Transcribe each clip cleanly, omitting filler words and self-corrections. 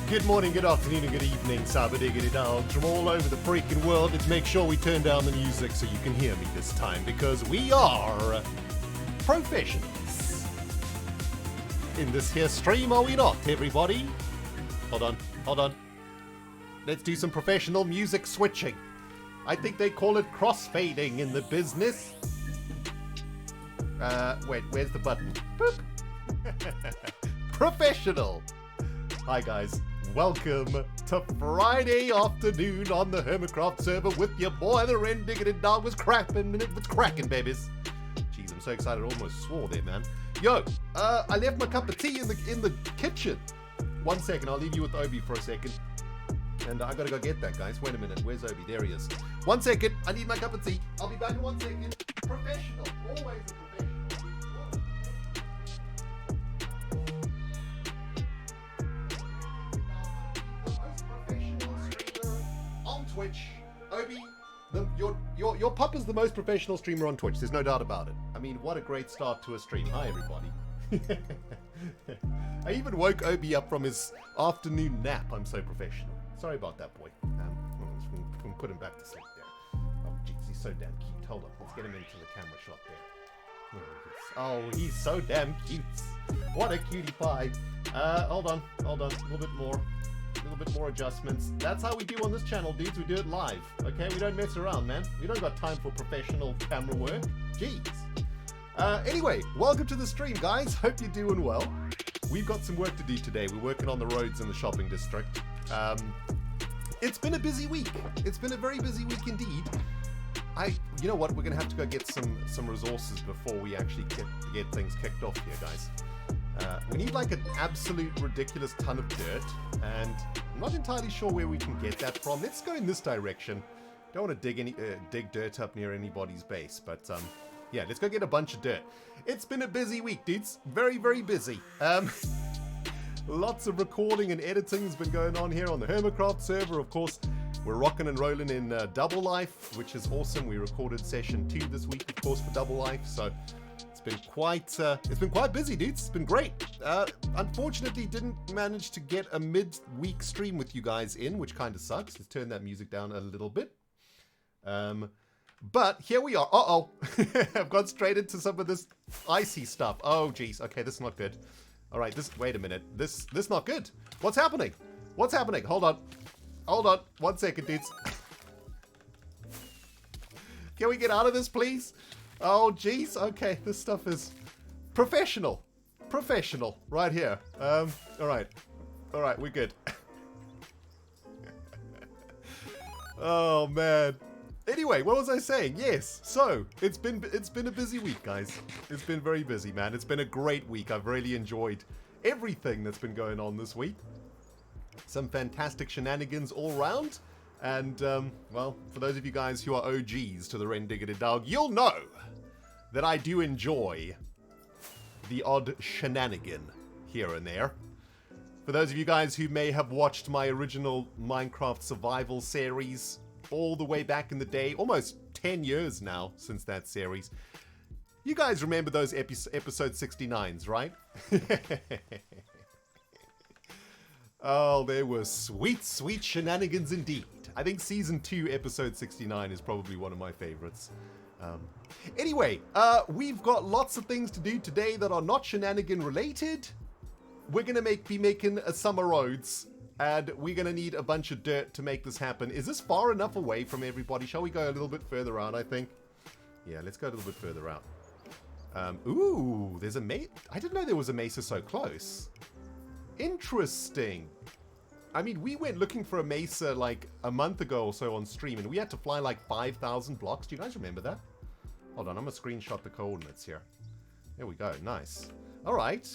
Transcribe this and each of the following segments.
Good morning, good afternoon, and good evening, Sabadiggity dogs from all over the freaking world. Let's make sure we turn down the music so you can hear me this time, because we are professionals in this here stream, are we not, everybody? Hold on. Let's do some professional music switching. I think they call it crossfading in the business. Wait, where's the button? Boop. Professional. Hi guys, welcome to Friday afternoon on the Hermitcraft server with your boy, the rendog dog was cracking, babies. Jeez, I'm so excited, I almost swore there, man. Yo, I left my cup of tea in the kitchen. 1 second, I'll leave you with Obi for a second. And I gotta go get that, guys. Wait a minute, where's Obi? There he is. 1 second, I need my cup of tea. I'll be back in 1 second. Professional, always a professional. Twitch, Obi, your pup is the most professional streamer on Twitch. There's no doubt about it. I mean, what a great start to a stream. Hi, everybody. I even woke Obi up from his afternoon nap. I'm so professional. Sorry about that, boy. We'll put him back to sleep there. Oh, jeez, he's so damn cute. Hold on, let's get him into the camera shot there. Oh, he's so damn cute. What a cutie pie. Hold on. A little bit more. A little bit more adjustments. That's how we do on this channel, dudes. We do it live. Okay, we don't mess around, man. We don't got time for professional camera work. Jeez. Anyway, welcome to the stream, guys. Hope you're doing well. We've got some work to do today. We're working on the roads in the shopping district. It's been a busy week. It's been a very busy week indeed. You know what? We're gonna have to go get some resources before we actually get things kicked off here, guys. We need like an absolute ridiculous ton of dirt, and I'm not entirely sure where we can get that from. Let's go in this direction. Don't want to dig dirt up near anybody's base, but yeah, let's go get a bunch of dirt. It's been a busy week, dudes. Very, very busy. Lots of recording and editing has been going on here on the Hermitcraft server. Of course, we're rocking and rolling in Double Life, which is awesome. We recorded session 2 this week, of course, for Double Life, so it's been quite busy, dudes. It's been great. Unfortunately, didn't manage to get a mid-week stream with you guys in, which kind of sucks. Let's turn that music down a little bit. But here we are. Uh-oh. I've gone straight into some of this icy stuff. Oh, geez. Okay, this is not good. All right, wait a minute. This not good. What's happening? What's happening? Hold on. 1 second, dudes. Can we get out of this, please? Oh, jeez. Okay, this stuff is professional. Professional, right here. All right, we're good. Oh man. Anyway, what was I saying? Yes. So it's been a busy week, guys. It's been very busy, man. It's been a great week. I've really enjoyed everything that's been going on this week. Some fantastic shenanigans all round. And, well, for those of you guys who are OGs to the rendog dog, you'll know that I do enjoy the odd shenanigan here and there. For those of you guys who may have watched my original Minecraft survival series all the way back in the day, almost 10 years now since that series, you guys remember those episode 69s, right? Oh, they were sweet, sweet shenanigans indeed. I think Season 2, Episode 69 is probably one of my favorites. Anyway, we've got lots of things to do today that are not shenanigan related. We're going to be making a summer roads, and we're going to need a bunch of dirt to make this happen. Is this far enough away from everybody? Shall we go a little bit further out, I think? Yeah, let's go a little bit further out. Ooh, there's a mesa. I didn't know there was a mesa so close. Interesting. I mean, we went looking for a mesa like a month ago or so on stream, and we had to fly like 5,000 blocks. Do you guys remember that? Hold on, I'm going to screenshot the coordinates here. There we go. Nice. All right.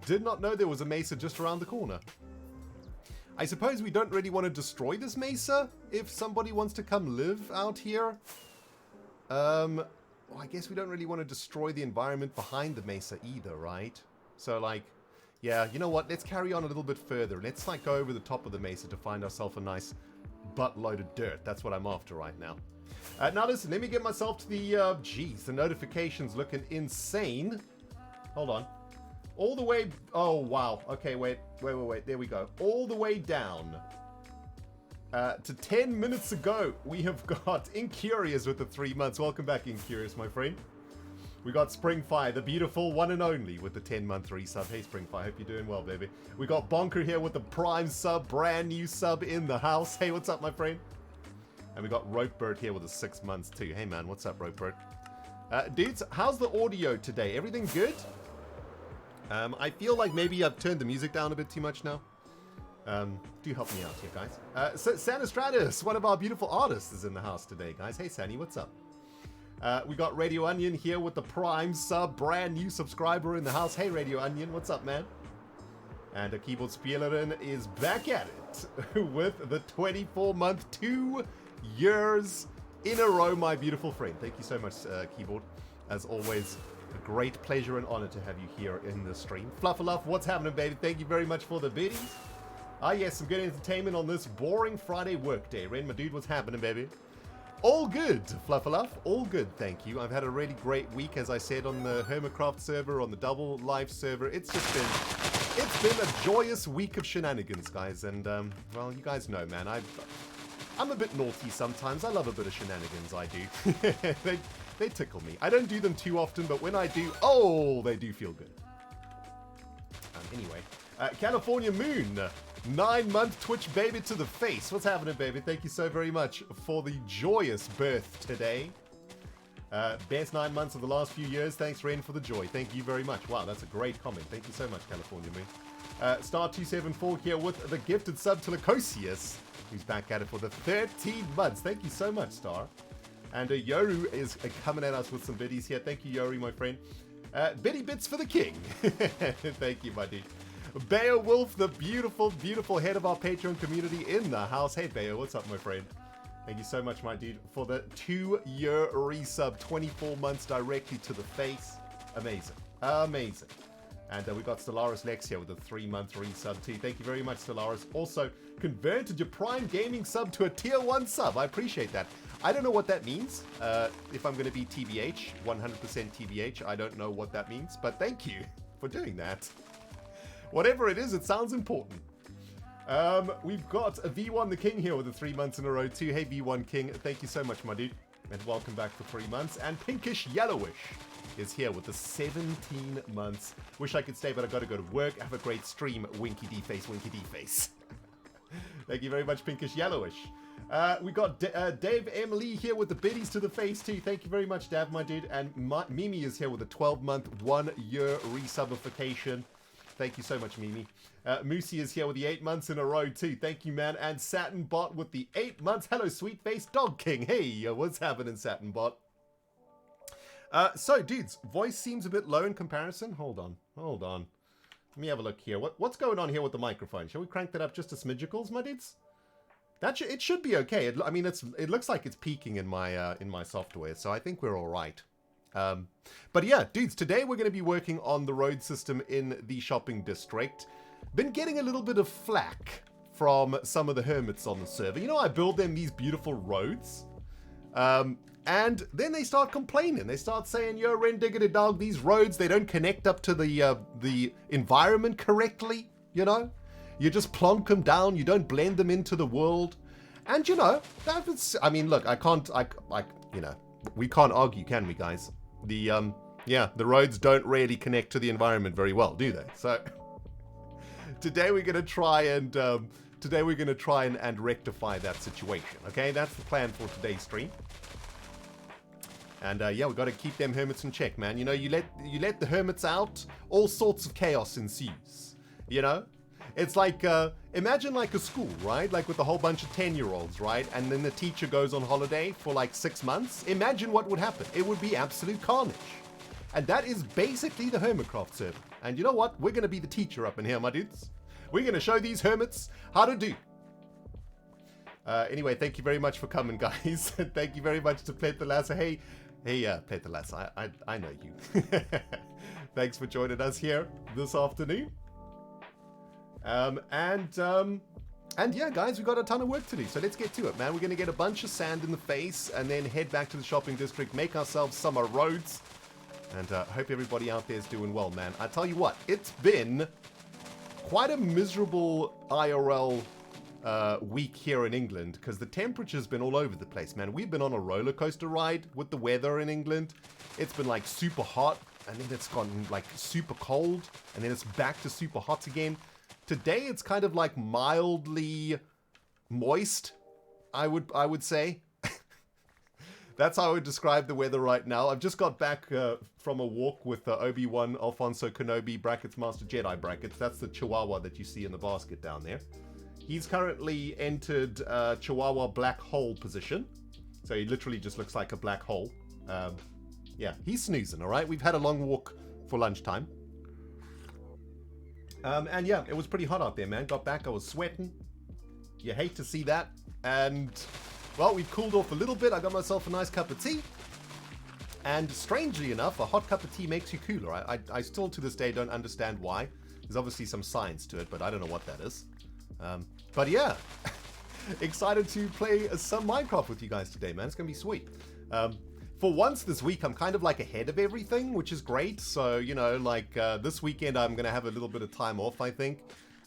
Did not know there was a mesa just around the corner. I suppose we don't really want to destroy this mesa if somebody wants to come live out here. Well, I guess we don't really want to destroy the environment behind the mesa either, right? So, like, yeah, you know what? Let's carry on a little bit further. Let's, like, go over the top of the mesa to find ourselves a nice buttload of dirt. That's what I'm after right now. Now, listen, let me get myself to the, geez, the notifications looking insane. Hold on. All the way... Oh, wow. Okay, wait. There we go. All the way down to 10 minutes ago, we have got Incurious with the 3 months. Welcome back, Incurious, my friend. We got Springfire, the beautiful one and only, with the 10-month resub. Hey, Springfire, hope you're doing well, baby. We got Bonker here with the Prime sub, brand new sub in the house. Hey, what's up, my friend? And we got Ropebird here with the 6 months, too. Hey, man, what's up, Ropebird? Dudes, how's the audio today? Everything good? I feel like maybe I've turned the music down a bit too much now. Do help me out here, guys. So Santa Stratus, one of our beautiful artists, is in the house today, guys. Hey, Sandy, what's up? We got Radio Onion here with the Prime sub, brand new subscriber in the house. Hey, Radio Onion, what's up, man? And a Keyboard Spielerin is back at it with the 24-month, 2 years in a row, my beautiful friend. Thank you so much, Keyboard. As always, a great pleasure and honor to have you here in the stream. Fluffalough, what's happening, baby? Thank you very much for the biddies. Ah, yes, some good entertainment on this boring Friday workday. Ren, my dude, what's happening, baby? All good, Fluffalough. All good, thank you. I've had a really great week, as I said, on the Hermitcraft server, on the Double Life server. It's been a joyous week of shenanigans, guys. And, well, you guys know, man, I'm a bit naughty sometimes. I love a bit of shenanigans, I do. They tickle me. I don't do them too often, but when I do, oh, they do feel good. Anyway, California Moon, 9-month Twitch baby to the face. What's happening, baby? Thank you so very much for the joyous birth today. Best 9 months of the last few years. Thanks, Ren, for the joy. Thank you very much. Wow, that's a great comment. Thank you so much, California Moon. Star274 here with the gifted sub to Lacosius, who's back at it for the 13 months. Thank you so much, Star. And Yoru is coming at us with some biddies here. Thank you, Yoru, my friend. Biddy bits for the king. Thank you, buddy. Beowulf, the beautiful, beautiful head of our Patreon community in the house. Hey, Beo, what's up, my friend? Thank you so much, my dude, for the 2-year resub, 24 months directly to the face. Amazing. Amazing. And we got Stellaris Lex here with a 3-month resub too. Thank you very much, Stellaris. Also, converted your Prime Gaming sub to a Tier 1 sub. I appreciate that. I don't know what that means. If I'm going to be TBH, 100% TBH, I don't know what that means. But thank you for doing that. Whatever it is, it sounds important. We've got a V1 the King here with the 3 months in a row too. Hey, V1 King, thank you so much, my dude. And welcome back for 3 months. And Pinkish Yellowish is here with the 17 months. Wish I could stay, but I gotta go to work. Have a great stream. Winky D-face, Winky D-face. Thank you very much, Pinkish Yellowish. We got Dave M. Lee here with the biddies to the face too. Thank you very much, Dav, my dude. And Mimi is here with a 12-month, 1-year resubification. Thank you so much, Mimi. Moosey is here with the 8 months in a row too. Thank you, man. And Satinbot with the 8 months. Hello, sweet face Dog King. Hey, what's happening, Satinbot? So, dudes, voice seems a bit low in comparison. Hold on. Let me have a look here. What's going on here with the microphone? Shall we crank that up just a smidgicles, my dudes? It should be okay. I mean, it looks like it's peaking in my software, so I think we're all right. But yeah, dudes, today we're going to be working on the road system in the shopping district. Been getting a little bit of flack from some of the hermits on the server. You know, I build them these beautiful roads. And then they start complaining. They start saying, yo, rendog, these roads, they don't connect up to the environment correctly, you know? You just plonk them down, you don't blend them into the world. And, you know, I mean, look, you know, we can't argue, can we, guys? The roads don't really connect to the environment very well, do they? So, today we're going to try and, rectify that situation, okay? That's the plan for today's stream. And yeah, we got to keep them hermits in check, man. You know, you let the hermits out, all sorts of chaos ensues. You know, it's like imagine like a school, right? Like with a whole bunch of 10-year-olds, right? And then the teacher goes on holiday for like 6 months. Imagine what would happen. It would be absolute carnage. And that is basically the Hermitcraft server. And you know what? We're going to be the teacher up in here, my dudes. We're going to show these hermits how to do. Anyway, thank you very much for coming, guys. Thank you very much to Plate the Lasser. Hey, Plate the Lasser, I know you. Thanks for joining us here this afternoon. And yeah, guys, we've got a ton of work to do, so let's get to it, man. We're going to get a bunch of sand in the face and then head back to the shopping district, make ourselves some roads. And hope everybody out there is doing well, man. I tell you what, it's been quite a miserable IRL week here in England because the temperature's been all over the place, man. We've been on a roller coaster ride with the weather in England. It's been like super hot, and then it's gotten like super cold, and then it's back to super hot again. Today it's kind of like mildly moist, I would say. That's how I would describe the weather right now. I've just got back from a walk with Obi-Wan Alfonso Kenobi brackets Master Jedi brackets. That's the Chihuahua that you see in the basket down there. He's currently entered Chihuahua black hole position. So he literally just looks like a black hole. Yeah, he's snoozing, all right? We've had a long walk for lunchtime. And yeah, it was pretty hot out there, man. Got back, I was sweating. You hate to see that. And, well, we've cooled off a little bit. I got myself a nice cup of tea. And strangely enough, a hot cup of tea makes you cooler. I still to this day don't understand why. There's obviously some science to it, but I don't know what that is. But yeah, excited to play some Minecraft with you guys today, man. It's going to be sweet. For once this week, I'm kind of like ahead of everything, which is great. So, you know, like this weekend, I'm going to have a little bit of time off, I think.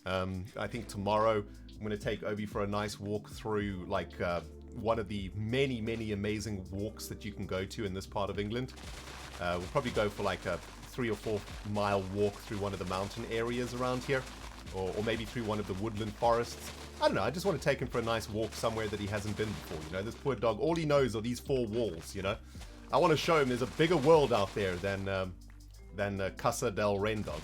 I think tomorrow, I'm going to take Obi for a nice walk through, like, one of the many, many amazing walks that you can go to in this part of England. We'll probably go for like a 3 or 4 mile walk through one of the mountain areas around here. Or maybe through one of the woodland forests. I don't know, I just want to take him for a nice walk somewhere that he hasn't been before, you know? This poor dog, all he knows are these 4 walls, you know? I want to show him there's a bigger world out there than Casa del Rendog.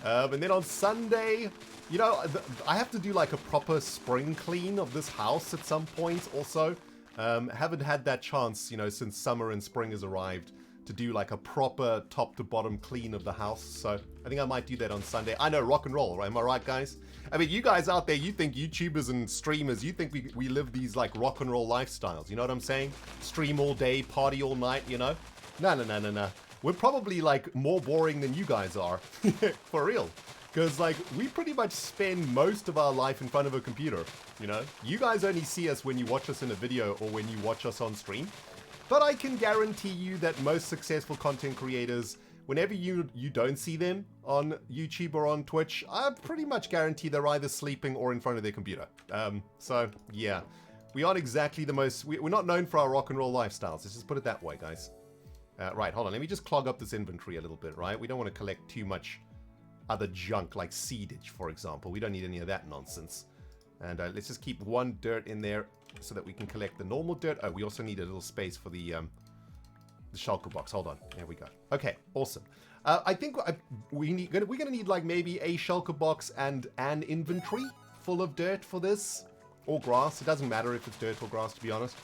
And then on Sunday, you know, I have to do like a proper spring clean of this house at some point also. Haven't had that chance, you know, since summer and spring has arrived, to do like a proper top to bottom clean of the house. So I think I might do that on Sunday. I know, rock and roll, right? Am I right, guys? I mean, you guys out there, you think YouTubers and streamers, you think we live these like rock and roll lifestyles. You know what I'm saying? Stream all day, party all night, you know? No. We're probably like more boring than you guys are. For real. Because like we pretty much spend most of our life in front of a computer, you know? You guys only see us when you watch us in a video or when you watch us on stream. But I can guarantee you that most successful content creators, whenever you don't see them on YouTube or on Twitch, I pretty much guarantee they're either sleeping or in front of their computer. So, yeah. We aren't exactly the most... We're not known for our rock and roll lifestyles. Let's just put it that way, guys. Right, hold on. Let me just clog up this inventory a little bit, right? We don't want to collect too much other junk, like seedage, for example. We don't need any of that nonsense. And let's just keep 1 dirt in there, so that we can collect the normal dirt. Oh, we also need a little space for the shulker box. Hold on. There we go. Okay, awesome. I think we're gonna need like maybe a shulker box and an inventory full of dirt for this, or grass. It doesn't matter if it's dirt or grass, to be honest,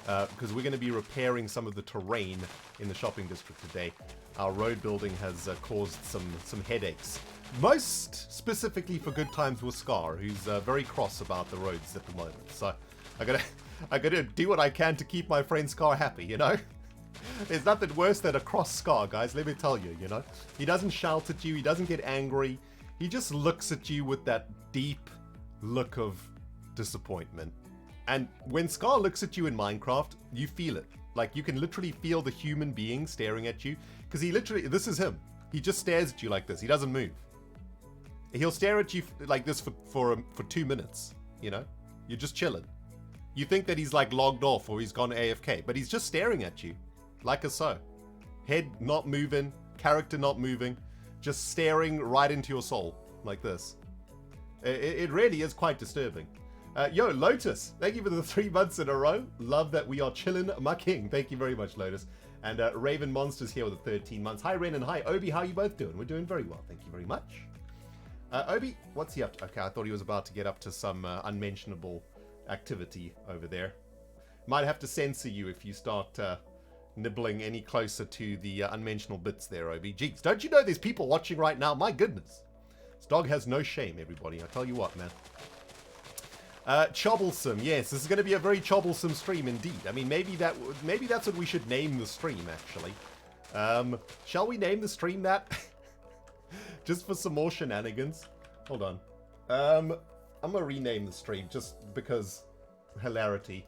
because we're going to be repairing some of the terrain in the shopping district today. Our road building has caused some headaches. Most specifically for Good Times with Scar, who's very cross about the roads at the moment. So I gotta do what I can to keep my friend Scar happy, you know? There's nothing worse than a cross Scar, guys, let me tell you, you know? He doesn't shout at you, he doesn't get angry, he just looks at you with that deep look of disappointment. And when Scar looks at you in Minecraft, you feel it. Like, you can literally feel the human being staring at you, because he literally, this is him. He just stares at you like this, he doesn't move. He'll stare at you like this for 2 minutes, you know? You're just chilling. You think that he's like logged off or he's gone AFK, but he's just staring at you, like a so. Head not moving, character not moving, just staring right into your soul, like this. It really is quite disturbing. Yo, Lotus, thank you for the 3 months in a row. Love that we are chilling, my king. Thank you very much, Lotus. And Raven Monsters here with the 13 months. Hi, Ren, and hi, Obi. How are you both doing? We're doing very well. Thank you very much. Obi, what's he up to? Okay, I thought he was about to get up to some unmentionable activity over there. Might have to censor you if you start nibbling any closer to the unmentionable bits there, Obi. Jeez, don't you know there's people watching right now? My goodness. This dog has no shame, everybody. I tell you what, man. Chobblesome. Yes, this is going to be a very chobblesome stream indeed. I mean, maybe that's what we should name the stream, actually. Shall we name the stream that? Just for some more shenanigans. Hold on. I'm gonna rename the stream just because hilarity.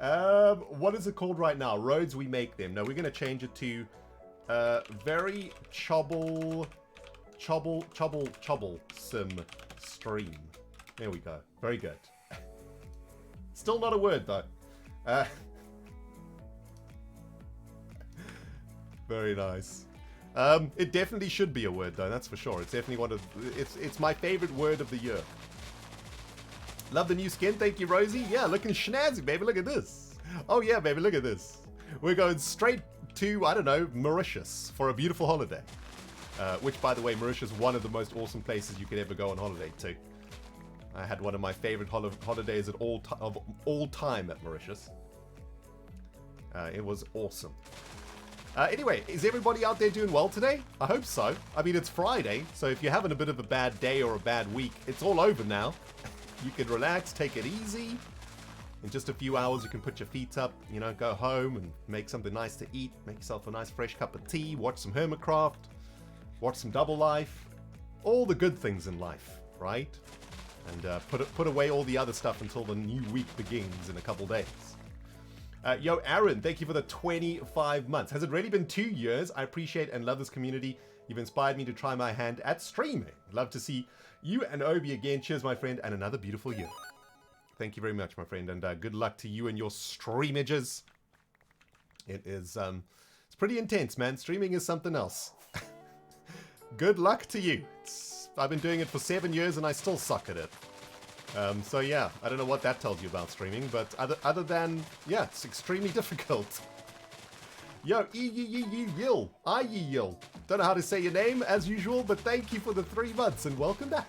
What is it called right now? Roadz, we make them. No, we're going to change it to very chobble sim stream. There we go. Very good. Still not a word, though. Very nice. It definitely should be a word, though. That's for sure. It's definitely one of... It's my favorite word of the year. Love the new skin. Thank you, Rosie. Yeah, looking snazzy, baby. Look at this. Oh, yeah, baby. Look at this. We're going straight to, I don't know, Mauritius for a beautiful holiday. Which, by the way, Mauritius is one of the most awesome places you could ever go on holiday to. I had one of my favorite holidays of all time at Mauritius. It was awesome. Anyway, is everybody out there doing well today? I hope so. I mean, it's Friday, so if you're having a bit of a bad day or a bad week, it's all over now. You can relax, take it easy. In just a few hours, you can put your feet up, you know, go home and make something nice to eat. Make yourself a nice fresh cup of tea, watch some Hermitcraft, watch some Double Life. All the good things in life, right? And put away all the other stuff until the new week begins in a couple days. Yo, Aaron, thank you for the 25 months. Has it really been 2 years? I appreciate and love this community. You've inspired me to try my hand at streaming. Love to see you and Obi again. Cheers, my friend, and another beautiful year. Thank you very much, my friend, and good luck to you and your streamages. It is, it's pretty intense, man. Streaming is something else. Good luck to you. I've been doing it for 7 years and I still suck at it. So yeah, I don't know what that tells you about streaming, but other than, yeah, it's extremely difficult. Yo, Yil. Don't know how to say your name as usual, but thank you for the 3 months and welcome back.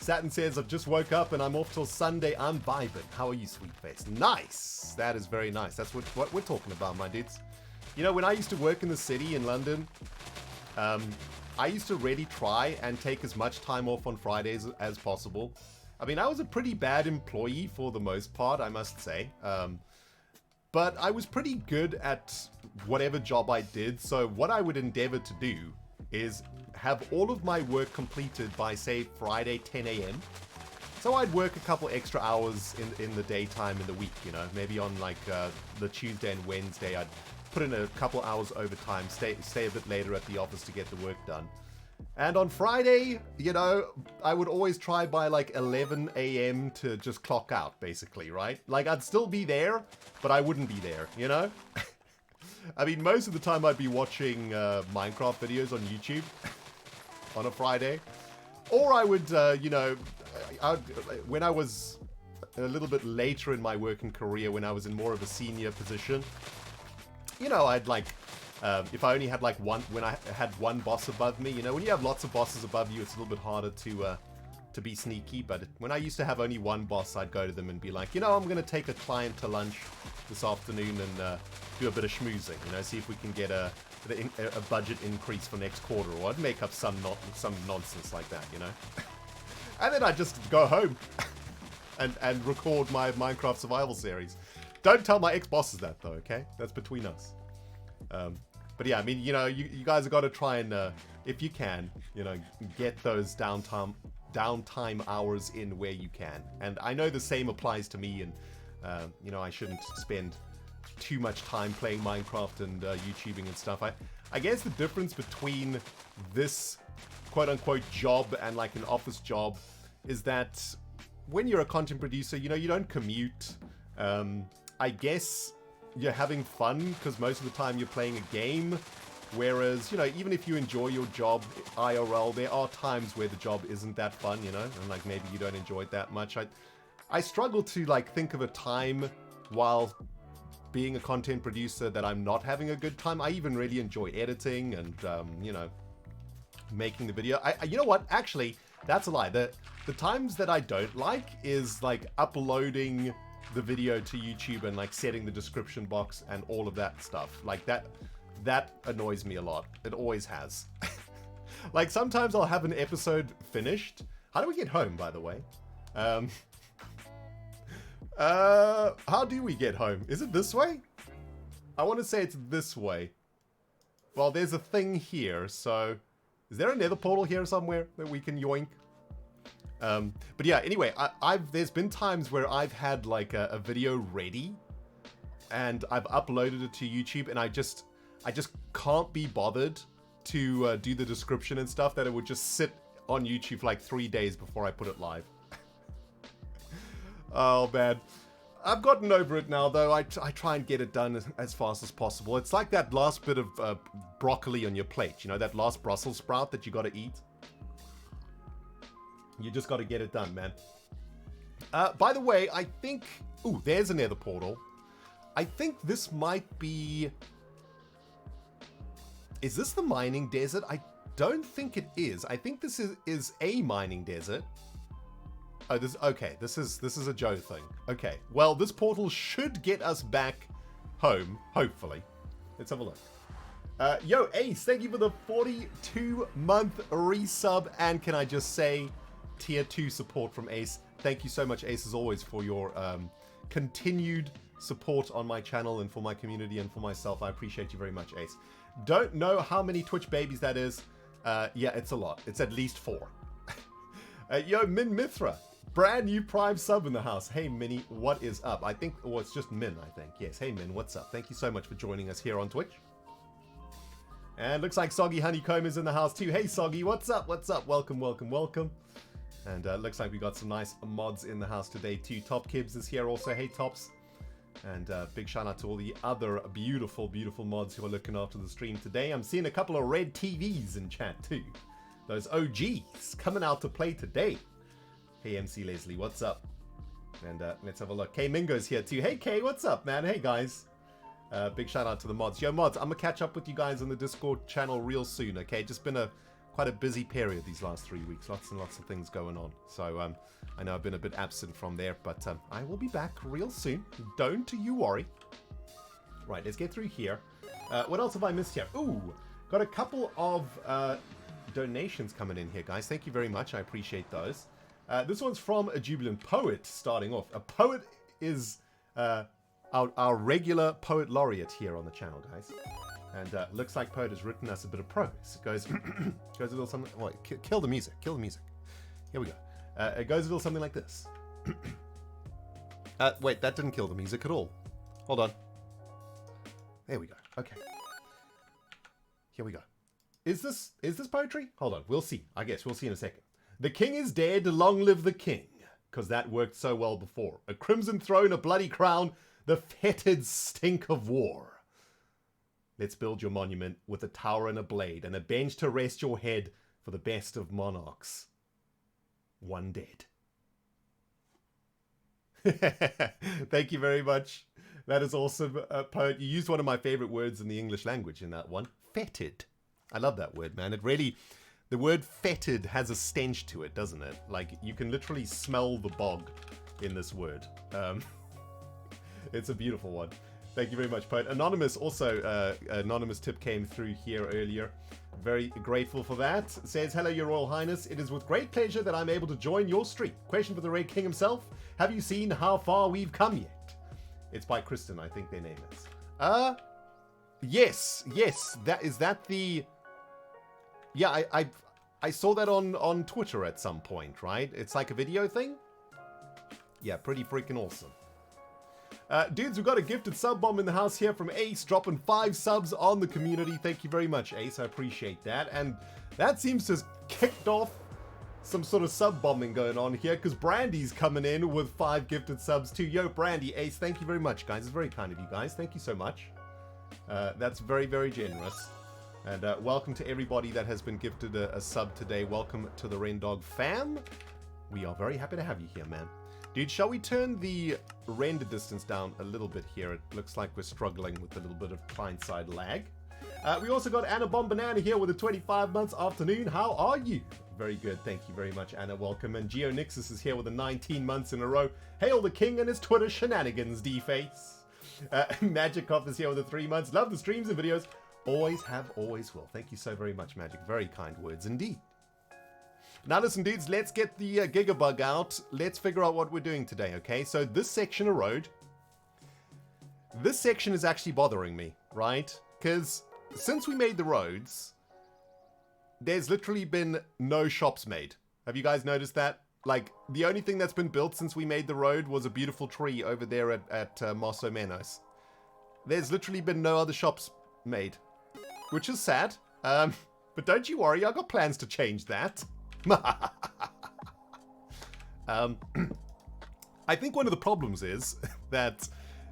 Saturn says, I've just woke up and I'm off till Sunday. I'm vibing. How are you, sweet face? Nice. That is very nice. That's what we're talking about, my dudes. You know, when I used to work in the city in London, I used to really try and take as much time off on Fridays as possible. I mean, I was a pretty bad employee for the most part, I must say. But I was pretty good at whatever job I did. So what I would endeavor to do is have all of my work completed by, say, Friday 10 a.m. So I'd work a couple extra hours in the daytime in the week, you know. Maybe on like the Tuesday and Wednesday, I'd put in a couple hours overtime, stay a bit later at the office to get the work done. And on Friday, you know, I would always try by like 11 a.m. to just clock out, basically, right? Like, I'd still be there, but I wouldn't be there, you know? I mean, most of the time I'd be watching Minecraft videos on YouTube on a Friday. Or I would, you know, when I was a little bit later in my working career, when I was in more of a senior position, you know, I'd like, if I only had like when I had one boss above me, you know, when you have lots of bosses above you, it's a little bit harder to be sneaky. But when I used to have only one boss, I'd go to them and be like, you know, I'm going to take a client to lunch this afternoon and do a bit of schmoozing, you know, see if we can get a budget increase for next quarter, or I'd make up some nonsense like that, you know. And then I'd just go home and record my Minecraft survival series. Don't tell my ex-bosses that, though, okay? That's between us. But yeah, I mean, you know, you guys have got to try and, if you can, you know, get those downtime hours in where you can. And I know the same applies to me, and, you know, I shouldn't spend too much time playing Minecraft and YouTubing and stuff. I guess the difference between this quote-unquote job and like an office job is that when you're a content producer, you know, you don't commute. I guess you're having fun because most of the time you're playing a game. Whereas, you know, even if you enjoy your job IRL, there are times where the job isn't that fun, you know, and like maybe you don't enjoy it that much. I struggle to like think of a time while being a content producer that I'm not having a good time. I even really enjoy editing and, you know, making the video. You know what? Actually, that's a lie. The times that I don't like is like uploading the video to YouTube and like setting the description box and all of that stuff. Like that annoys me a lot. It always has. Like sometimes I'll have an episode finished. How do we get home, by the way? How do we get home? Is it this way? I want to say it's this way. Well, there's a thing here, so... Is there a nether portal here somewhere that we can yoink? But yeah, anyway, there's been times where I've had like a video ready and I've uploaded it to YouTube and I just can't be bothered to do the description and stuff, that it would just sit on YouTube for like 3 days before I put it live. Oh man. I've gotten over it now though. I try and get it done as fast as possible. It's like that last bit of broccoli on your plate. You know, that last Brussels sprout that you got to eat? You just got to get it done, man. By the way, I think... Ooh, there's a nether portal. I think this might be... Is this the mining desert? I don't think it is. I think this is a mining desert. Oh, okay. This is a Joe thing. Okay. Well, this portal should get us back home, hopefully. Let's have a look. Yo, Ace, thank you for the 42-month resub. And can I just say, tier 2 support from Ace. Thank you so much, Ace, as always, for your continued support on my channel and for my community and for myself. I appreciate you very much, Ace. Don't know how many Twitch babies that is. Yeah, it's a lot. It's at least 4. Yo, Min Mithra. Brand new Prime sub in the house. Hey, Minnie, what is up? I think, well, it's just Min, I think. Yes, hey, Min, what's up? Thank you so much for joining us here on Twitch. And looks like Soggy Honeycomb is in the house too. Hey, Soggy, what's up? What's up? Welcome, welcome, welcome. And looks like we got some nice mods in the house today too. Top Kibbs is here also. Hey, Tops. And big shout out to all the other beautiful, beautiful mods who are looking after the stream today. I'm seeing a couple of red TVs in chat too. Those OGs coming out to play today. Hey, MC Leslie, what's up? And let's have a look. K Mingo's here too. Hey, K, what's up, man? Hey, guys. Big shout out to the mods. Yo, mods, I'm going to catch up with you guys on the Discord channel real soon, okay? Just been quite a busy period these last 3 weeks. Lots and lots of things going on. So I know I've been a bit absent from there, but I will be back real soon. Don't you worry. Right, let's get through here. What else have I missed here? Ooh, got a couple of donations coming in here, guys. Thank you very much. I appreciate those. This one's from a Jubilant Poet, starting off. A poet is our regular poet laureate here on the channel, guys. And looks like Poet has written us a bit of prose. It goes, goes a little something... Wait, kill the music. Kill the music. Here we go. It goes a little something like this. Wait, that didn't kill the music at all. Hold on. There we go. Okay. Here we go. Is this poetry? Hold on. We'll see. I guess we'll see in a second. The king is dead. Long live the king. Because that worked so well before. A crimson throne, a bloody crown, the fetid stink of war. Let's build your monument with a tower and a blade and a bench to rest your head for the best of monarchs. One dead. Thank you very much. That is awesome, Poet. You used one of my favorite words in the English language in that one. Fetid. I love that word, man. It really... The word fetid has a stench to it, doesn't it? Like, you can literally smell the bog in this word. It's a beautiful one. Thank you very much, Poet. Anonymous also, anonymous tip came through here earlier. Very grateful for that. Says, hello, your Royal Highness. It is with great pleasure that I'm able to join your stream. Question for the Red King himself. Have you seen how far we've come yet? It's by Kristen, I think their name is. Yes. Is that the... Yeah, I saw that on Twitter at some point, right? It's like a video thing? Yeah, pretty freaking awesome. Dudes, we've got a gifted sub bomb in the house here from Ace, dropping 5 subs on the community. Thank you very much, Ace. I appreciate that. And that seems to have kicked off some sort of sub bombing going on here, because Brandy's coming in with 5 gifted subs too. Yo, Brandy, Ace, thank you very much, guys. It's very kind of you guys. Thank you so much. That's very, very generous. And welcome to everybody that has been gifted a sub today. Welcome to the Rendog fam. We are very happy to have you here, man. Dude, shall we turn the render distance down a little bit here? It looks like we're struggling with a little bit of client-side lag. We also got Anna Bomb Banana here with a 25 months afternoon. How are you? Very good. Thank you very much, Anna. Welcome. And GeoNixus is here with a 19 months in a row. Hail the king and his Twitter shenanigans, D-Face. Magickoff is here with a 3 months. Love the streams and videos. Always have, always will. Thank you so very much, Magic. Very kind words indeed. Now listen, dudes, let's get the Gigabug out. Let's figure out what we're doing today, okay? So this section of road, this section is actually bothering me, right? Because since we made the roads, there's literally been no shops made. Have you guys noticed that? Like, the only thing that's been built since we made the road was a beautiful tree over there at Mosso Menos. There's literally been no other shops made, which is sad. But don't you worry, I got plans to change that. I think one of the problems is that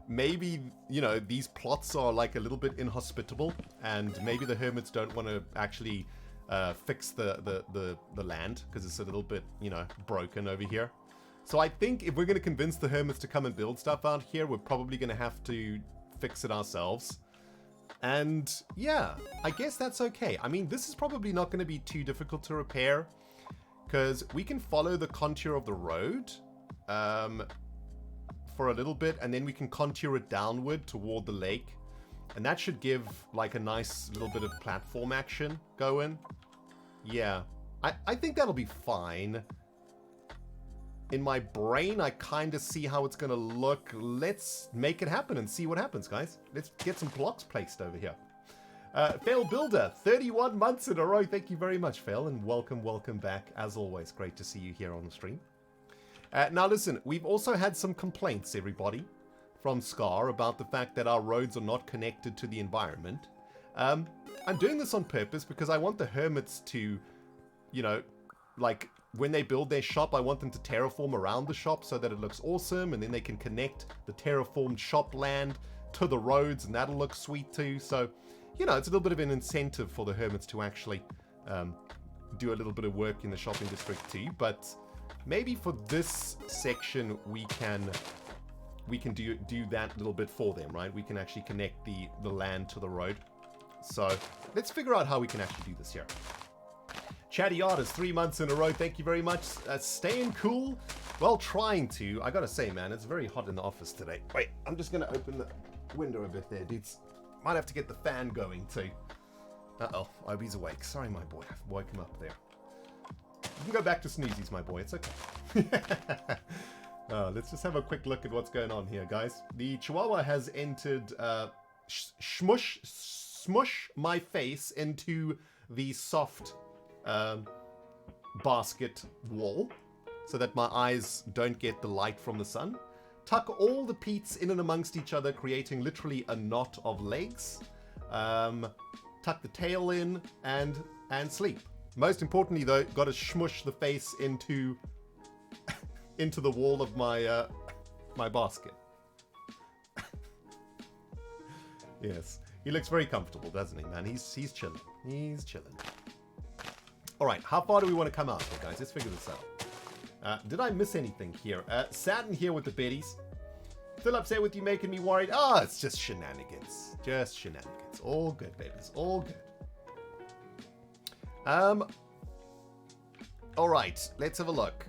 maybe, you know, these plots are like a little bit inhospitable, and maybe the hermits don't want to actually fix the land because it's a little bit, you know, broken over here. So I think if we're going to convince the hermits to come and build stuff out here, we're probably going to have to fix it ourselves. And yeah, I guess that's okay. I mean, this is probably not going to be too difficult to repair because we can follow the contour of the road for a little bit, and then we can contour it downward toward the lake, and that should give like a nice little bit of platform action going. Yeah, I think that'll be fine. In my brain, I kind of see how it's gonna look. Let's make it happen and see what happens, guys. Let's get some blocks placed over here. Fail Builder, 31 months in a row. Thank you very much, Fail, and welcome back. As always, great to see you here on the stream. Now listen, we've also had some complaints, everybody, from Scar about the fact that our roads are not connected to the environment. I'm doing this on purpose because I want the hermits to, you know, like when they build their shop, I want them to terraform around the shop so that it looks awesome, and then they can connect the terraformed shop land to the roads, and that'll look sweet too. So, you know, it's a little bit of an incentive for the hermits to actually do a little bit of work in the shopping district too. But maybe for this section, we can do that little bit for them, right? We can actually connect the land to the road. So let's figure out how we can actually do this here. Chatty Artist, 3 months in a row. Thank you very much. Staying cool. Well, trying to. I gotta say, man, it's very hot in the office today. Wait, I'm just gonna open the window a bit there, dudes. Might have to get the fan going too. Uh-oh, Obi's awake. Sorry, my boy. I've woke him up there. You can go back to snoozies, my boy. It's okay. Let's just have a quick look at what's going on here, guys. The Chihuahua has entered smush my face into the soft basket wall so that my eyes don't get the light from the sun. Tuck all the peats in and amongst each other, creating literally a knot of legs. Tuck the tail in and sleep. Most importantly, though, got to smush the face into the wall of my my basket. Yes, he looks very comfortable, doesn't he, man? He's chilling. He's chilling. All right, how far do we want to come out here, guys? Let's figure this out. Did I miss anything here? Satin here with the biddies. Still upset with you making me worried. Ah, it's just shenanigans. Just shenanigans. All good, babies. All good. All right, let's have a look.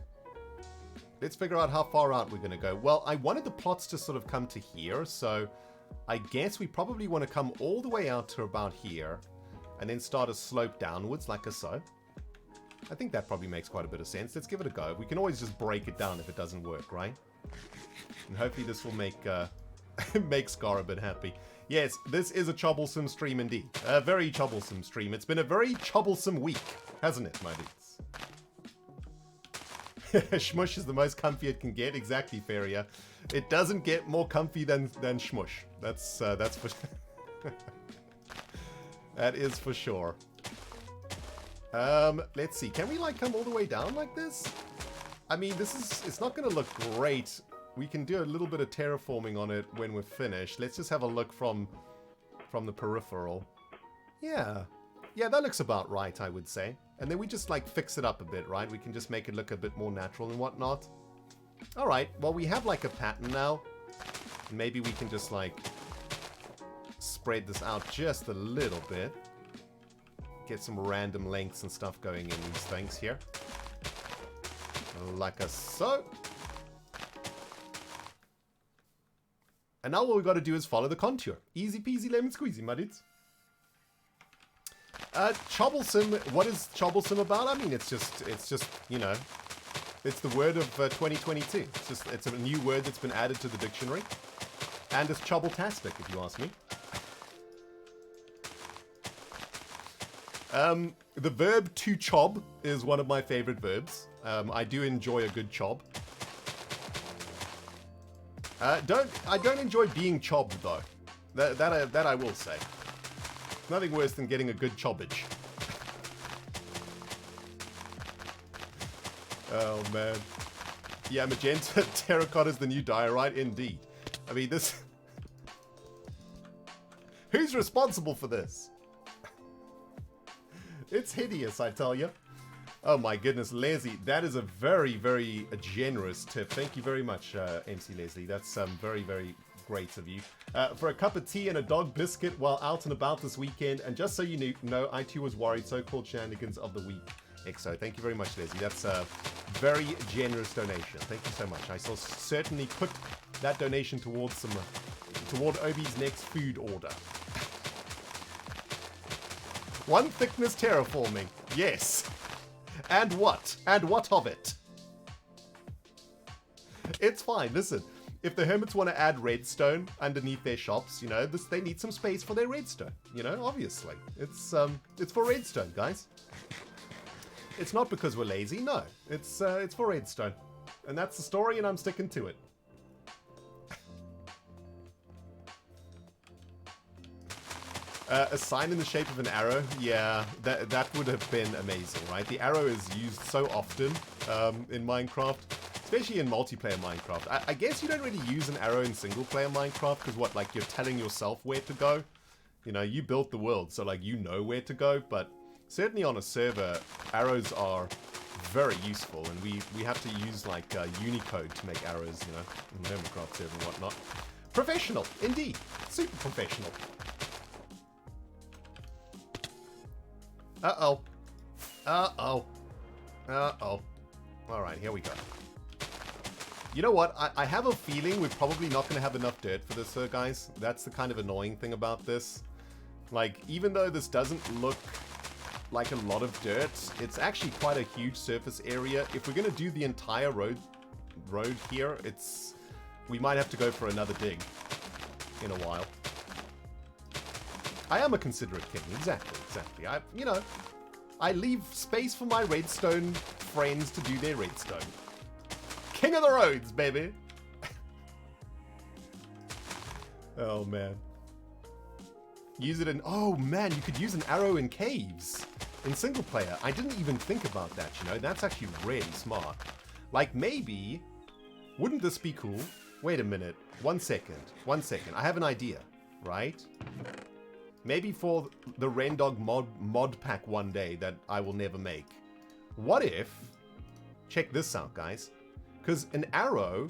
Let's figure out how far out we're going to go. Well, I wanted the plots to sort of come to here, so I guess we probably want to come all the way out to about here and then start a slope downwards like so. I think that probably makes quite a bit of sense. Let's give it a go. We can always just break it down if it doesn't work, right? And hopefully this will make make Scar a bit happy. Yes, this is a troublesome stream indeed. A very troublesome stream. It's been a very troublesome week, hasn't it, my dudes? Shmush is the most comfy it can get. Exactly, Feria. It doesn't get more comfy than Shmush. That's for that is for sure. Let's see. Can we like come all the way down like this? I mean, it's not going to look great. We can do a little bit of terraforming on it when we're finished. Let's just have a look from the peripheral. Yeah, that looks about right, I would say. And then we just like fix it up a bit, right? We can just make it look a bit more natural and whatnot. All right, well, we have like a pattern now. Maybe we can just like spread this out just a little bit. Get some random lengths and stuff going in these things here. Like so. And now what we've got to do is follow the contour. Easy peasy lemon squeezy, my dudes. Troublesome. What is troublesome about? I mean, it's just, you know, it's the word of 2022. It's a new word that's been added to the dictionary. And it's troubletastic, if you ask me. The verb to chob is one of my favorite verbs. I do enjoy a good chob. I don't enjoy being chobbed though. That I will say. Nothing worse than getting a good chobbage. Oh man. Yeah, magenta terracotta is the new diorite, indeed. I mean, this. Who's responsible for this? It's hideous, I tell you. Oh my goodness, Leslie, that is a very, very generous tip. Thank you very much, MC Leslie. That's very, very great of you. For a cup of tea and a dog biscuit while out and about this weekend. And just so you know, I too was worried. So-called shenanigans of the week. XO. Thank you very much, Leslie. That's a very generous donation. Thank you so much. I shall certainly put that donation towards toward Obi's next food order. One thickness terraforming. Yes. And what? And what of it? It's fine. Listen, if the hermits want to add redstone underneath their shops, you know, they need some space for their redstone. You know, obviously. It's for redstone, guys. It's not because we're lazy. No. It's for redstone. And that's the story, and I'm sticking to it. A sign in the shape of an arrow, yeah, that would have been amazing, right? The arrow is used so often in Minecraft, especially in multiplayer Minecraft. I guess you don't really use an arrow in single-player Minecraft, because what, like, you're telling yourself where to go? You know, you built the world, so, like, you know where to go, but certainly on a server, arrows are very useful, and we have to use, like, Unicode to make arrows, you know, in the Hermitcraft server and whatnot. Professional, indeed. Super professional. Uh-oh. Uh-oh. Uh-oh. Alright, here we go. You know what? I have a feeling we're probably not going to have enough dirt for this, guys. That's the kind of annoying thing about this. Like, even though this doesn't look like a lot of dirt, it's actually quite a huge surface area. If we're going to do the entire road here, we might have to go for another dig in a while. I am a considerate king, exactly. I leave space for my redstone friends to do their redstone. King of the roads, baby! Oh, man. Use it in... Oh, man, you could use an arrow in caves. In single player. I didn't even think about that, you know? That's actually really smart. Like, maybe... Wouldn't this be cool? Wait a minute. 1 second. 1 second. I have an idea, right? Maybe for the rendog mod pack one day that I will never make. What if... Check this out, guys. Because an arrow...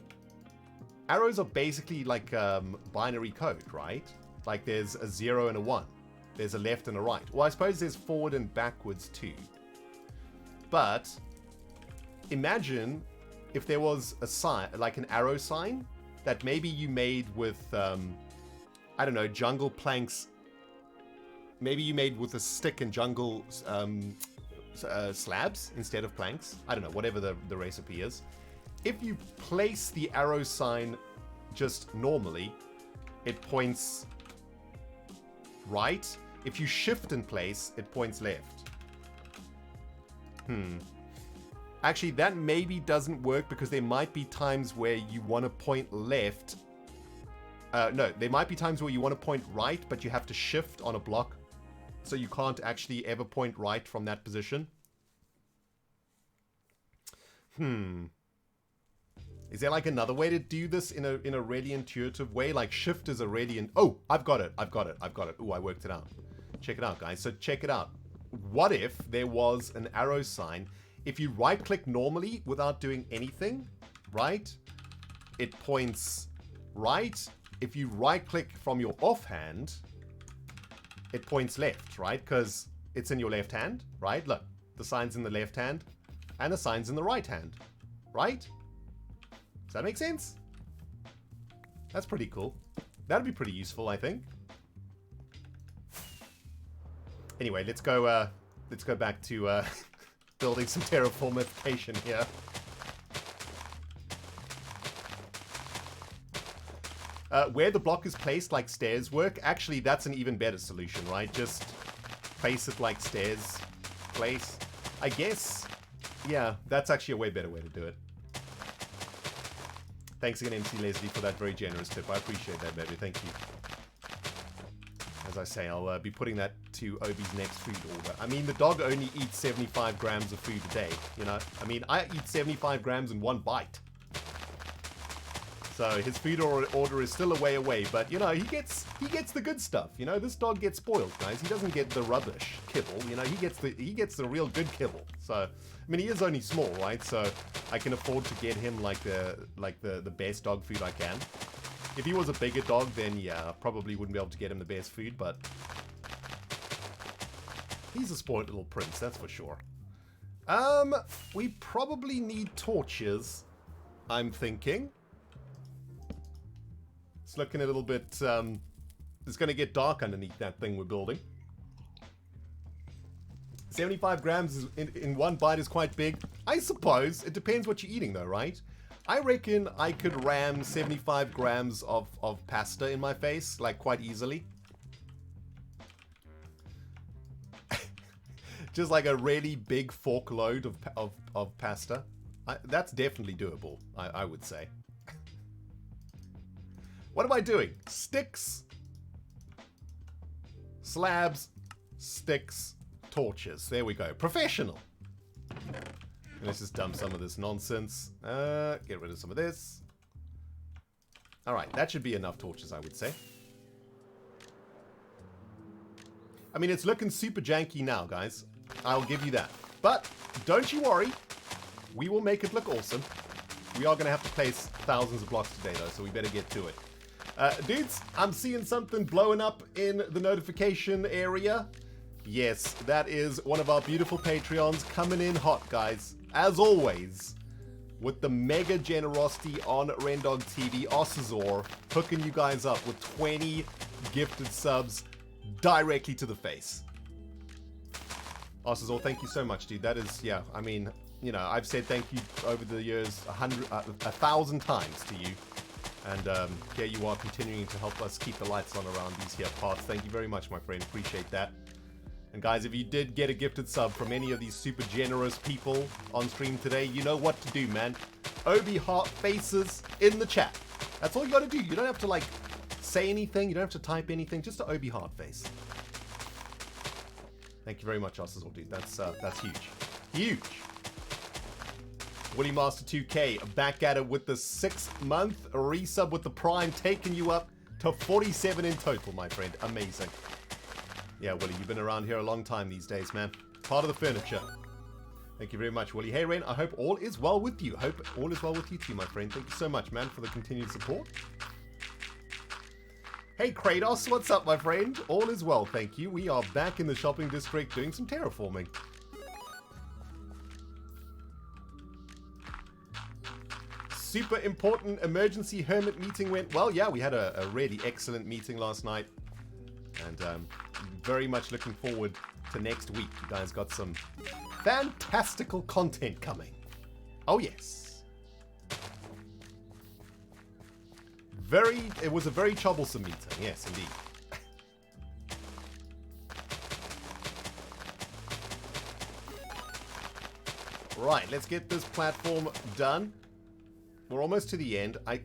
Arrows are basically like binary code, right? Like there's a 0 and a 1. There's a left and a right. Well, I suppose there's forward and backwards too. But... Imagine if there was a sign, like an arrow sign, that maybe you made with, I don't know, jungle planks. Maybe you made with a stick and jungle slabs instead of planks. I don't know, whatever the recipe is. If you place the arrow sign just normally, it points right. If you shift in place, it points left. Actually, that maybe doesn't work because there might be times where you want to point left. No, there might be times where you want to point right, but you have to shift on a block. So you can't actually ever point right from that position. Is there like another way to do this in a really intuitive way? Like shift is a really... Oh, I've got it. Ooh, I worked it out. Check it out, guys. So check it out. What if there was an arrow sign? If you right-click normally without doing anything, right? It points right. If you right-click from your offhand... It points left, right? Because it's in your left hand, right? Look, the sign's in the left hand, and the sign's in the right hand, right? Does that make sense? That's pretty cool. That'd be pretty useful, I think. Anyway, let's go back to building some terraformification here. Where the block is placed like stairs work, actually that's an even better solution, right? Just place it like stairs. place. I guess, yeah, that's actually a way better way to do it. Thanks again, MC Leslie, for that very generous tip. I appreciate that, baby. Thank you. As I say, I'll be putting that to Obi's next food order. I mean, the dog only eats 75 grams of food a day, you know? I mean, I eat 75 grams in one bite. So his food order is still a way away, but, you know, he gets the good stuff. You know, this dog gets spoiled, guys. He doesn't get the rubbish kibble. You know, he gets the real good kibble. So, I mean, he is only small, right? So I can afford to get him like the best dog food I can. If he was a bigger dog, then yeah, I probably wouldn't be able to get him the best food, but he's a spoiled little prince, that's for sure. We probably need torches, I'm thinking. It's looking a little bit, it's going to get dark underneath that thing we're building. 75 grams in one bite is quite big. I suppose. It depends what you're eating though, right? I reckon I could ram 75 grams of pasta in my face, like, quite easily. Just like a really big fork load of pasta. That's definitely doable, I would say. What am I doing? Sticks, slabs, sticks, torches. There we go. Professional. Let's just dump some of this nonsense. Get rid of some of this. Alright, that should be enough torches, I would say. I mean, it's looking super janky now, guys. I'll give you that. But, don't you worry. We will make it look awesome. We are going to have to place thousands of blocks today, though, so we better get to it. Dudes, I'm seeing something blowing up in the notification area. Yes, that is one of our beautiful Patreons coming in hot, guys. As always, with the mega generosity on Rendog TV, Ossazor hooking you guys up with 20 gifted subs directly to the face. Ossazor, thank you so much, dude. That is, yeah, I mean, you know, I've said thank you over the years 1,000 times to you. And here you are continuing to help us keep the lights on around these here parts. Thank you very much, my friend. Appreciate that. And guys, if you did get a gifted sub from any of these super generous people on stream today, you know what to do, man. Obi heart faces in the chat. That's all you gotta do. You don't have to, like, say anything. You don't have to type anything. Just an Obi heart face. Thank you very much, Ossazor, dude. That's huge. Huge. Woody Master 2K back at it with the 6-month resub with the Prime, taking you up to 47 in total, my friend. Amazing. Yeah, Willie, you've been around here a long time these days, man. Part of the furniture. Thank you very much, Willie. Hey, Ren, I hope all is well with you. Hope all is well with you too, my friend. Thank you so much, man, for the continued support. Hey, Kratos, what's up, my friend? All is well, thank you. We are back in the shopping district doing some terraforming. Super important emergency hermit meeting went well. Yeah, we had a really excellent meeting last night. And very much looking forward to next week. You guys got some fantastical content coming. Oh, yes. It was a very troublesome meeting. Yes, indeed. Right, let's get this platform done. We're almost to the end. I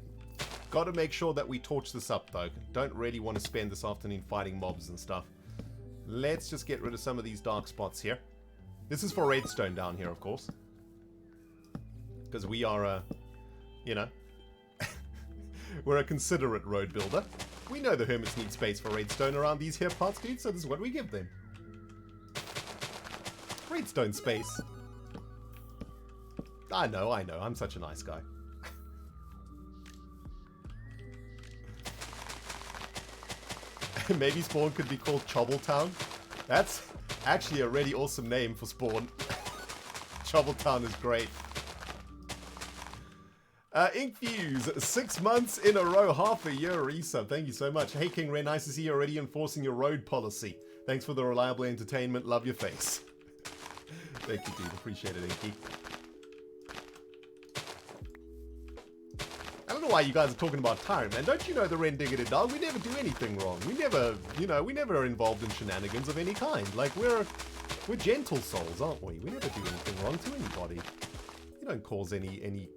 got to make sure that we torch this up, though. Don't really want to spend this afternoon fighting mobs and stuff. Let's just get rid of some of these dark spots here. This is for redstone down here, of course. Because we are, you know, we're a considerate road builder. We know the hermits need space for redstone around these here parts, dude, so this is what we give them. Redstone space. I know. I'm such a nice guy. Maybe Spawn could be called Chobbletown. That's actually a really awesome name for Spawn. Chobbletown is great. Inkfuse, 6 months in a row, half a year resub. Thank you so much. Hey King Ren, nice to see you already enforcing your road policy. Thanks for the reliable entertainment. Love your face. Thank you, dude. Appreciate it, Inky. I don't know why you guys are talking about Tyrant, man. Don't you know the Rendiggity dog? We never do anything wrong. We never, you know, we never are involved in shenanigans of any kind. Like, we're We're gentle souls, aren't we? We never do anything wrong to anybody. We don't cause any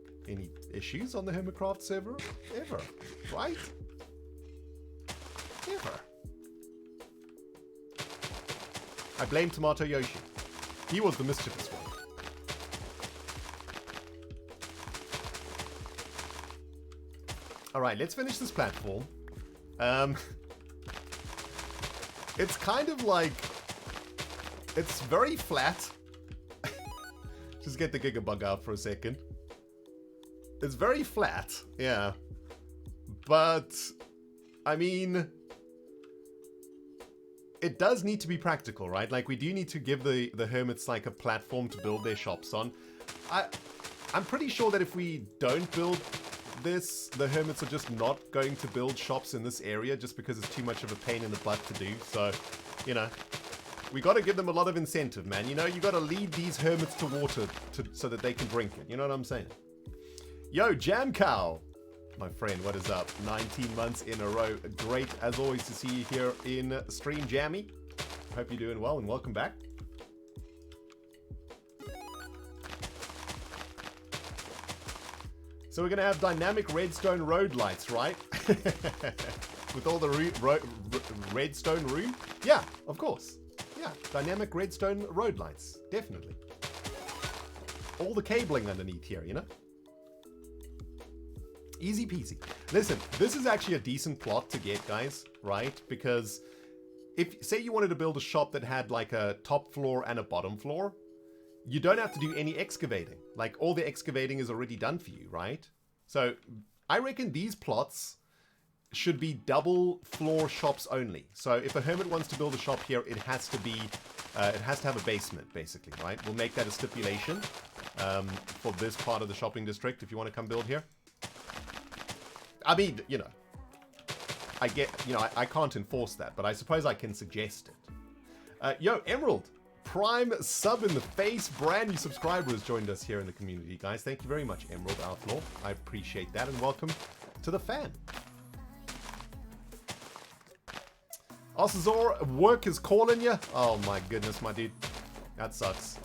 issues on the Hermitcraft server, ever, right? Ever. I blame Tomato Yoshi. He was the mischievous one. Alright, let's finish this platform. It's kind of like... It's very flat. Just get the Gigabug out for a second. It's very flat, yeah. But, I mean... It does need to be practical, right? Like, we do need to give the hermits, like, a platform to build their shops on. I'm pretty sure that if we don't build this, the hermits are just not going to build shops in this area just because it's too much of a pain in the butt to do. So, you know, we got to give them a lot of incentive, man. You know, you got to lead these hermits to water so that they can drink it. You know what I'm saying? Yo, Jam Cow, my friend, what is up? 19 months in a row. Great, as always, to see you here in Stream Jammy. Hope you're doing well and welcome back. So we're going to have dynamic redstone road lights, right? With all the redstone room? Yeah, of course. Yeah, dynamic redstone road lights. Definitely. All the cabling underneath here, you know? Easy peasy. Listen, this is actually a decent plot to get, guys, right? Because if, say you wanted to build a shop that had like a top floor and a bottom floor, you don't have to do any excavating. Like, all the excavating is already done for you, right? So, I reckon these plots should be double floor shops only. So, if a hermit wants to build a shop here, it has to be, it has to have a basement, basically, right? We'll make that a stipulation for this part of the shopping district, if you want to come build here. I mean, you know, I get, you know, I can't enforce that, but I suppose I can suggest it. Yo, Emerald! Prime sub in the face, brand new subscriber has joined us here in the community, guys. Thank you very much, Emerald Outlaw. I appreciate that, and welcome to the fan. Osazor, work is calling you. Oh my goodness, my dude. That sucks.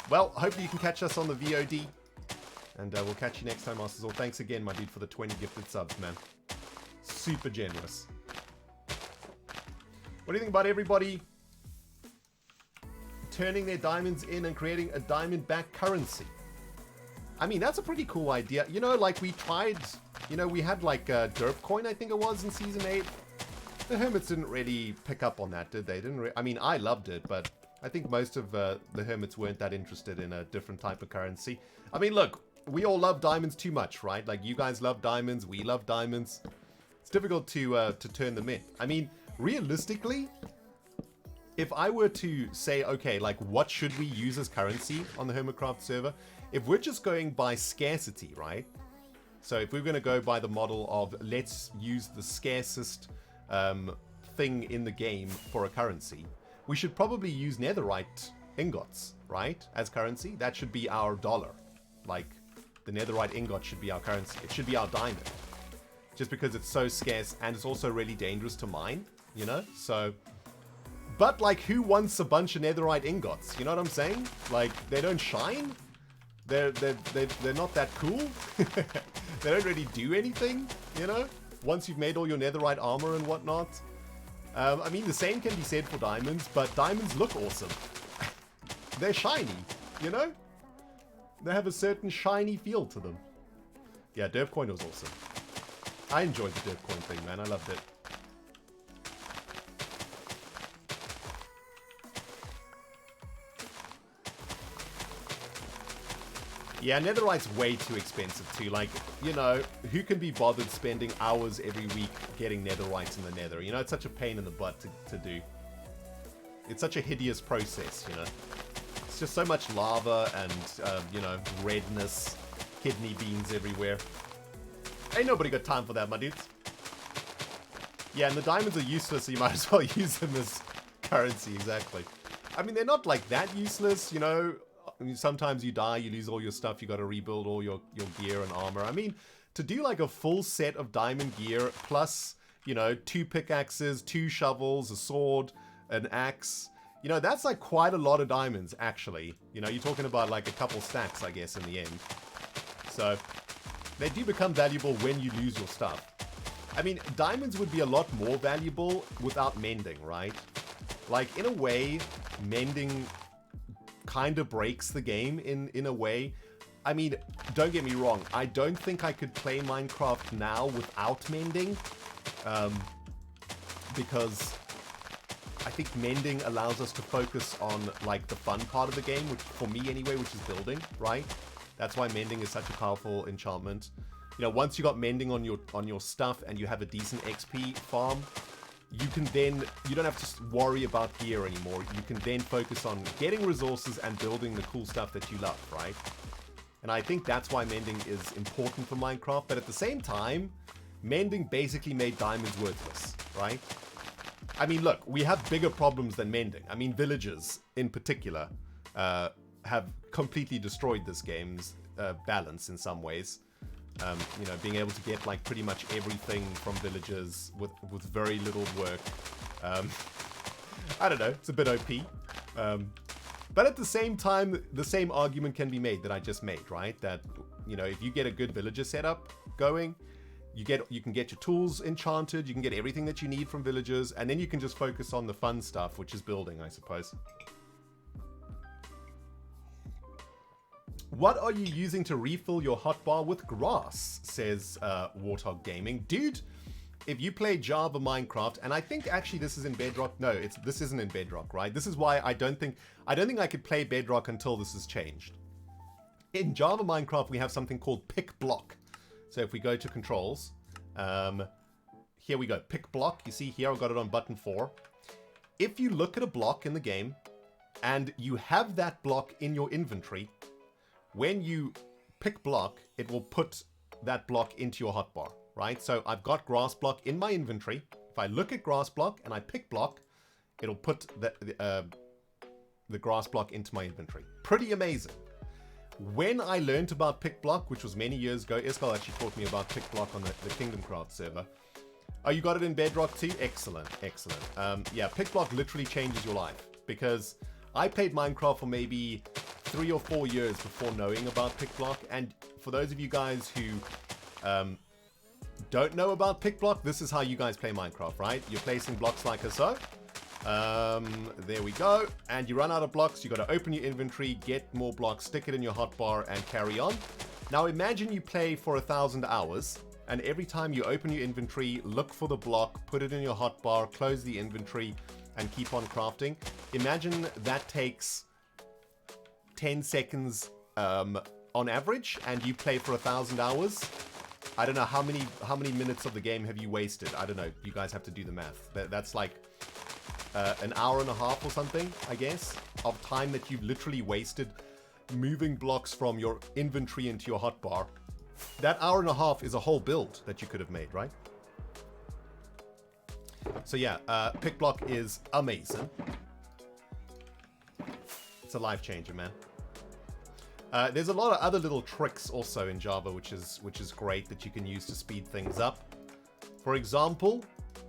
Well, hopefully you can catch us on the VOD. And we'll catch you next time, Osazor. Thanks again, my dude, for the 20 gifted subs, man. Super generous. What do you think about everybody turning their diamonds in and creating a diamond-backed currency? I mean, that's a pretty cool idea. You know, like we tried, you know, we had like a derp coin, I think it was, in Season 8. The hermits didn't really pick up on that, did they? I mean, I loved it, but I think most of the hermits weren't that interested in a different type of currency. I mean, look, we all love diamonds too much, right? Like, you guys love diamonds, we love diamonds. It's difficult to turn them in. I mean, realistically, if I were to say, okay, like, what should we use as currency on the Hermitcraft server? If we're just going by scarcity, right? So if we're going to go by the model of let's use the scarcest thing in the game for a currency, we should probably use netherite ingots, right? As currency. That should be our dollar. Like, the netherite ingot should be our currency. It should be our diamond. Just because it's so scarce and it's also really dangerous to mine, you know? So, but like, who wants a bunch of netherite ingots? You know what I'm saying? Like, they don't shine. They're not that cool. They don't really do anything, you know? Once you've made all your netherite armor and whatnot. I mean, the same can be said for diamonds, but diamonds look awesome. They're shiny, you know? They have a certain shiny feel to them. Yeah, Derpcoin was awesome. I enjoyed the Derpcoin thing, man. I loved it. Yeah, netherite's way too expensive too. Like, you know, who can be bothered spending hours every week getting netherite in the nether? You know, it's such a pain in the butt to do. It's such a hideous process, you know. It's just so much lava and, you know, redness, kidney beans everywhere. Ain't nobody got time for that, my dudes. Yeah, and the diamonds are useless, so you might as well use them as currency, exactly. I mean, they're not like that useless, you know. I mean, sometimes you die, you lose all your stuff, you got to rebuild all your gear and armor. I mean, to do like a full set of diamond gear plus, you know, 2 pickaxes, 2 shovels, a sword, an axe, You know, that's like quite a lot of diamonds, actually. You know, you're talking about like a couple stacks, I guess, in the end. So, they do become valuable when you lose your stuff. I mean, diamonds would be a lot more valuable without mending, right? Like, in a way, mending kind of breaks the game in a way. I mean, don't get me wrong. I don't think I could play Minecraft now without mending. Because I think mending allows us to focus on, like, the fun part of the game, which, for me anyway, which is building, right? That's why mending is such a powerful enchantment. You know, once you got mending on your stuff and you have a decent XP farm, you can then, you don't have to worry about gear anymore. You can then focus on getting resources and building the cool stuff that you love, right? And I think that's why mending is important for Minecraft. But at the same time, mending basically made diamonds worthless, right? I mean, look, we have bigger problems than mending. I mean, villagers in particular have completely destroyed this game's balance in some ways. You know, being able to get like pretty much everything from villagers with very little work. I don't know, it's a bit OP. But at the same time, the same argument can be made that I just made, right? That, you know, if you get a good villager setup going, you can get your tools enchanted, you can get everything that you need from villagers, and then you can just focus on the fun stuff, which is building, I suppose. What are you using to refill your hotbar with grass? Says Warthog Gaming. Dude, if you play Java Minecraft, and I think actually this is in Bedrock. No, this isn't in Bedrock, right? This is why I don't think I could play Bedrock until this is changed. In Java Minecraft, we have something called pick block. So if we go to controls, here we go, pick block. You see here, I've got it on button 4. If you look at a block in the game and you have that block in your inventory, when you pick block, it will put that block into your hotbar, right? So I've got grass block in my inventory. If I look at grass block and I pick block, it'll put the grass block into my inventory. Pretty amazing. When I learned about pick block, which was many years ago, Iskal actually taught me about pick block on the Kingdom Craft server. Oh, you got it in Bedrock too? Excellent, excellent. Yeah, pick block literally changes your life, because I played Minecraft for maybe 3 or 4 years before knowing about pick block. And for those of you guys who don't know about pick block, this is how you guys play Minecraft, right? You're placing blocks like so. There we go. And you run out of blocks. You got to open your inventory, get more blocks, stick it in your hotbar, and carry on. Now imagine you play for 1,000 hours, and every time you open your inventory, look for the block, put it in your hotbar, close the inventory, and keep on crafting. Imagine that takes 10 seconds on average, and you play for 1,000 hours. I don't know how many minutes of the game have you wasted. I don't know. You guys have to do the math. That's like an hour and a half or something, I guess, of time that you've literally wasted moving blocks from your inventory into your hotbar. That hour and a half is a whole build that you could have made, right? So yeah, pick block is amazing. It's a life changer, man. There's a lot of other little tricks also in Java, which is great, that you can use to speed things up. For example,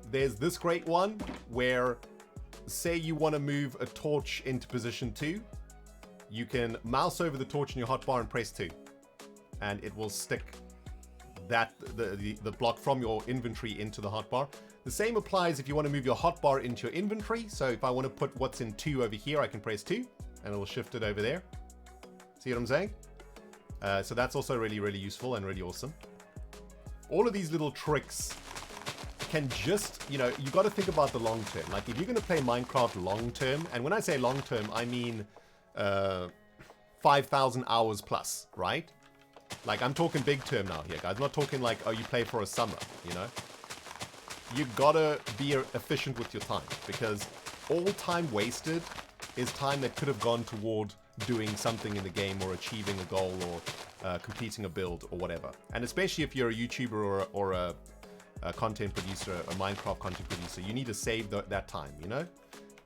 there's this great one where, say you want to move a torch into position 2, you can mouse over the torch in your hotbar and press 2, and it will stick the block from your inventory into the hotbar. The same applies if you want to move your hotbar into your inventory. So if I want to put what's in 2 over here, I can press 2, and it will shift it over there. See what I'm saying? So that's also really, really useful and really awesome. All of these little tricks can just, you know, you got to think about the long term. Like if you're going to play Minecraft long term, and when I say long term, I mean 5,000 hours plus, right? Like I'm talking big term now here, guys. I'm not talking like, oh, you play for a summer, you know? You gotta be efficient with your time, because all time wasted is time that could have gone toward doing something in the game or achieving a goal or completing a build or whatever. And especially if you're a YouTuber or a content producer, a Minecraft content producer, you need to save that time, you know?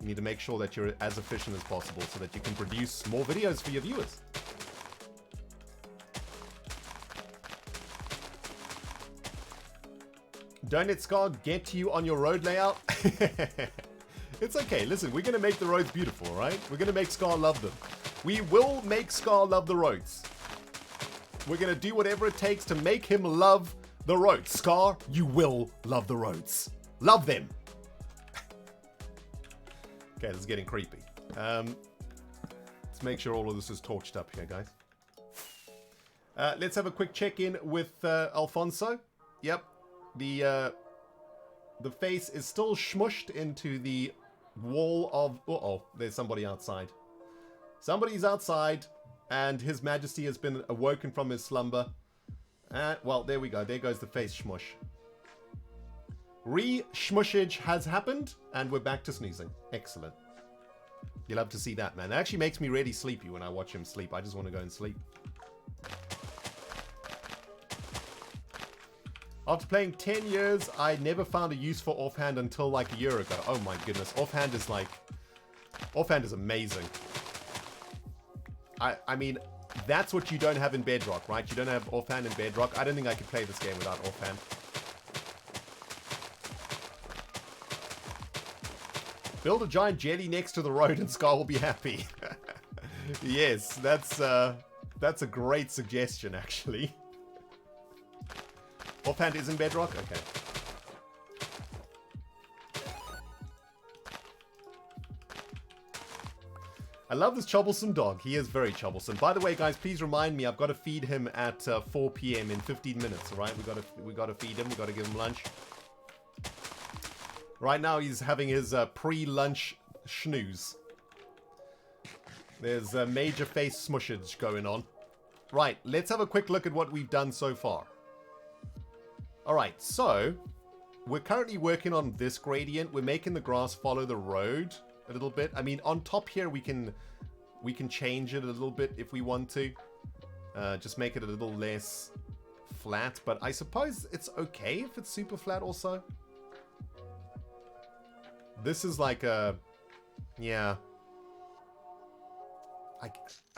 You need to make sure that you're as efficient as possible so that you can produce more videos for your viewers. Don't let Scar get you on your road layout. It's okay. Listen, we're going to make the roads beautiful, all right? We're going to make Scar love them. We will make Scar love the roads. We're going to do whatever it takes to make him love the roads. Scar, you will love the roads. Love them. Okay, this is getting creepy. Let's make sure all of this is torched up here, guys. Let's have a quick check-in with Alfonso. Yep. The face is still smushed into the wall of... Uh-oh, there's somebody outside. Somebody's outside, and His Majesty has been awoken from his slumber. Well, there we go. There goes the face smush. Re-smushage has happened, and we're back to snoozing. Excellent. You love to see that, man. It actually makes me really sleepy when I watch him sleep. I just want to go and sleep. After playing 10 years, I never found a use for offhand until like a year ago. Oh my goodness. Offhand is like... Offhand is amazing. I mean, that's what you don't have in Bedrock, right? You don't have offhand in Bedrock. I don't think I could play this game without offhand. Build a giant jelly next to the road and Scar will be happy. Yes, that's a great suggestion, actually. Offhand is in Bedrock? Okay. I love this troublesome dog. He is very troublesome. By the way, guys, please remind me, I've got to feed him at 4 p.m. in 15 minutes, all right? We got to feed him. We got to give him lunch. Right now, he's having his pre-lunch snooze. There's a major face smushage going on. Right, let's have a quick look at what we've done so far. Alright, so we're currently working on this gradient. We're making the grass follow the road a little bit. I mean, on top here, we can change it a little bit if we want to. Just make it a little less flat. But I suppose it's okay if it's super flat also. This is like a... Yeah.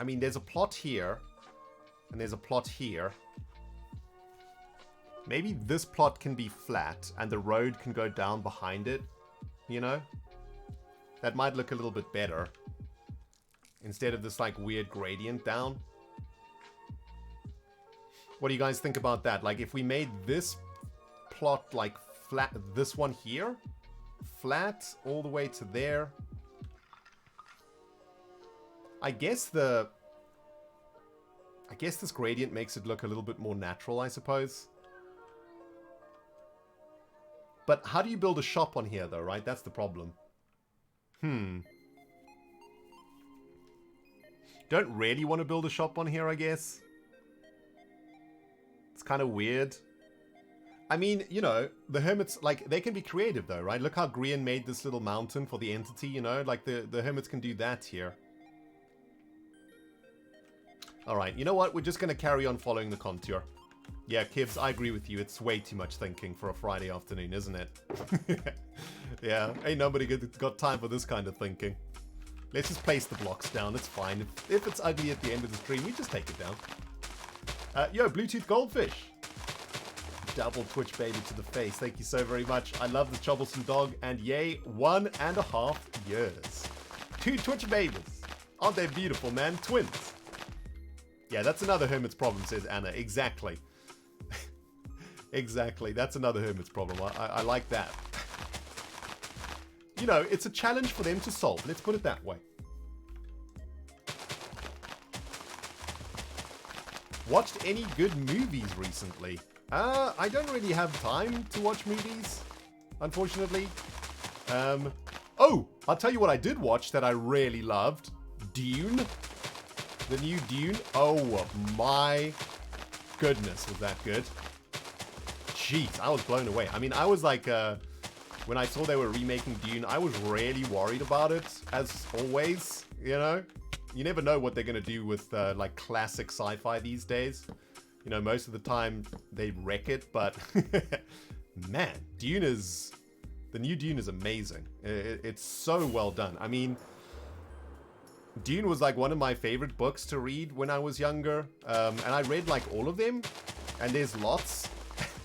I mean, there's a plot here. And there's a plot here. Maybe this plot can be flat. And the road can go down behind it. You know? That might look a little bit better. Instead of this, like, weird gradient down. What do you guys think about that? Like, if we made this plot, like, flat... This one here... Flat all the way to there. I guess this gradient makes it look a little bit more natural, I suppose. But how do you build a shop on here, though, right? That's the problem. Don't really want to build a shop on here, I guess. It's kind of weird. I mean, you know, the hermits, like, they can be creative, though, right? Look how Grian made this little mountain for the entity, you know? Like, the hermits can do that here. Alright, you know what? We're just going to carry on following the contour. Yeah, Kibs, I agree with you. It's way too much thinking for a Friday afternoon, isn't it? Yeah, ain't nobody got time for this kind of thinking. Let's just place the blocks down. It's fine. If it's ugly at the end of the stream, we just take it down. Yo, Bluetooth Goldfish. Double Twitch baby to the face. Thank you so very much. I love the troublesome dog. And yay, 1.5 years. 2 Twitch babies. Aren't they beautiful, man? Twins. Yeah, that's another hermit's problem, says Anna. Exactly. Exactly. That's another hermit's problem. I like that. You know, it's a challenge for them to solve. Let's put it that way. Watched any good movies recently? I don't really have time to watch movies, unfortunately. Oh, I'll tell you what I did watch that I really loved. Dune. The new Dune. Oh my goodness, was that good. Jeez, I was blown away. I mean, I was like, when I saw they were remaking Dune, I was really worried about it, as always, you know? You never know what they're going to do with, like, classic sci-fi these days. You know, most of the time they wreck it, but man, the new Dune is amazing. It's so well done. I mean, Dune was like one of my favorite books to read when I was younger, and I read like all of them, and there's lots.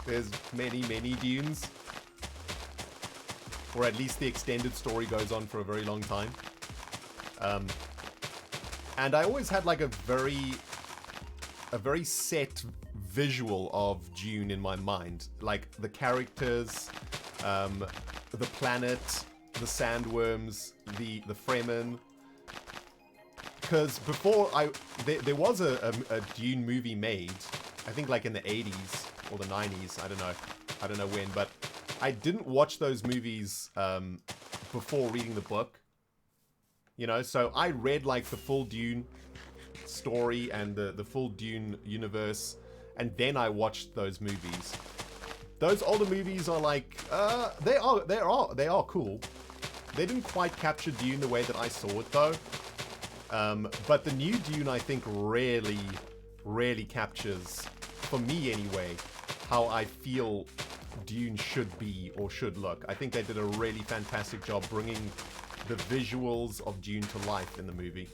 There's many Dunes. or at least the extended story goes on for a very long time. And I always had like a very set visual of Dune in my mind, like the characters, the planet, the sandworms, the Fremen. Because before there was a Dune movie made, I think like in the 80s or the 90s, I don't know when, but I didn't watch those movies before reading the book. You know, so I read like the full Dune story and the full Dune universe, and then I watched those movies. Those older movies are like they are cool. They didn't quite capture Dune the way that I saw it though. But the new Dune, I think, really captures, for me anyway, how I feel Dune should be or should look. I think they did a really fantastic job bringing the visuals of Dune to life in the movie.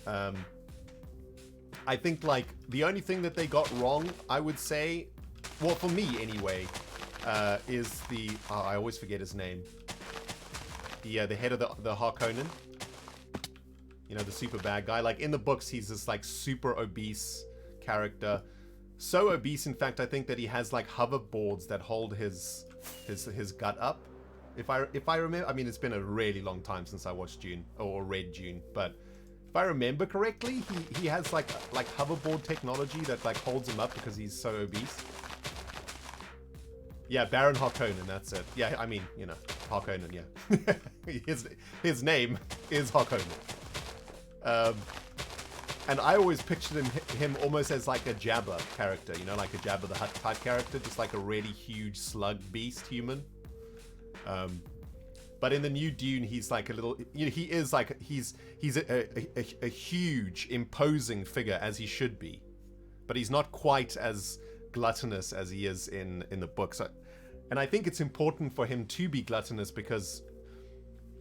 I think like the only thing that they got wrong, I would say, well for me anyway, is the I always forget his name. The head of the Harkonnen. You know, the super bad guy. Like in the books, he's this like super obese character. So obese, in fact, I think that he has like hoverboards that hold his gut up. If I remember, I mean, it's been a really long time since I watched Dune or read Dune, but if I remember correctly, he has like hoverboard technology that like holds him up because he's so obese. Yeah, Baron Harkonnen, that's it. Yeah, I mean, you know, Harkonnen, yeah. his name is Harkonnen. And I always pictured him almost as like a Jabba character, you know, like a Jabba the Hutt type character, just like a really huge slug beast human. But in the new Dune, he's like a little, you know, he is like, he's a huge, imposing figure, as he should be. But he's not quite as gluttonous as he is in the books. And I think it's important for him to be gluttonous because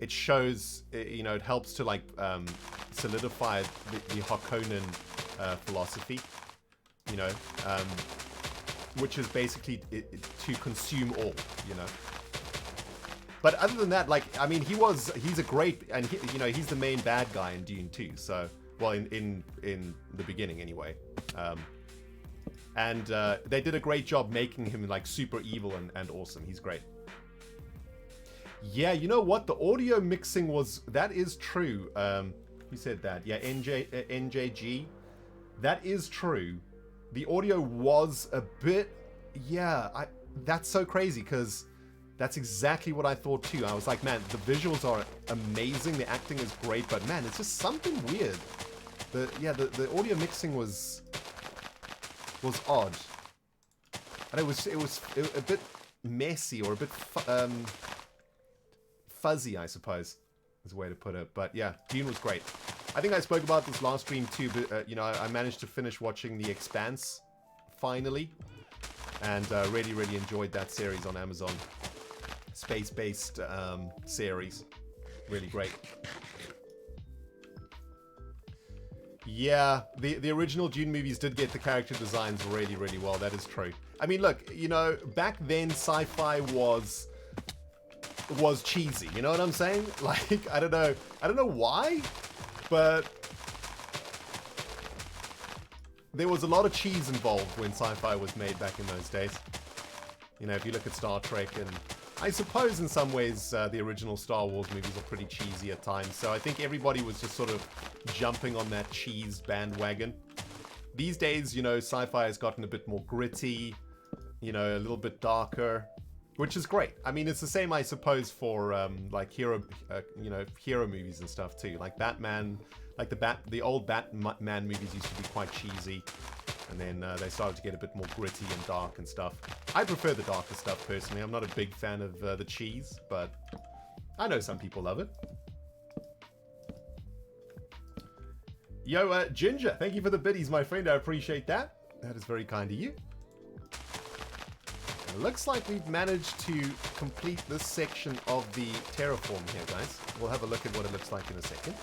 it shows, you know, it helps to like solidify the Harkonnen philosophy, you know, which is basically to consume all, you know. But other than that, like, I mean, he's a great, and he, you know, he's the main bad guy in Dune 2. So, well, in the beginning anyway. And they did a great job making him like super evil and awesome. He's great. Yeah, you know what? The audio mixing that is true. Who said that? Yeah, NJG. That is true. The audio was a bit, yeah, that's so crazy because that's exactly what I thought too. I was like, man, the visuals are amazing, the acting is great, but man, it's just something weird. The audio mixing was odd, and it was a bit messy or a bit fuzzy, I suppose, is a way to put it. But yeah, Dune was great. I think I spoke about this last stream too, but you know, I managed to finish watching The Expanse finally, and really enjoyed that series on Amazon. Space-based series, really great. Yeah, the original Dune movies did get the character designs really well. That is true. I mean, look, you know, back then sci-fi was cheesy. You know what I'm saying? Like, I don't know why, but there was a lot of cheese involved when sci-fi was made back in those days. You know, if you look at Star Trek, and I suppose in some ways the original Star Wars movies are pretty cheesy at times. So I think everybody was just sort of jumping on that cheese bandwagon. These days, you know, sci-fi has gotten a bit more gritty, you know, a little bit darker, which is great. I mean, it's the same, I suppose, for like hero movies and stuff too. Like Batman, like the old Batman movies used to be quite cheesy, and then they started to get a bit more gritty and dark and stuff. I prefer the darker stuff personally. I'm not a big fan of the cheese, but I know some people love it. Yo, Ginger, thank you for the biddies, my friend. I appreciate that. That is very kind of you. It looks like we've managed to complete this section of the terraform here, guys. We'll have a look at what it looks like in a second.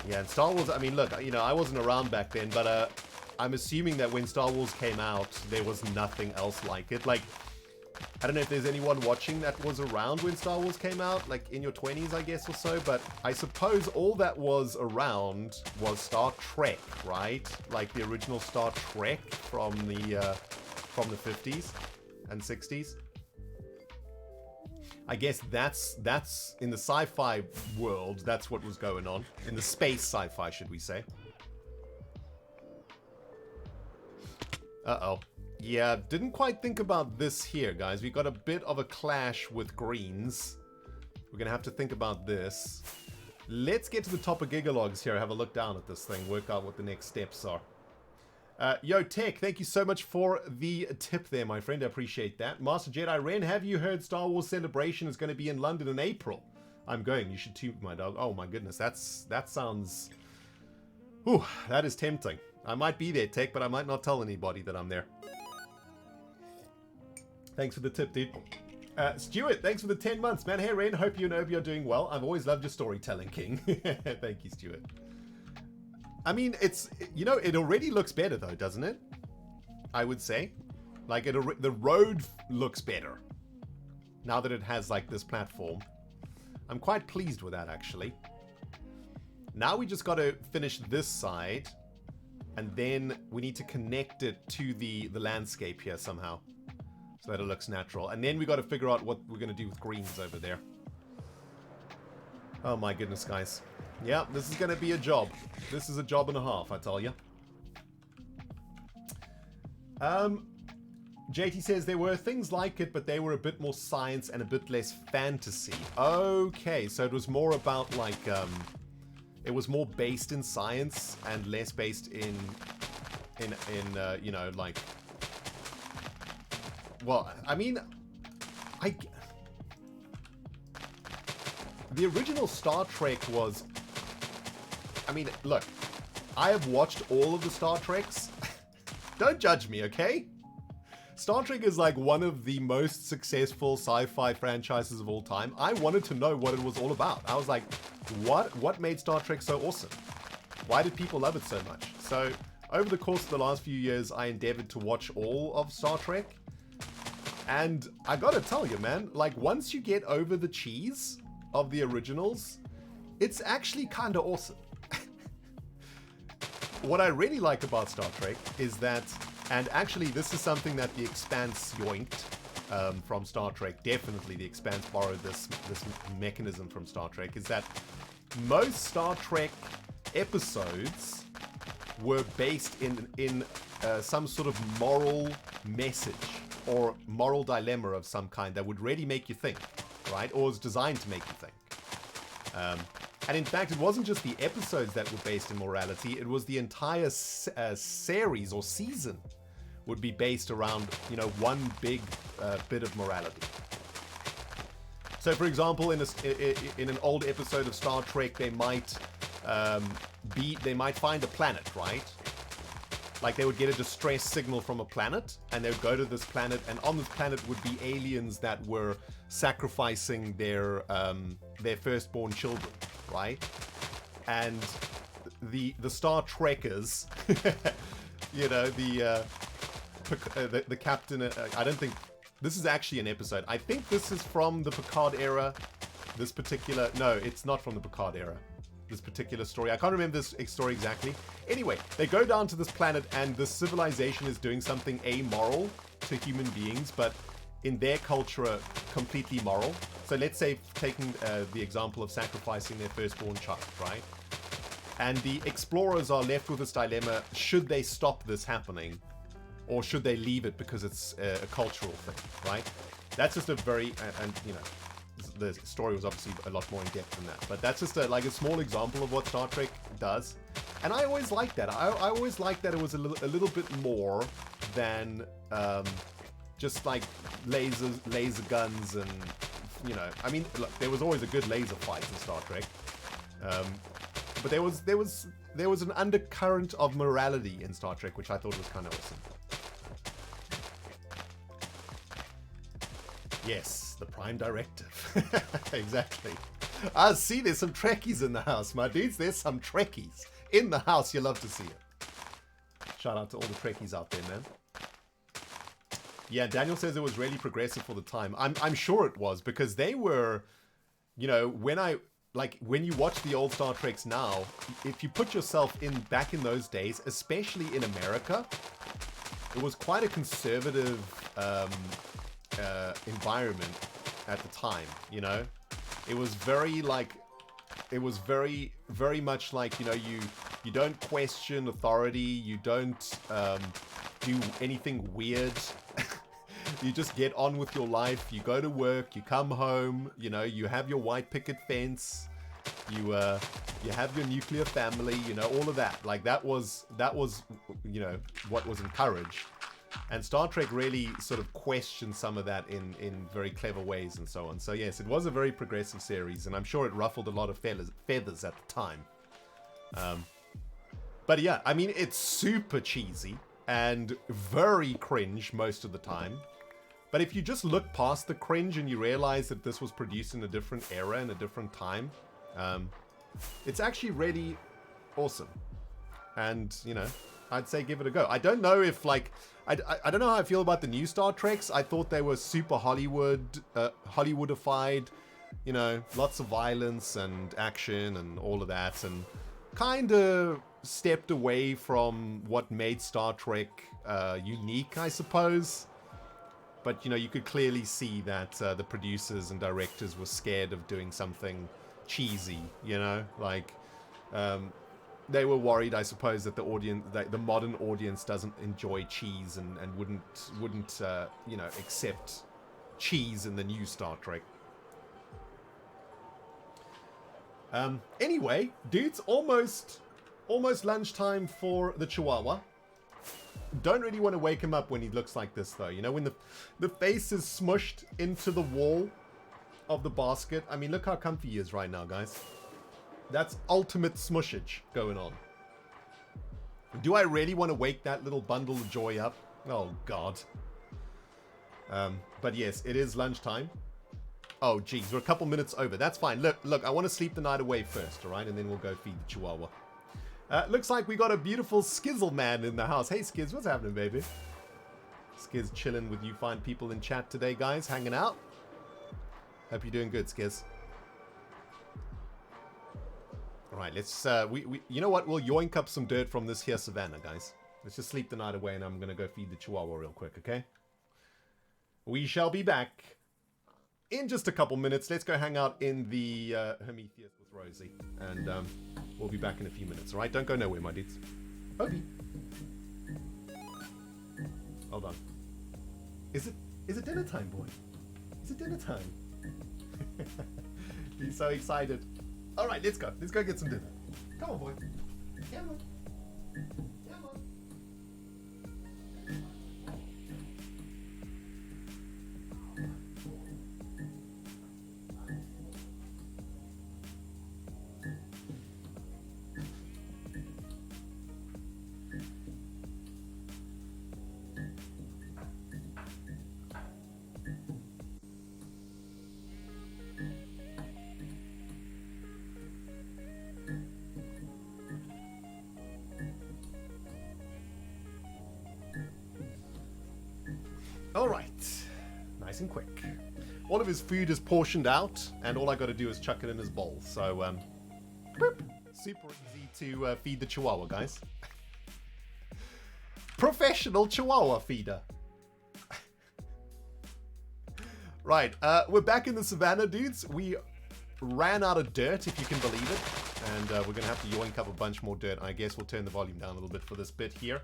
Yeah, and Star Wars, I mean, look, you know, I wasn't around back then, but I'm assuming that when Star Wars came out, there was nothing else like it. Like, I don't know if there's anyone watching that was around when Star Wars came out, like in your 20s, I guess, or so, but I suppose all that was around was Star Trek, right? Like the original Star Trek from the 50s and 60s. I guess that's in the sci-fi world, that's what was going on. In the space sci-fi, should we say. Uh-oh. Yeah, didn't quite think about this here, guys. We got a bit of a clash with greens. We're gonna have to think about this. Let's get to the top of Gigalogs here, have a look down at this thing, work out what the next steps are. Yo, Tech, thank you so much for the tip there, my friend. I appreciate that. Master Jedi Ren, have you heard Star Wars Celebration is going to be in London in April? I'm going. You should too, my dog. Oh, my goodness. That sounds... Whew, that is tempting. I might be there, Tech, but I might not tell anybody that I'm there. Thanks for the tip, dude. Stuart, thanks for the 10 months, man. Hey, Ren, hope you and Obi are doing well. I've always loved your storytelling, King. Thank you, Stuart. I mean, it's, you know, it already looks better, though, doesn't it? I would say. Like, the road looks better. Now that it has, like, this platform. I'm quite pleased with that, actually. Now we just got to finish this side. And then we need to connect it to the landscape here somehow. So that it looks natural. And then we got to figure out what we're going to do with greens over there. Oh my goodness, guys. Yeah, this is going to be a job. This is a job and a half, I tell you. JT says there were things like it, but they were a bit more science and a bit less fantasy. Okay, so it was more about like, it was more based in science and less based in you know, like, well, I mean, the original Star Trek was, I mean, look, I have watched all of the Star Treks. Don't judge me, okay? Star Trek is like one of the most successful sci-fi franchises of all time. I wanted to know what it was all about. I was like, what made Star Trek so awesome? Why did people love it so much? So over the course of the last few years, I endeavored to watch all of Star Trek. And I gotta tell you, man, like once you get over the cheese of the originals, it's actually kind of awesome. What I really like about Star Trek is that, and actually this is something that The Expanse yoinked from Star Trek. Definitely The Expanse borrowed this mechanism from Star Trek, is that most Star Trek episodes were based in some sort of moral message or moral dilemma of some kind that would really make you think, right? Or was designed to make you think. And in fact, it wasn't just the episodes that were based in morality, it was the entire series or season would be based around, you know, one big bit of morality. So for example, in an old episode of Star Trek, they might find a planet, right? Like they would get a distress signal from a planet and they would go to this planet, and on this planet would be aliens that were sacrificing their firstborn children, right? And the Star Trekkers, you know, the captain, I don't think this is actually an episode. I think this is from the Picard era. This particular, no, it's not from the Picard era. This particular story. I can't remember this story exactly. Anyway, they go down to this planet and the civilization is doing something amoral to human beings, but in their culture, completely moral. So let's say taking the example of sacrificing their firstborn child, right? And the explorers are left with this dilemma: should they stop this happening, or should they leave it because it's a cultural thing, right? That's just a very, and you know, the story was obviously a lot more in depth than that, but that's just like a small example of what Star Trek does. And I always liked that. I always liked that it was a little bit more than just like laser guns and, you know, I mean, look, there was always a good laser fight in Star Trek, but there was an undercurrent of morality in Star Trek, which I thought was kind of awesome. Yes, the Prime Directive. Exactly. I see there's some Trekkies in the house, my dudes. There's some Trekkies in the house. You love to see it. Shout out to all the Trekkies out there, man. Yeah, Daniel says it was really progressive for the time. I'm sure it was, because they were, you know, when you watch the old Star Treks now, if you put yourself back in those days, especially in America, it was quite a conservative environment at the time, you know? It was very very much like, you know, you don't question authority, you don't do anything weird. You just get on with your life, you go to work, you come home, you know, you have your white picket fence, you have your nuclear family, you know, all of that. Like that was, you know, what was encouraged. And Star Trek really sort of questioned some of that in very clever ways and so on. So yes, it was a very progressive series, and I'm sure it ruffled a lot of feathers at the time. But yeah, I mean, it's super cheesy and very cringe most of the time. But if you just look past the cringe and you realize that this was produced in a different era and a different time, it's actually really awesome. And, you know, I'd say give it a go. I don't know if, like, I don't know how I feel about the new Star Treks. I thought they were super Hollywoodified, you know, lots of violence and action and all of that, and kind of stepped away from what made Star Trek unique, I suppose. But, you know, you could clearly see that the producers and directors were scared of doing something cheesy, you know, like they were worried, I suppose, that the audience, the modern audience, doesn't enjoy cheese and wouldn't you know, accept cheese in the new Star Trek. Anyway, dudes, almost lunchtime for the Chihuahua. Don't really want to wake him up when he looks like this, though. You know, when the face is smushed into the wall of the basket. I mean, look how comfy he is right now, guys. That's ultimate smushage going on. Do I really want to wake that little bundle of joy up? Oh, God. But yes, it is lunchtime. Oh, geez, we're a couple minutes over. That's fine. Look, I want to sleep the night away first, all right? And then we'll go feed the Chihuahua. Looks like we got a beautiful Skizzle man in the house. Hey, Skizz, what's happening, baby? Skizz chilling with you fine people in chat today, guys. Hanging out. Hope you're doing good, Skizz. All right, let's, you know what? We'll yoink up some dirt from this here savannah, guys. Let's just sleep the night away, and I'm going to go feed the Chihuahua real quick, okay? We shall be back in just a couple minutes. Let's go hang out in the Prometheus with Rosie, and we'll be back in a few minutes, all right? Don't go nowhere, my dudes. Obi. Hold on. Is it dinner time, boy? Is it dinner time? He's so excited. All right, let's go. Let's go get some dinner. Come on, boy. Come on. Come on. All right, nice and quick. All of his food is portioned out, and all I got to do is chuck it in his bowl. So, boop. Super easy to feed the Chihuahua, guys. Professional Chihuahua feeder. Right, we're back in the savannah, dudes. We ran out of dirt, if you can believe it, and we're gonna have to yoink up a bunch more dirt. I guess we'll turn the volume down a little bit for this bit here.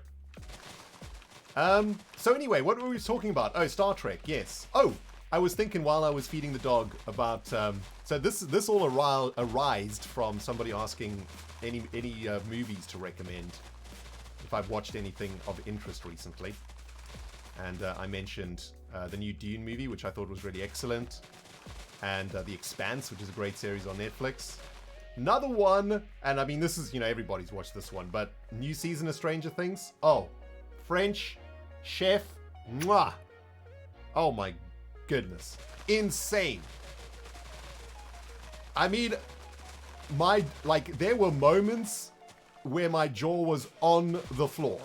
So anyway, what were we talking about? Oh, Star Trek, yes. Oh, I was thinking while I was feeding the dog about, so this all arised from somebody asking any movies to recommend, if I've watched anything of interest recently. And I mentioned the new Dune movie, which I thought was really excellent, and The Expanse, which is a great series on Netflix. Another one, and I mean, this is, you know, everybody's watched this one, but new season of Stranger Things. Oh, French Chef, mwah. Oh my goodness. Insane. I mean, there were moments where my jaw was on the floor.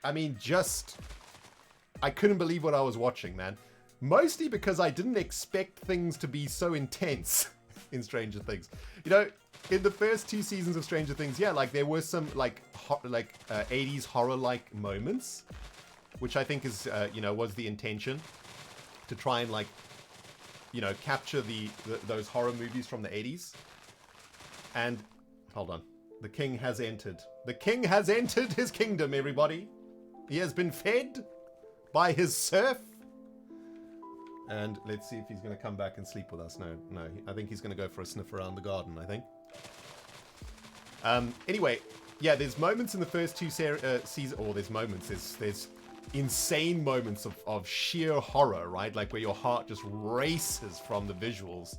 I mean, I couldn't believe what I was watching, man. Mostly because I didn't expect things to be so intense in Stranger Things. You know, in the first 2 seasons of Stranger Things, yeah, like there were some 80s horror-like moments, which I think is, was the intention to try and capture those horror movies from the 80s. And hold on, the king has entered. The king has entered his kingdom, everybody. He has been fed by his serf. And let's see if he's going to come back and sleep with us. No, I think he's going to go for a sniff around the garden, I think. Anyway, yeah, there's moments in the first 2 seasons, or there's moments, there's insane moments of sheer horror, right? Like where your heart just races from the visuals.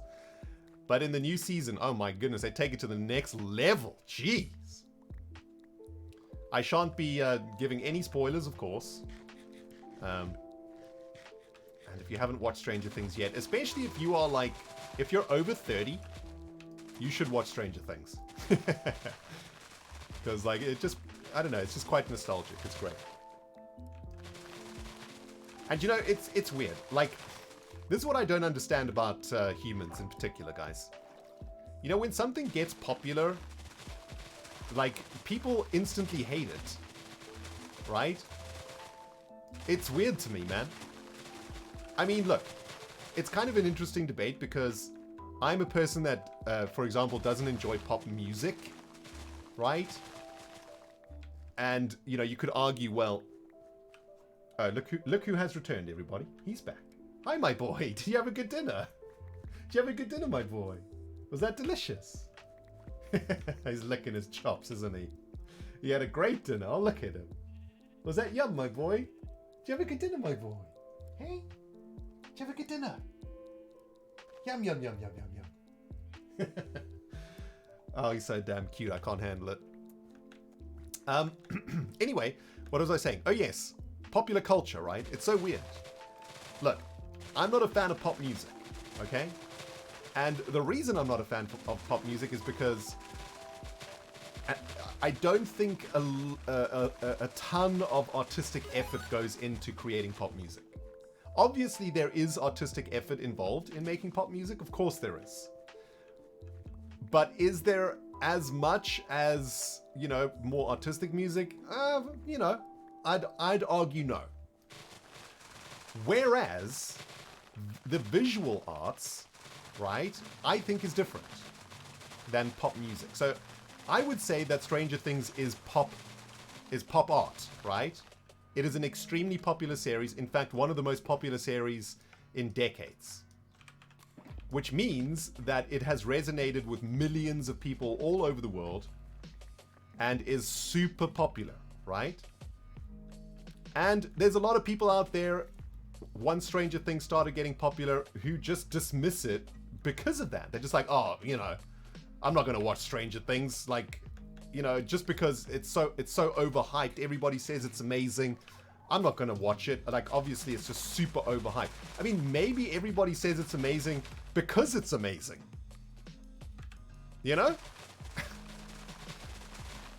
But in the new season, oh my goodness, they take it to the next level. Jeez. I shan't be giving any spoilers, of course. And if you haven't watched Stranger Things yet, especially if you are if you're over 30, you should watch Stranger Things. Because I don't know, it's just quite nostalgic. It's great. And you know, it's weird. This is what I don't understand about humans in particular, guys. You know, when something gets popular, people instantly hate it. Right? It's weird to me, man. I mean, look, it's kind of an interesting debate because I'm a person that, for example, doesn't enjoy pop music, right? And, you know, you could argue, well, look who has returned, everybody. He's back. Hi, my boy. Did you have a good dinner? Did you have a good dinner, my boy? Was that delicious? He's licking his chops, isn't he? He had a great dinner. Oh, look at him. Was that yum, my boy? Did you have a good dinner, my boy? Hey? Did you have a good dinner? Yum, yum, yum, yum, yum, yum. Oh, he's so damn cute. I can't handle it. Anyway, what was I saying? Oh, yes. Popular culture, right? It's so weird. Look, I'm not a fan of pop music, okay? And the reason I'm not a fan of pop music is because I don't think a ton of artistic effort goes into creating pop music. Obviously, there is artistic effort involved in making pop music. Of course there is. But is there as much as, you know, more artistic music? You know, I'd argue no. Whereas the visual arts, right, I think is different than pop music. So I would say that Stranger Things is pop art, right? It is an extremely popular series. In fact, one of the most popular series in decades. Which means that it has resonated with millions of people all over the world and is super popular, right? And there's a lot of people out there, once Stranger Things started getting popular, who just dismiss it because of that. They're just like, oh, you know, I'm not going to watch Stranger Things. Like, you know, just because it's so overhyped, everybody says it's amazing. I'm not going to watch it. Like, obviously, it's just super overhyped. I mean, maybe everybody says it's amazing because it's amazing. You know?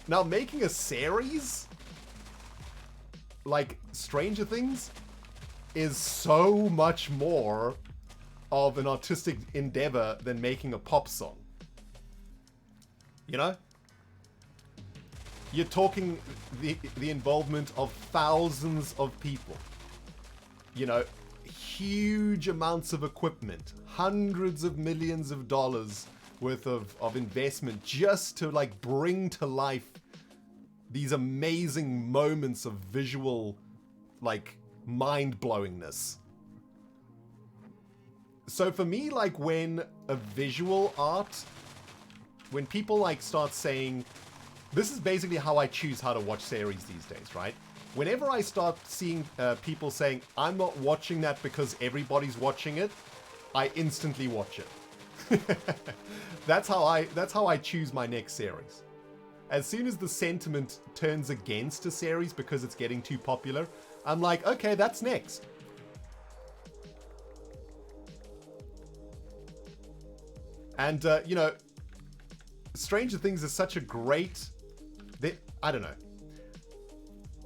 Now, making a series like Stranger Things is so much more of an artistic endeavor than making a pop song. You know? You're talking the involvement of thousands of people. You know, huge amounts of equipment, hundreds of millions of dollars worth of investment just to like bring to life these amazing moments of visual like mind-blowingness. So for me, like when a visual art, when people like start saying, this is basically how I choose how to watch series these days, right? Whenever I start seeing people saying, I'm not watching that because everybody's watching it, I instantly watch it. That's how I choose my next series. As soon as the sentiment turns against a series because it's getting too popular, I'm like, okay, that's next. And, you know, Stranger Things is such a great... I don't know.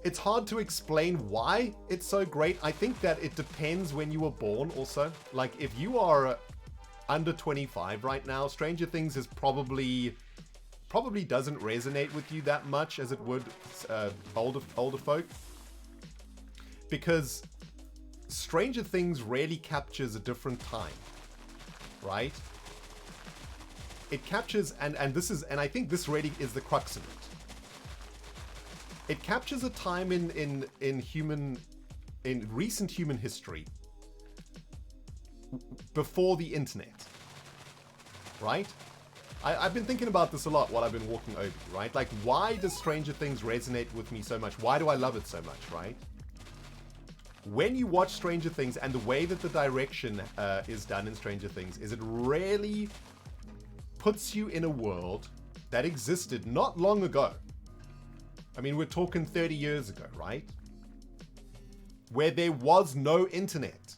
It's hard to explain why it's so great. I think that it depends when you were born also. Like, if you are under 25 right now, Stranger Things is probably doesn't resonate with you that much as it would older folk. Because Stranger Things really captures a different time, right? It captures, and I think this really is the crux of it. It captures a time in recent human history before the internet, right? I've been thinking about this a lot while I've been walking Obi, right? Like, why does Stranger Things resonate with me so much? Why do I love it so much, right? When you watch Stranger Things, and the way that the direction is done in Stranger Things is it really puts you in a world that existed not long ago. I mean, we're talking 30 years ago, right? Where there was no internet.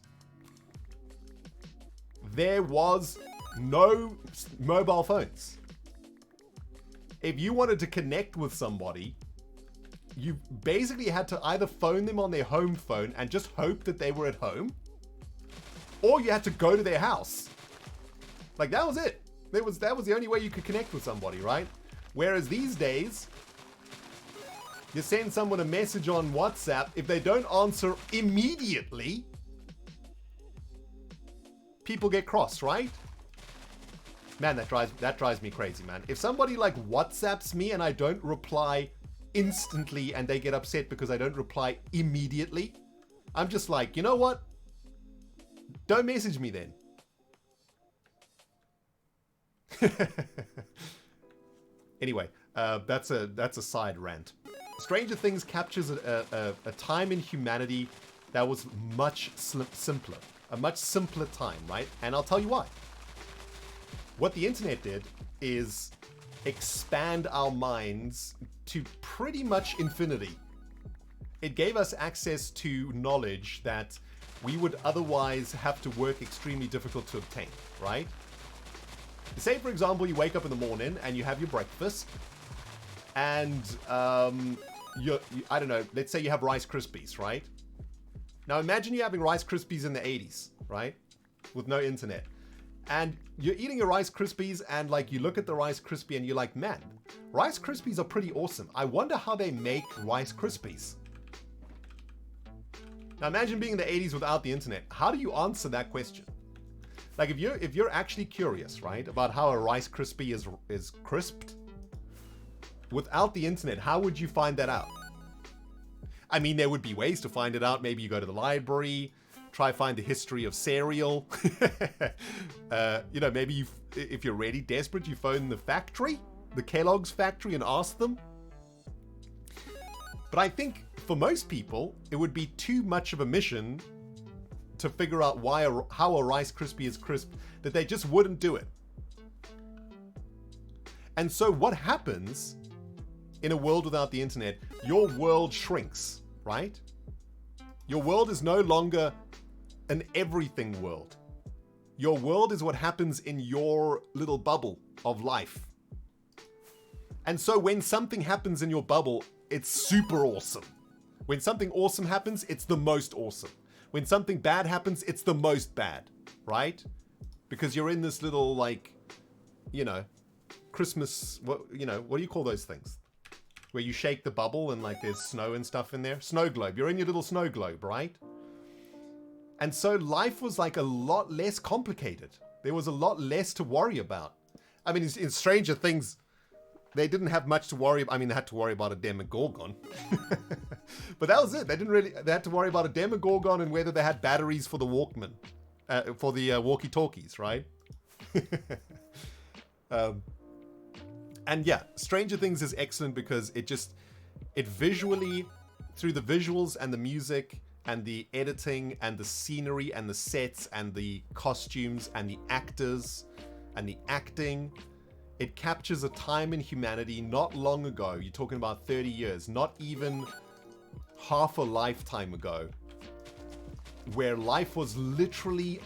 There was no mobile phones. If you wanted to connect with somebody, you basically had to either phone them on their home phone and just hope that they were at home, or you had to go to their house. Like, that was it. That was the only way you could connect with somebody, right? Whereas these days, you send someone a message on WhatsApp. If they don't answer immediately, people get cross, right? Man, that drives me crazy, man. If somebody like WhatsApps me and I don't reply instantly and they get upset because I don't reply immediately, I'm just like, you know what? Don't message me then. Anyway, that's a side rant. Stranger Things captures a time in humanity that was much simpler. A much simpler time, right? And I'll tell you why. What the internet did is expand our minds to pretty much infinity. It gave us access to knowledge that we would otherwise have to work extremely difficult to obtain, right? Say, for example, you wake up in the morning and you have your breakfast, and I don't know, let's say you have Rice Krispies, right? Now imagine you having Rice Krispies in the 80s, right? With no internet. And you're eating your Rice Krispies, and like, you look at the Rice Krispie and you're like, man, Rice Krispies are pretty awesome. I wonder how they make Rice Krispies. Now imagine being in the 80s without the internet. How do you answer that question? Like, if you're actually curious, right, about how a Rice Krispie is crisped, without the internet, how would you find that out? I mean, there would be ways to find it out. Maybe you go to the library, try find the history of cereal. Maybe if you're really desperate, you phone the factory, the Kellogg's factory, and ask them. But I think for most people, it would be too much of a mission to figure out how a Rice Krispie is crisped, that they just wouldn't do it. And so what happens in a world without the internet? Your world shrinks, right? Your world is no longer an everything world. Your world is what happens in your little bubble of life. And so when something happens in your bubble, it's super awesome. When something awesome happens, it's the most awesome. When something bad happens, it's the most bad, right? Because you're in this little, like, Christmas, what do you call those things? Where you shake the bubble and like there's snow and stuff in there. Snow globe. You're in your little snow globe, right? And so life was like a lot less complicated. There was a lot less to worry about. I mean, in Stranger Things, they didn't have much to worry about. I mean, they had to worry about a Demogorgon. But that was it. They had to worry about a Demogorgon and whether they had batteries for the Walkman, for the walkie-talkies, right? And yeah, Stranger Things is excellent because it visually, through the visuals and the music and the editing and the scenery and the sets and the costumes and the actors and the acting, it captures a time in humanity not long ago. You're talking about 30 years, not even half a lifetime ago, where life was literally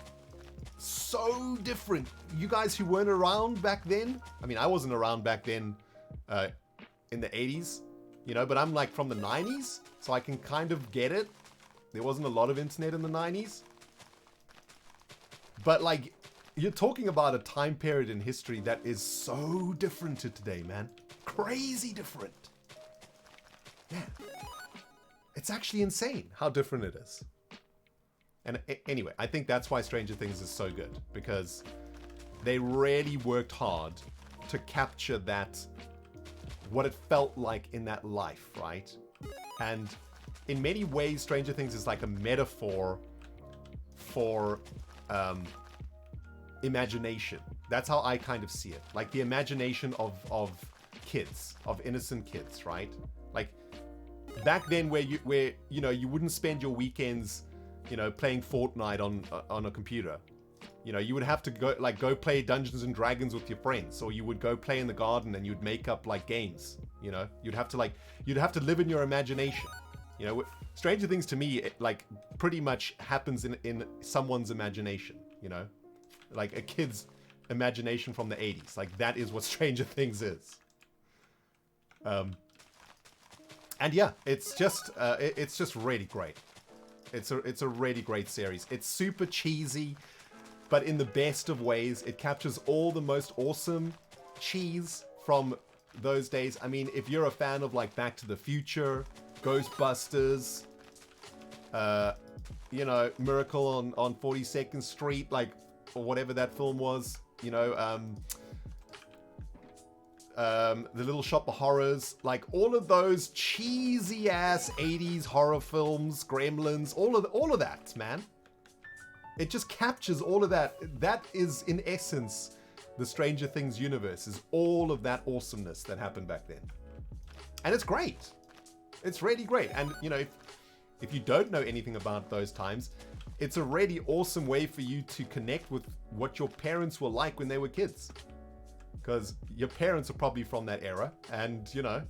so different. You guys who weren't around back then, I mean, I wasn't around back then in the 80s. you know, but I'm like from the 90s, so I can kind of get it. There wasn't a lot of internet in the 90s. But like, you're talking about a time period in history that is so different to today, man. Crazy different. Yeah. It's actually insane how different it is. And anyway, I think that's why Stranger Things is so good, because they really worked hard to capture that, what it felt like in that life, right? And in many ways, Stranger Things is like a metaphor for imagination. That's how I kind of see it. Like the imagination of kids, of innocent kids, right? Like back then where you know, you wouldn't spend your weekends, you know, playing Fortnite on a computer. You know, you would have to go play Dungeons and Dragons with your friends, or you would go play in the garden and you'd make up like games. You know, you'd have to live in your imagination. You know, Stranger Things to me, it, like, pretty much happens in someone's imagination. You know, like a kid's imagination from the 80s. Like that is what Stranger Things is. And yeah, it's just really great. It's a really great series. It's super cheesy, but in the best of ways. It captures all the most awesome cheese from those days. I mean, if you're a fan of like Back to the Future, Ghostbusters, you know, Miracle on 42nd Street, like, or whatever that film was, you know, The Little Shop of Horrors, like all of those cheesy ass 80s horror films, Gremlins, all of that, man. It just captures all of that. That is, in essence, the Stranger Things universe, is all of that awesomeness that happened back then. And it's great. It's really great. And, you know, if you don't know anything about those times, it's a really awesome way for you to connect with what your parents were like when they were kids. Because your parents are probably from that era, and, you know,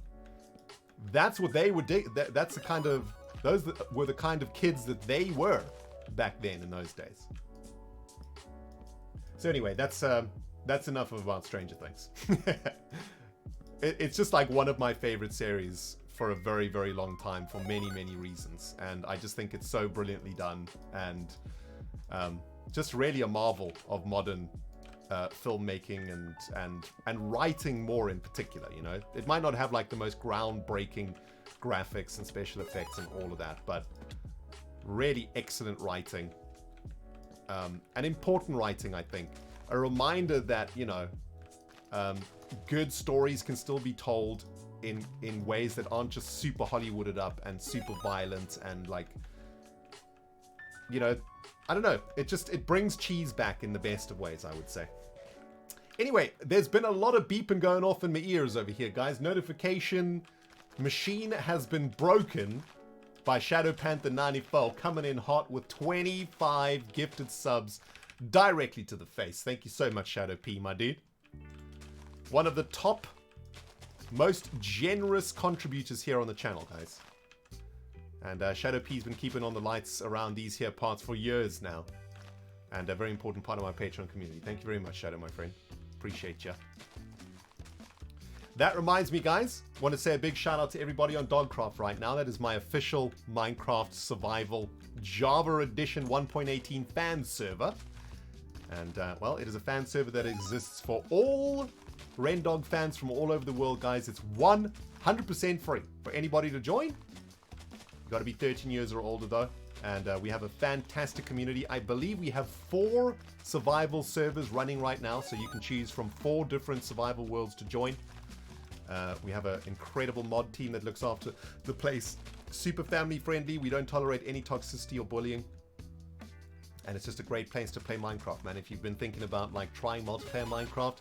that's what they would do. That's the kind of, those were the kind of kids that they were back then in those days. So anyway, that's enough about Stranger Things. It's just like one of my favorite series for a very, very long time for many, many reasons. And I just think it's so brilliantly done, and just really a marvel of modern filmmaking and writing more in particular. You know, it might not have like the most groundbreaking graphics and special effects and all of that, but really excellent writing, and important writing, I think. A reminder that, you know, good stories can still be told in ways that aren't just super Hollywooded up and super violent and, like, you know, I don't know. It brings cheese back in the best of ways, I would say. Anyway, there's been a lot of beeping going off in my ears over here, guys. Notification machine has been broken by Shadow Panther 94, coming in hot with 25 gifted subs directly to the face. Thank you so much, Shadow P, my dude. One of the top, most generous contributors here on the channel, guys. And Shadow P's been keeping on the lights around these here parts for years now. And a very important part of my Patreon community. Thank you very much, Shadow, my friend. Appreciate ya. That reminds me, guys, want to say a big shout out to everybody on Dogcraft right now. That is my official Minecraft Survival Java Edition 1.18 fan server. And, well, it is a fan server that exists for all Rendog fans from all over the world, guys. It's 100% free for anybody to join. You got to be 13 years or older, though. And we have a fantastic community. I believe we have 4 survival servers running right now, so you can choose from 4 different survival worlds to join. We have an incredible mod team that looks after the place. Super family friendly. We don't tolerate any toxicity or bullying. And it's just a great place to play Minecraft, man. If you've been thinking about like trying multiplayer Minecraft,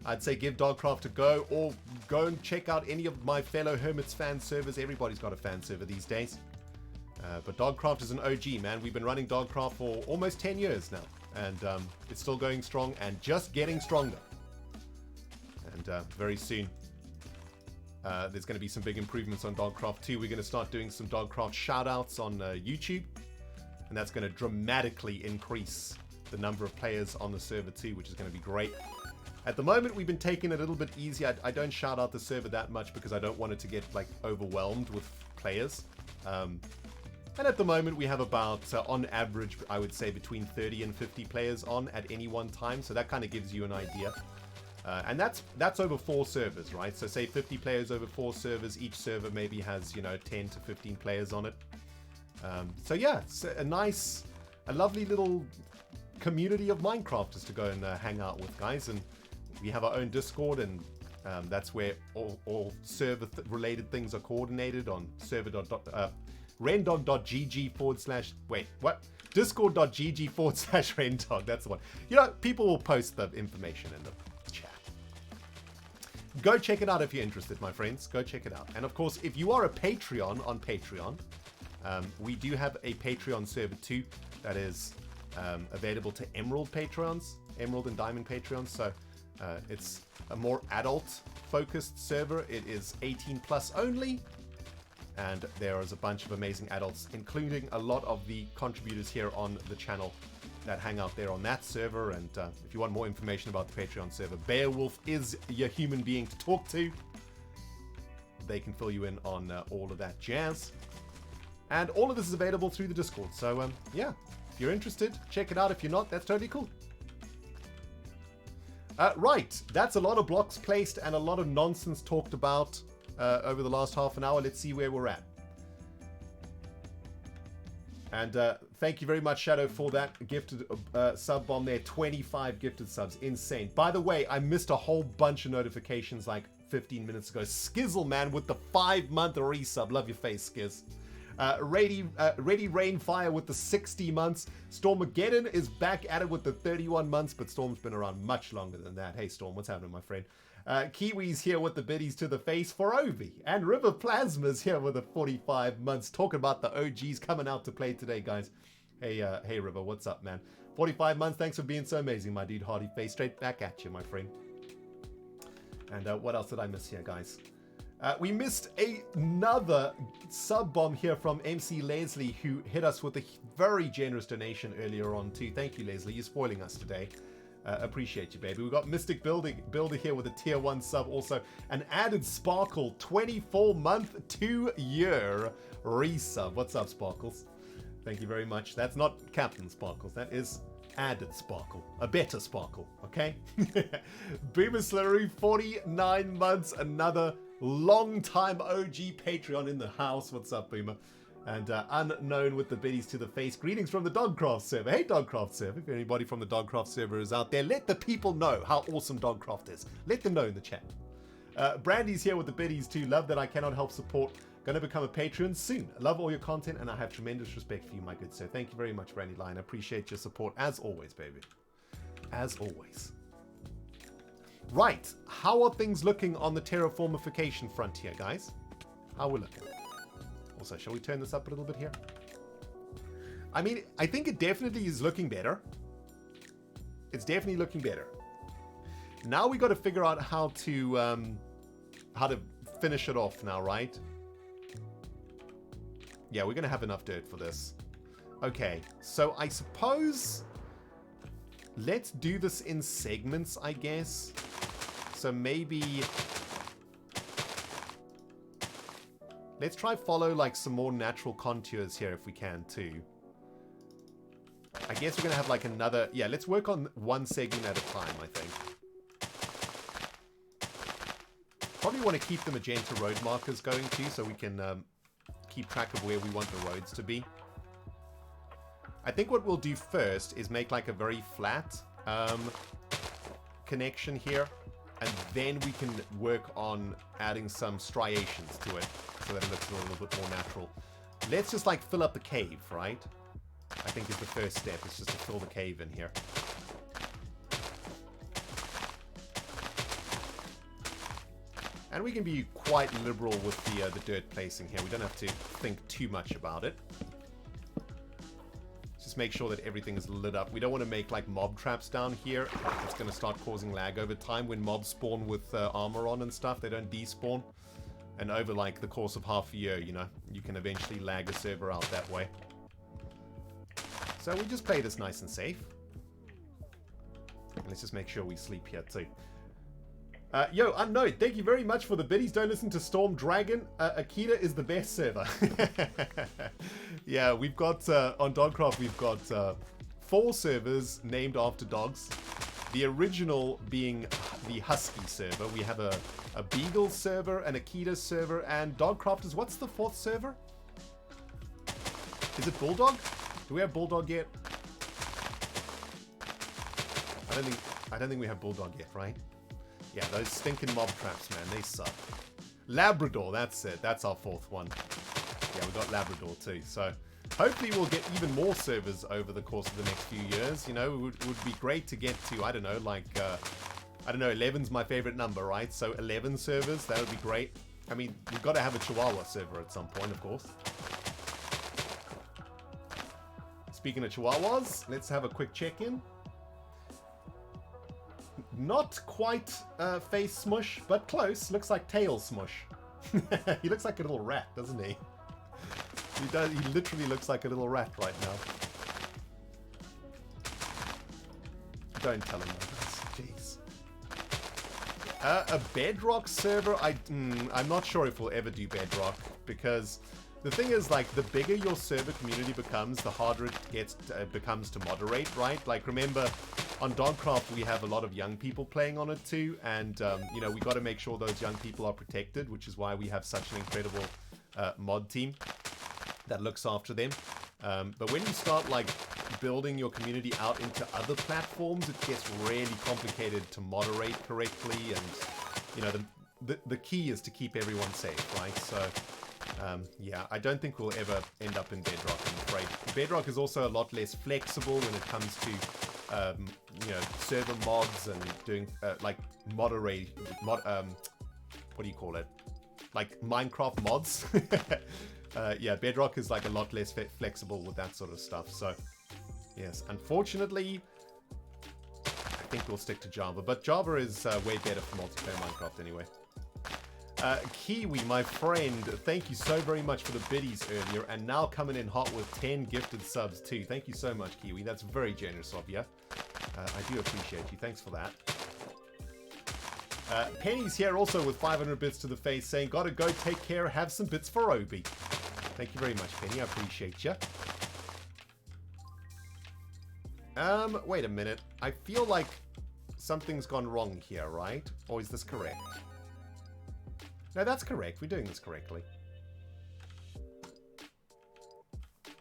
I'd say give Dogcraft a go, or go and check out any of my fellow Hermits fan servers. Everybody's got a fan server these days. But Dogcraft is an OG, man. We've been running Dogcraft for almost 10 years now. And it's still going strong and just getting stronger. And very soon, there's going to be some big improvements on Dogcraft too. We're going to start doing some Dogcraft shoutouts on YouTube. And that's going to dramatically increase the number of players on the server too, which is going to be great. At the moment, we've been taking it a little bit easy. I don't shout out the server that much because I don't want it to get like overwhelmed with players. And at the moment, we have about, on average, I would say between 30 and 50 players on at any one time. So that kind of gives you an idea. And that's over 4 servers, right? So say 50 players over 4 servers. Each server maybe has, you know, 10 to 15 players on it. So yeah, it's a lovely little community of Minecrafters to go and hang out with, guys. And we have our own Discord, and that's where all server-related things are coordinated on rendog.gg/ wait, what? Discord.gg/rendog. That's the one. You know, people will post the information in the chat. Go check it out if you're interested, my friends. Go check it out. And of course, if you are a Patreon on Patreon, we do have a Patreon server too that is available to Emerald Patreons, Emerald and Diamond Patreons. So it's a more adult-focused server. It is 18 plus only. And there is a bunch of amazing adults, including a lot of the contributors here on the channel that hang out there on that server. And if you want more information about the Patreon server, Beowulf is your human being to talk to. They can fill you in on all of that jazz. And all of this is available through the Discord. So, yeah, if you're interested, check it out. If you're not, that's totally cool. Right, that's a lot of blocks placed and a lot of nonsense talked about over the last half an hour. Let's see where we're at. And thank you very much, Shadow, for that gifted sub bomb there. 25 gifted subs. Insane. By the way, I missed a whole bunch of notifications like 15 minutes ago. Skizzle, man, with the 5-month resub. Love your face, Skizz. Ready Rainfire with the 60 months. Stormageddon is back at it with the 31 months, but Storm's been around much longer than that. Hey, Storm, what's happening, my friend? Kiwi's here with the biddies to the face for Ovi. And River Plasma's here with the 45 months. Talking about the OGs coming out to play today, guys. Hey, River, what's up, man? 45 months, thanks for being so amazing, my dude. Hardy face, straight back at you, my friend. And what else did I miss here, guys? We missed another sub bomb here from MC Leslie, who hit us with a very generous donation earlier on, too. Thank you, Leslie. You're spoiling us today. Appreciate you, baby. We've got Mystic Builder here with a tier 1 sub. Also, an added Sparkle 24-month, 2-year resub. What's up, Sparkles? Thank you very much. That's not Captain Sparkles. That is added Sparkle. A better Sparkle, okay? Boomer Slurry, 49 months. Another long-time OG Patreon in the house. What's up, Boomer? And Unknown with the biddies to the face. Greetings from the Dogcraft server. Hey, Dogcraft server. If anybody from the Dogcraft server is out there, let the people know how awesome Dogcraft is. Let them know in the chat. Brandy's here with the biddies too. Love that I cannot help support. Gonna become a Patreon soon. Love all your content, and I have tremendous respect for you, my good sir. Thank you very much, Brandy Lion. I appreciate your support as always, baby. As always. Right. How are things looking on the terraformification front here, guys? How we're looking? Also, shall we turn this up a little bit here? I mean, I think it definitely is looking better. It's definitely looking better. Now we got to figure out how to finish it off now, right? Yeah, we're going to have enough dirt for this. Okay, so I suppose let's do this in segments, I guess. So maybe let's try follow like some more natural contours here if we can too. I guess we're gonna have like another, yeah, let's work on one segment at a time, I think. Probably want to keep the magenta road markers going too, so we can keep track of where we want the roads to be. I think what we'll do first is make like a very flat connection here, and then we can work on adding some striations to it so that it looks a little bit more natural. Let's just like fill up the cave, right? I think is the first step, is just to fill the cave in here. And we can be quite liberal with the dirt placing here. We don't have to think too much about it. Just make sure that everything is lit up. We don't want to make like mob traps down here. It's going to start causing lag over time when mobs spawn with armor on and stuff. They don't despawn. And over like the course of half a year, you know, you can eventually lag a server out that way. So we just play this nice and safe. And let's just make sure we sleep here too. Yo, Unknown, thank you very much for the biddies. Don't listen to Storm Dragon. Akita is the best server. Yeah, we've got, on Dogcraft, we've got 4 servers named after dogs. The original being the Husky server. We have a Beagle server, an Akita server, and Dogcraft is, what's the 4th server? Is it Bulldog? Do we have Bulldog yet? I don't think we have Bulldog yet, right? Yeah, those stinking mob traps, man, they suck. Labrador, that's it. That's our 4th one. Yeah, we got Labrador too. So hopefully we'll get even more servers over the course of the next few years. You know, it would be great to get to, I don't know, like, I don't know, 11's my favorite number, right? So 11 servers, that would be great. I mean, we've got to have a Chihuahua server at some point, of course. Speaking of Chihuahuas, let's have a quick check-in. Not quite face smush, but close. Looks like tail smush. He looks like a little rat, doesn't he? He does. He literally looks like a little rat right now. Don't tell him that. Jeez. A Bedrock server? I'm not sure if we'll ever do Bedrock, because the thing is, like, the bigger your server community becomes, the harder it becomes to moderate, right? Like, remember, on Dogcraft, we have a lot of young people playing on it too, and, you know, we got to make sure those young people are protected, which is why we have such an incredible mod team that looks after them. But when you start, like, building your community out into other platforms, it gets really complicated to moderate correctly, and, you know, the key is to keep everyone safe, right? So, yeah, I don't think we'll ever end up in Bedrock, I'm afraid. Bedrock is also a lot less flexible when it comes to, you know, server mods and doing, like, what do you call it? Like, Minecraft mods. Yeah, Bedrock is, like, a lot less flexible with that sort of stuff. So, yes, unfortunately, I think we'll stick to Java. But Java is way better for multiplayer Minecraft anyway. Kiwi, my friend, thank you so very much for the biddies earlier, and now coming in hot with 10 gifted subs too. Thank you so much, Kiwi. That's very generous of you. I do appreciate you. Thanks for that. Penny's here also with 500 bits to the face, saying, gotta go, take care, have some bits for Obi. Thank you very much, Penny. I appreciate you. Wait a minute. I feel like something's gone wrong here, right? Or is this correct? No, that's correct. We're doing this correctly.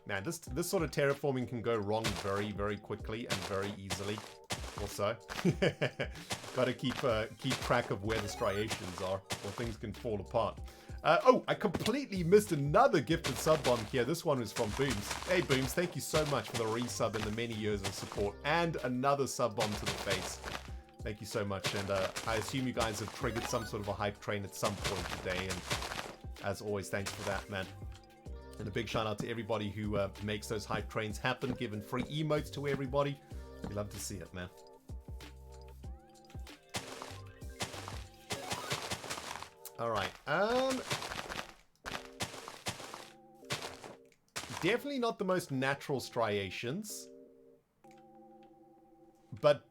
Man, this sort of terraforming can go wrong very, very quickly and very easily. Also, gotta keep track of where the striations are, or things can fall apart. Oh, I completely missed another gifted sub bomb here. This one is from Booms. Hey, Booms, thank you so much for the resub and the many years of support, and another sub bomb to the face. Thank you so much, and I assume you guys have triggered some sort of a hype train at some point today, and as always, thanks for that, man. And a big shout out to everybody who makes those hype trains happen, giving free emotes to everybody. We love to see it, man. Alright, definitely not the most natural striations, but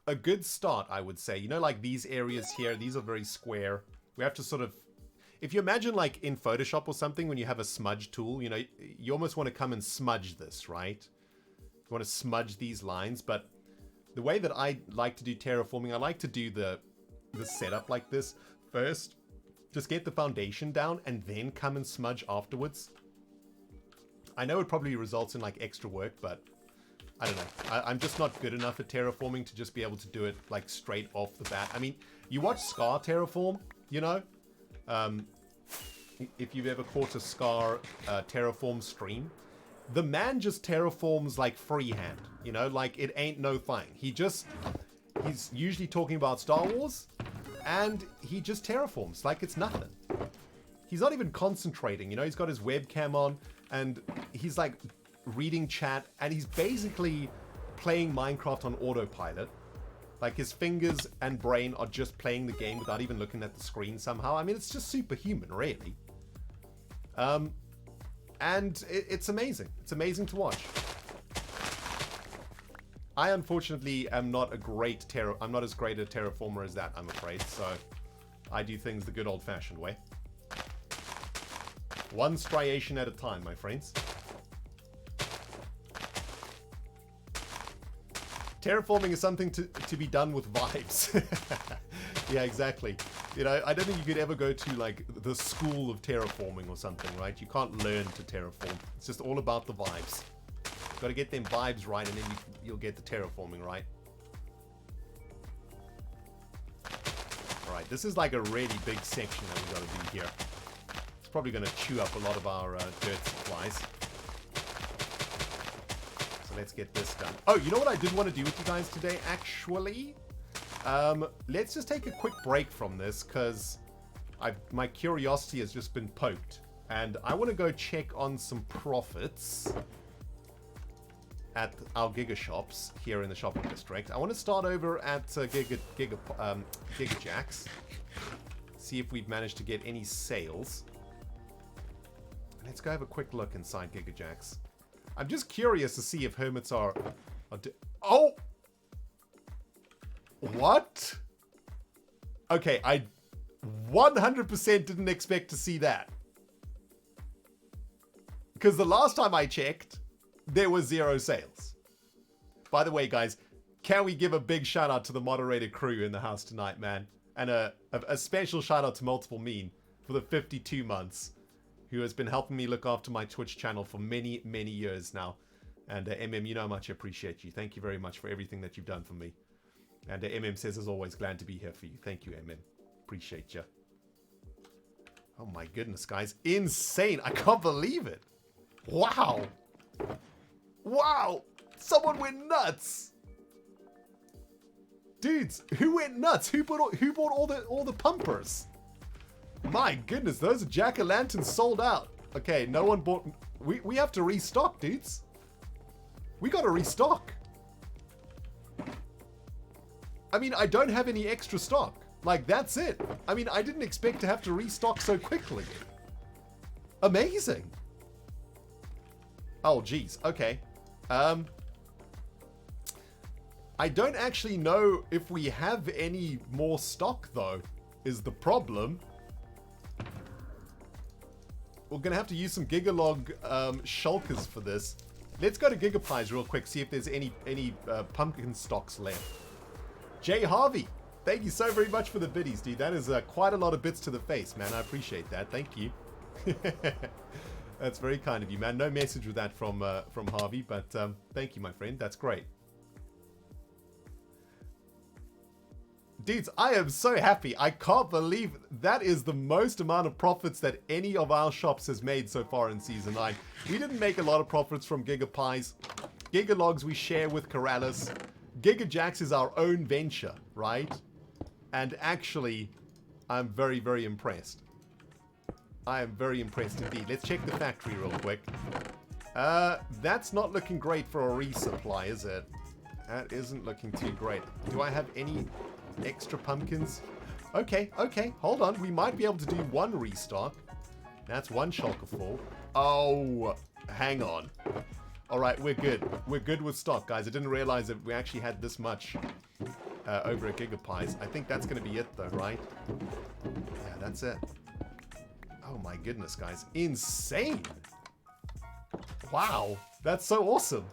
a good start, I would say. You know, like these areas here, these are very square. We have to sort of, if you imagine like in Photoshop or something, when you have a smudge tool, you know, you almost want to come and smudge this, right? You want to smudge these lines, but the way that I like to do terraforming, I like to do the setup like this first. Just get the foundation down and then come and smudge afterwards. I know it probably results in like extra work, but I don't know. I'm just not good enough at terraforming to just be able to do it like straight off the bat. I mean, you watch Scar terraform, you know? If you've ever caught a Scar terraform stream, the man just terraforms like freehand, you know? Like it ain't no thing. He's usually talking about Star Wars, and he just terraforms like it's nothing. He's not even concentrating, you know? He's got his webcam on, and he's like reading chat, and he's basically playing Minecraft on autopilot. Like his fingers and brain are just playing the game without even looking at the screen somehow. I mean, it's just superhuman, really. And it's amazing. It's amazing to watch. I unfortunately am not I'm not as great a terraformer as that, I'm afraid. So I do things the good old-fashioned way. One striation at a time, my friends. Terraforming is something to be done with vibes. Yeah, exactly. You know, I don't think you could ever go to, like, the school of terraforming or something, right? You can't learn to terraform. It's just all about the vibes. Got to get them vibes right, and then you'll get the terraforming right. Alright, this is like a really big section that we've got to do here. It's probably going to chew up a lot of our dirt supplies. So let's get this done. Oh, you know what I did want to do with you guys today, actually? Let's just take a quick break from this, because my curiosity has just been poked. And I want to go check on some profits at our Giga shops here in the shopping district. I want to start over at Giga Jacks. See if we've managed to get any sales. Let's go have a quick look inside Giga Jacks. I'm just curious to see if hermits are oh! What? Okay, I 100% didn't expect to see that. Because the last time I checked, there was 0 sales. By the way, guys, can we give a big shout out to the moderator crew in the house tonight, man? And a special shout out to Multiple Mean for the 52 months, who has been helping me look after my Twitch channel for many, many years now. And MM, you know how much I appreciate you. Thank you very much for everything that you've done for me. And MM says, as always, glad to be here for you. Thank you, MM. Appreciate you. Oh my goodness, guys. Insane. I can't believe it. Wow. Wow. Someone went nuts. Dudes, who went nuts? Who bought all the pumpers? My goodness, those jack-o'-lanterns sold out. Okay, no one bought... We have to restock, dudes. We got to restock. I mean, I don't have any extra stock. Like, that's it. I mean, I didn't expect to have to restock so quickly. Amazing. Oh, geez. Okay. I don't actually know if we have any more stock, though, is the problem. We're going to have to use some Gigalog shulkers for this. Let's go to Gigapies real quick, see if there's any pumpkin stocks left. Jay Harvey, thank you so very much for the biddies, dude. That is quite a lot of bits to the face, man. I appreciate that. Thank you. That's very kind of you, man. No message with that from Harvey, but thank you, my friend. That's great. Dudes, I am so happy. I can't believe that is the most amount of profits that any of our shops has made so far in Season 9. We didn't make a lot of profits from Gigapies. Gigalogs we share with Corrales. Giga Jacks is our own venture, right? And actually, I'm very, very impressed. I am very impressed indeed. Let's check the factory real quick. That's not looking great for a resupply, is it? That isn't looking too great. Do I have any extra pumpkins? Okay, okay, hold on. We might be able to do one restock. That's one shulker full. Oh, hang on. All right, we're good. We're good with stock, guys. I didn't realize that we actually had this much over at Gigapies. I think that's going to be it, though, right? Yeah, that's it. Oh, my goodness, guys. Insane. Wow. That's so awesome.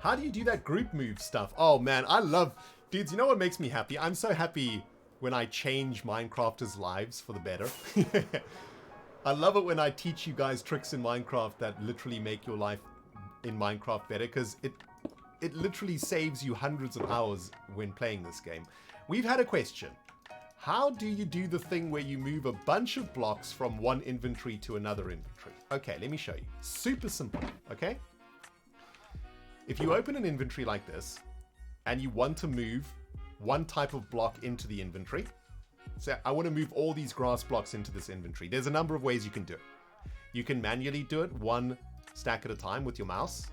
How do you do that group move stuff? Oh, man, I love... Dudes, you know what makes me happy? I'm so happy when I change Minecrafters' lives for the better. I love it when I teach you guys tricks in Minecraft that literally make your life in Minecraft better, because it literally saves you hundreds of hours when playing this game. We've had a question. How do you do the thing where you move a bunch of blocks from one inventory to another inventory? Okay, let me show you. Super simple, okay? If you open an inventory like this, and you want to move one type of block into the inventory, so I want to move all these grass blocks into this inventory. There's a number of ways you can do it. You can manually do it one stack at a time with your mouse.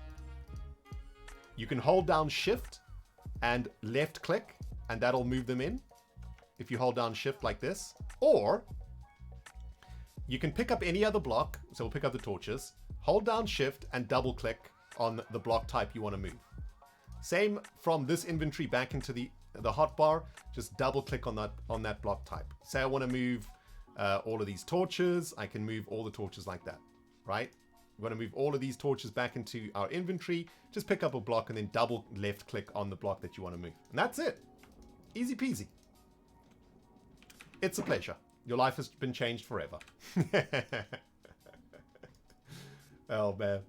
You can hold down Shift and left click, and that'll move them in if you hold down Shift like this. Or you can pick up any other block, so we'll pick up the torches, hold down shift and double click on the block type you want to move. Same from this inventory back into the hotbar, just double click on that block type. Say I want to move all of these torches, I can move all the torches like that, right? We want to move all of these torches back into our inventory, just pick up a block and then double left click on the block that you want to move. And that's it. Easy peasy. It's a pleasure. Your life has been changed forever. Oh man.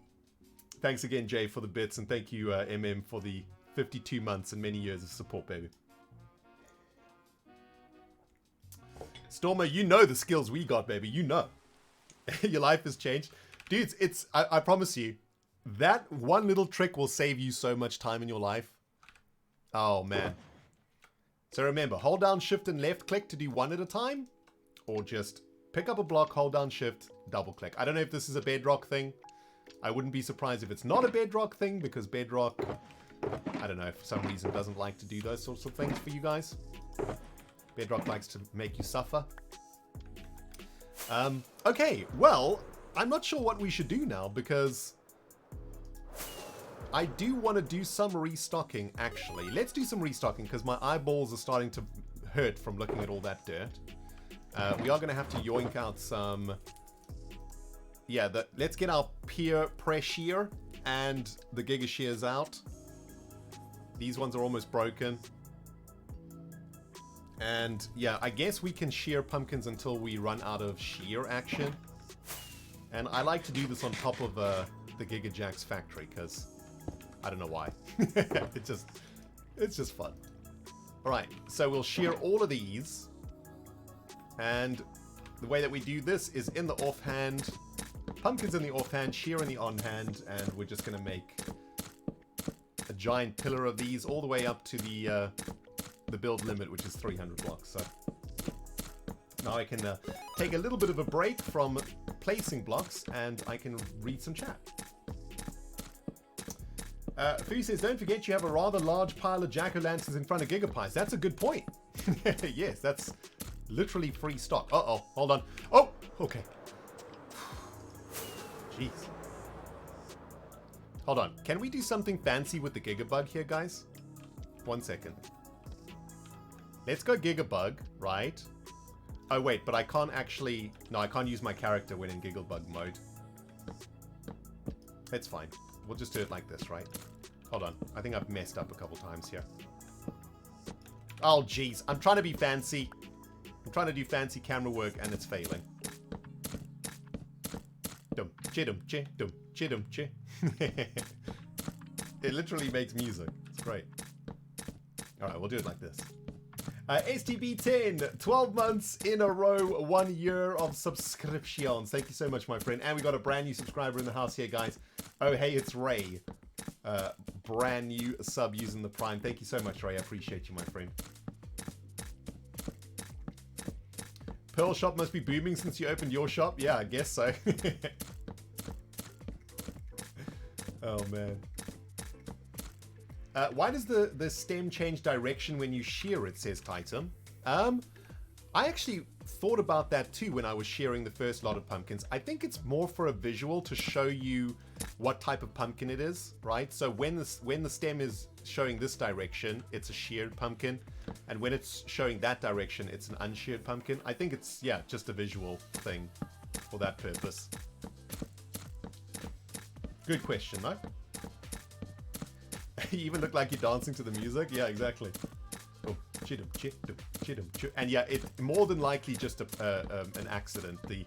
Thanks again, Jay, for the bits, and thank you, MM, for the 52 months and many years of support, baby. Stormer, you know the skills we got, baby. You know. Your life has changed. Dudes, I promise you, that one little trick will save you so much time in your life. Oh, man. So remember, hold down shift and left click to do one at a time, or just pick up a block, hold down shift, double click. I don't know if this is a Bedrock thing. I wouldn't be surprised if it's not a Bedrock thing, because Bedrock, I don't know, for some reason doesn't like to do those sorts of things for you guys. Bedrock likes to make you suffer. Okay, well, I'm not sure what we should do now, because I do want to do some restocking, actually. Let's do some restocking, because my eyeballs are starting to hurt from looking at all that dirt. We are going to have to yoink out some... Yeah, let's get our peer pressure and the Giga Shears out. These ones are almost broken. And yeah, I guess we can shear pumpkins until we run out of shear action. And I like to do this on top of the Giga Jack's factory, because I don't know why. It's just fun. Alright, so we'll shear all of these. And the way that we do this is in the offhand. Pumpkins in the offhand, shear in the on-hand, and we're just going to make a giant pillar of these all the way up to the build limit, which is 300 blocks. So now I can take a little bit of a break from placing blocks, and I can read some chat. Foo says, don't forget you have a rather large pile of jack-o'-lanterns in front of Gigapies. That's a good point. Yes, that's literally free stock. Uh-oh, hold on. Oh, okay. Jeez. Hold on. Can we do something fancy with the Gigabug here, guys? 1 second. Let's go Gigabug, right? Oh, wait, but I can't actually... No, I can't use my character when in Gigabug mode. It's fine. We'll just do it like this, right? Hold on. I think I've messed up a couple times here. Oh, jeez. I'm trying to be fancy. I'm trying to do fancy camera work, and it's failing. It literally makes music. It's great. Alright, we'll do it like this. STB10, 12 months in a row, 1 year of subscriptions. Thank you so much, my friend. And we got a brand new subscriber in the house here, guys. Oh, hey, it's Ray. Brand new sub using the Prime. Thank you so much, Ray. I appreciate you, my friend. Pearl shop must be booming since you opened your shop. Yeah, I guess so. Oh, man. Why does the stem change direction when you shear it, says Titan. I actually thought about that too when I was shearing the first lot of pumpkins. I think it's more for a visual to show you what type of pumpkin it is, right? So when the stem is showing this direction, it's a sheared pumpkin. And when it's showing that direction, it's an unsheared pumpkin. I think it's, yeah, just a visual thing for that purpose. Good question, though. You even look like you're dancing to the music. Yeah, exactly. Oh, chidum, chidum, chidum, chidum. And yeah, it's more than likely just an accident. The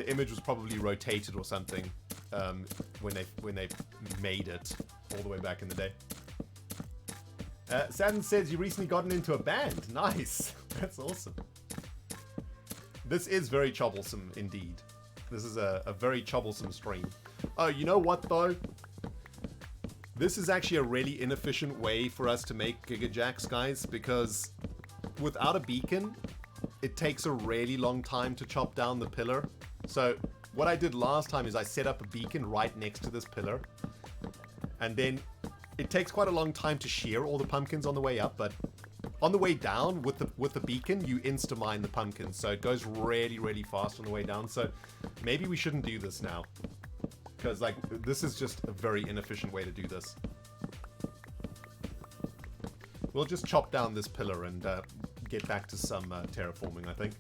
image was probably rotated or something when they made it all the way back in the day. Saturn says you recently gotten into a band. Nice. That's awesome. This is very troublesome indeed. This is a very troublesome stream. Oh, you know what though? This is actually a really inefficient way for us to make Gigajacks, guys, because without a beacon, it takes a really long time to chop down the pillar. So what I did last time is I set up a beacon right next to this pillar, and then it takes quite a long time to shear all the pumpkins on the way up, but on the way down with the beacon, you insta-mine the pumpkins, so it goes really, really fast on the way down. So maybe we shouldn't do this now, because like this is just a very inefficient way to do this. We'll just chop down this pillar and get back to some terraforming, I think.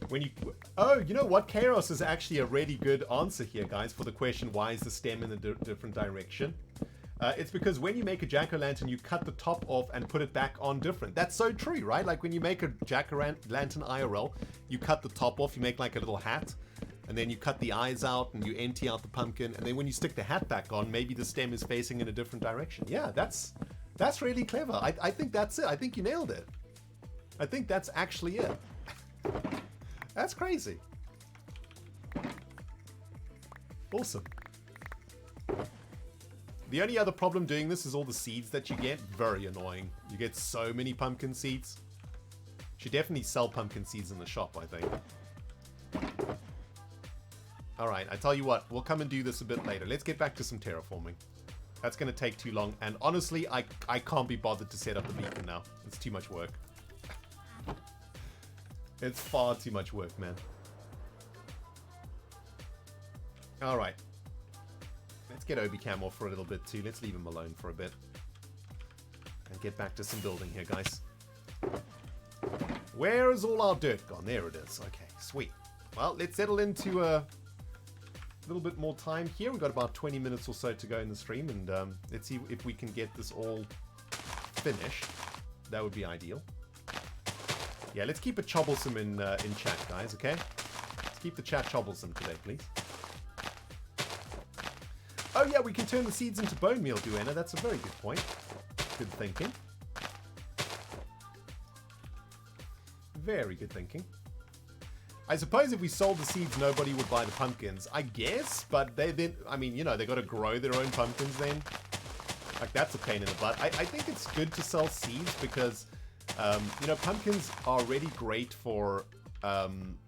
When you... Oh, you know what? Chaos is actually a really good answer here, guys, for the question, why is the stem in a different direction? It's because when you make a jack-o'-lantern, you cut the top off and put it back on different. That's so true, right? Like when you make a jack-o'-lantern IRL, you cut the top off, you make like a little hat, and then you cut the eyes out and you empty out the pumpkin, and then when you stick the hat back on, maybe the stem is facing in a different direction. Yeah, that's really clever. I think that's it. I think you nailed it. I think that's actually it. That's crazy. Awesome. The only other problem doing this is all the seeds that you get. Very annoying. You get so many pumpkin seeds. Should definitely sell pumpkin seeds in the shop, I think. Alright, I tell you what. We'll come and do this a bit later. Let's get back to some terraforming. That's going to take too long. And honestly, I can't be bothered to set up the beacon now. It's too much work. It's far too much work, man. Alright. Let's get Obi-Cam off for a little bit too. Let's leave him alone for a bit. And get back to some building here, guys. Where is all our dirt gone? There it is. Okay, sweet. Well, let's settle into a little bit more time here. We've got about 20 minutes or so to go in the stream. And let's see if we can get this all finished. That would be ideal. Yeah, let's keep it troublesome in chat, guys, okay? Let's keep the chat troublesome today, please. Oh yeah, we can turn the seeds into bone meal, Duena. That's a very good point. Good thinking. Very good thinking. I suppose if we sold the seeds, nobody would buy the pumpkins. I guess, but they then... I mean, you know, they got to grow their own pumpkins then. Like, that's a pain in the butt. I think it's good to sell seeds because... you know, pumpkins are really great for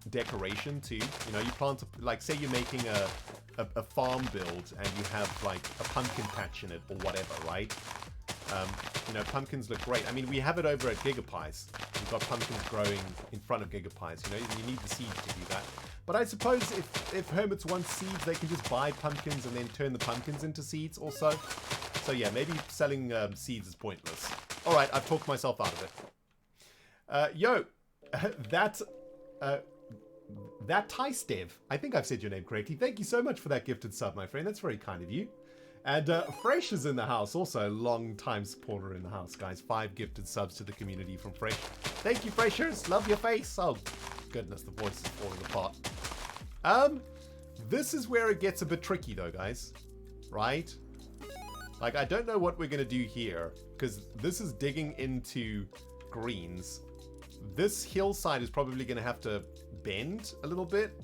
decoration too. You know, you plant, like, say you're making a farm build and you have like a pumpkin patch in it or whatever, right? You know, pumpkins look great. I mean, we have it over at Gigapies. We've got pumpkins growing in front of Gigapies. You know, you need the seeds to do that. But I suppose if hermits want seeds, they can just buy pumpkins and then turn the pumpkins into seeds also. So yeah, maybe selling seeds is pointless. All right, I've talked myself out of it. Yo, that Tystev, I think I've said your name correctly. Thank you so much for that gifted sub, my friend. That's very kind of you. And Fresh is in the house, also a long-time supporter in the house, guys. 5 gifted subs to the community from Fresh. Thank you, Freshers. Love your face. Oh, goodness, the voice is falling apart. This is where it gets a bit tricky, though, guys. Right? Like, I don't know what we're going to do here, because this is digging into greens. This hillside is probably going to have to bend a little bit.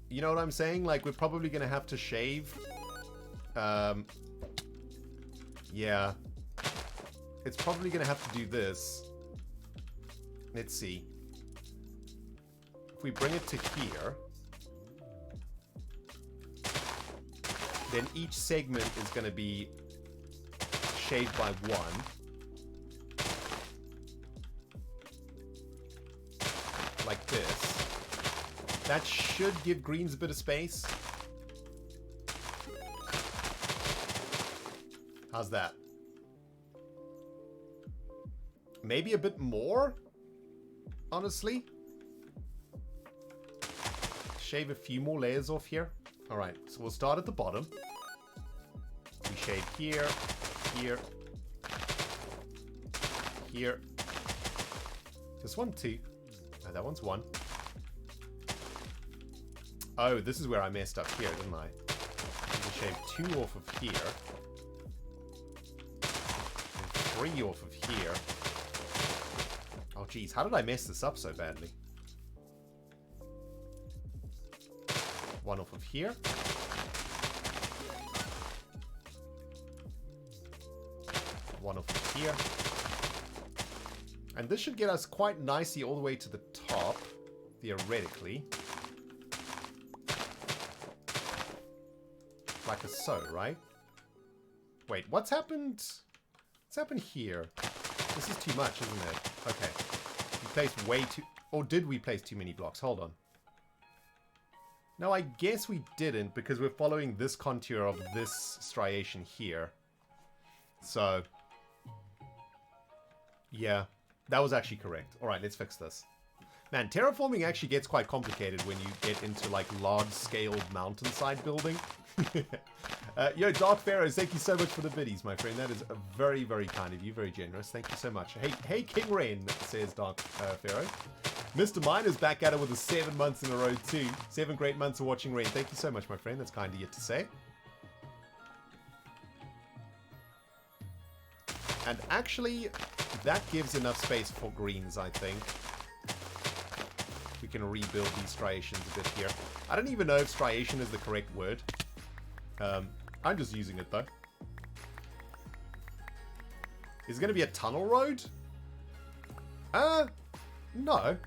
You know what I'm saying? Like, we're probably going to have to shave. Yeah. It's probably going to have to do this. Let's see. If we bring it to here, then each segment is going to be shaved by 1. Like this. That should give greens a bit of space. How's that? Maybe a bit more? Honestly? Shave a few more layers off here. Alright, so we'll start at the bottom. We shave here, here, here. This one 2. No, that one's 1. Oh, this is where I messed up here, didn't I? I shave 2 off of here. And 3 off of here. Oh, geez. How did I mess this up so badly? 1 off of here. 1 off of here. And this should get us quite nicely all the way to the top. theoretically. Like a so, right? Wait, what's happened? What's happened here? This is too much, isn't it? Okay. We placed way too... Or did we place too many blocks? Hold on. No, I guess we didn't, because we're following this contour of this striation here. So... yeah, that was actually correct. Alright, let's fix this. Man, terraforming actually gets quite complicated when you get into, like, large-scale mountainside building. Yo, Dark Pharaohs, thank you so much for the biddies, my friend. That is very, very kind of you. Very generous. Thank you so much. Hey, King Rain, says Dark Pharaoh. Mr. Miner's back at it with the 7 months in a row, too. 7 great months of watching Rain. Thank you so much, my friend. That's kind of you to say. And actually, that gives enough space for greens, I think. We can rebuild these striations a bit here. I don't even know if striation is the correct word. I'm just using it, though. Is it going to be a tunnel road? No.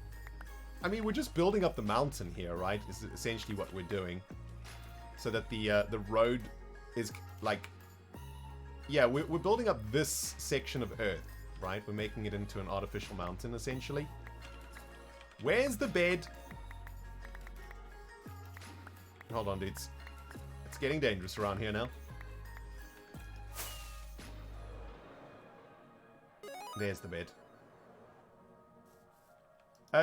I mean, we're just building up the mountain here, right? Is essentially what we're doing. So that the road is, like... yeah, we're building up this section of Earth, right? We're making it into an artificial mountain, essentially. Where's the bed? Hold on, dudes. It's getting dangerous around here now. There's the bed.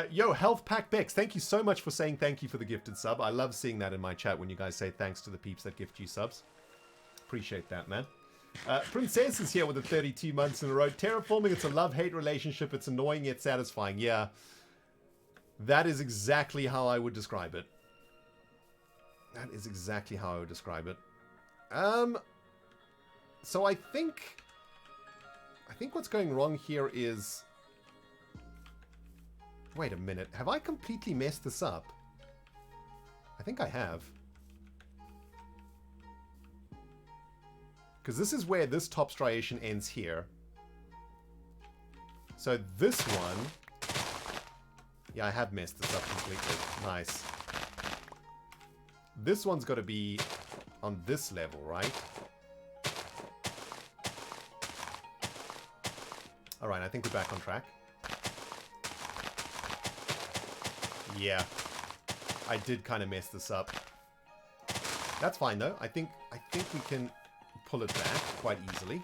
Yo, Health Pack Bex, thank you so much for saying thank you for the gifted sub. I love seeing that in my chat when you guys say thanks to the peeps that gift you subs. Appreciate that, man. Princess is here with the 32 months in a row. Terraforming, it's a love-hate relationship. It's annoying yet satisfying. Yeah. That is exactly how I would describe it. That is exactly how I would describe it. So I think what's going wrong here is... wait a minute. Have I completely messed this up? I think I have. Because this is where this top striation ends here. So this one... yeah, I have messed this up completely. Nice. This one's got to be on this level, right? Alright, I think we're back on track. Yeah. I did kind of mess this up. That's fine, though. I think we can pull it back quite easily.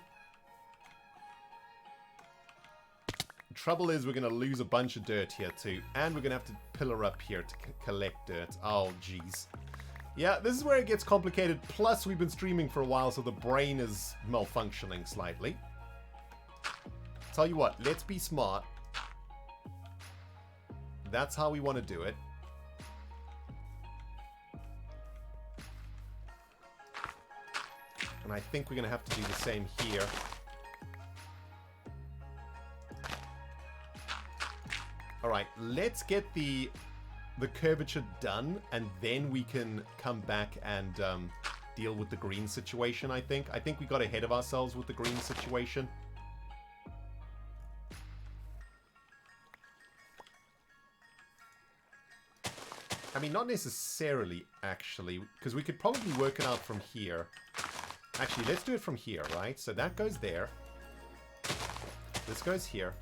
The trouble is we're going to lose a bunch of dirt here, too. And we're going to have to pillar up here to collect dirt. Oh, jeez. Yeah, this is where it gets complicated. Plus, we've been streaming for a while, so the brain is malfunctioning slightly. Tell you what, let's be smart. That's how we want to do it. And I think we're going to have to do the same here. Alright, let's get the curvature done, and then we can come back and deal with the green situation, I think. I think we got ahead of ourselves with the green situation. I mean, not necessarily, actually, because we could probably work it out from here. Actually, let's do it from here, right? So that goes there. This goes here.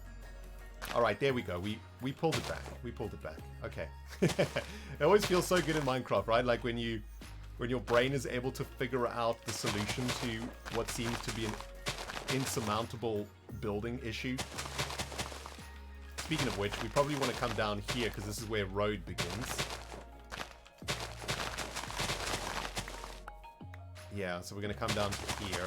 Alright, there we go. We pulled it back. We pulled it back. Okay. It always feels so good in Minecraft, right? Like when your brain is able to figure out the solution to what seems to be an insurmountable building issue. Speaking of which, we probably want to come down here because this is where road begins. Yeah, so we're going to come down to here.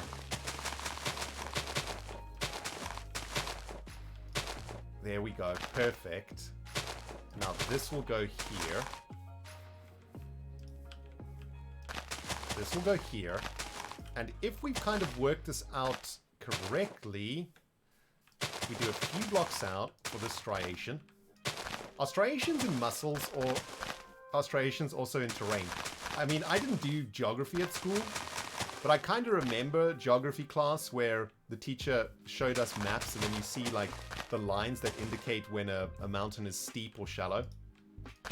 There we go. Perfect. Now this will go here. This will go here. And if we kind of work this out correctly, we do a few blocks out for this striation. Are striations in muscles, or are striations also in terrain? I mean, I didn't do geography at school, but I kind of remember geography class where the teacher showed us maps and then you see like the lines that indicate when a mountain is steep or shallow.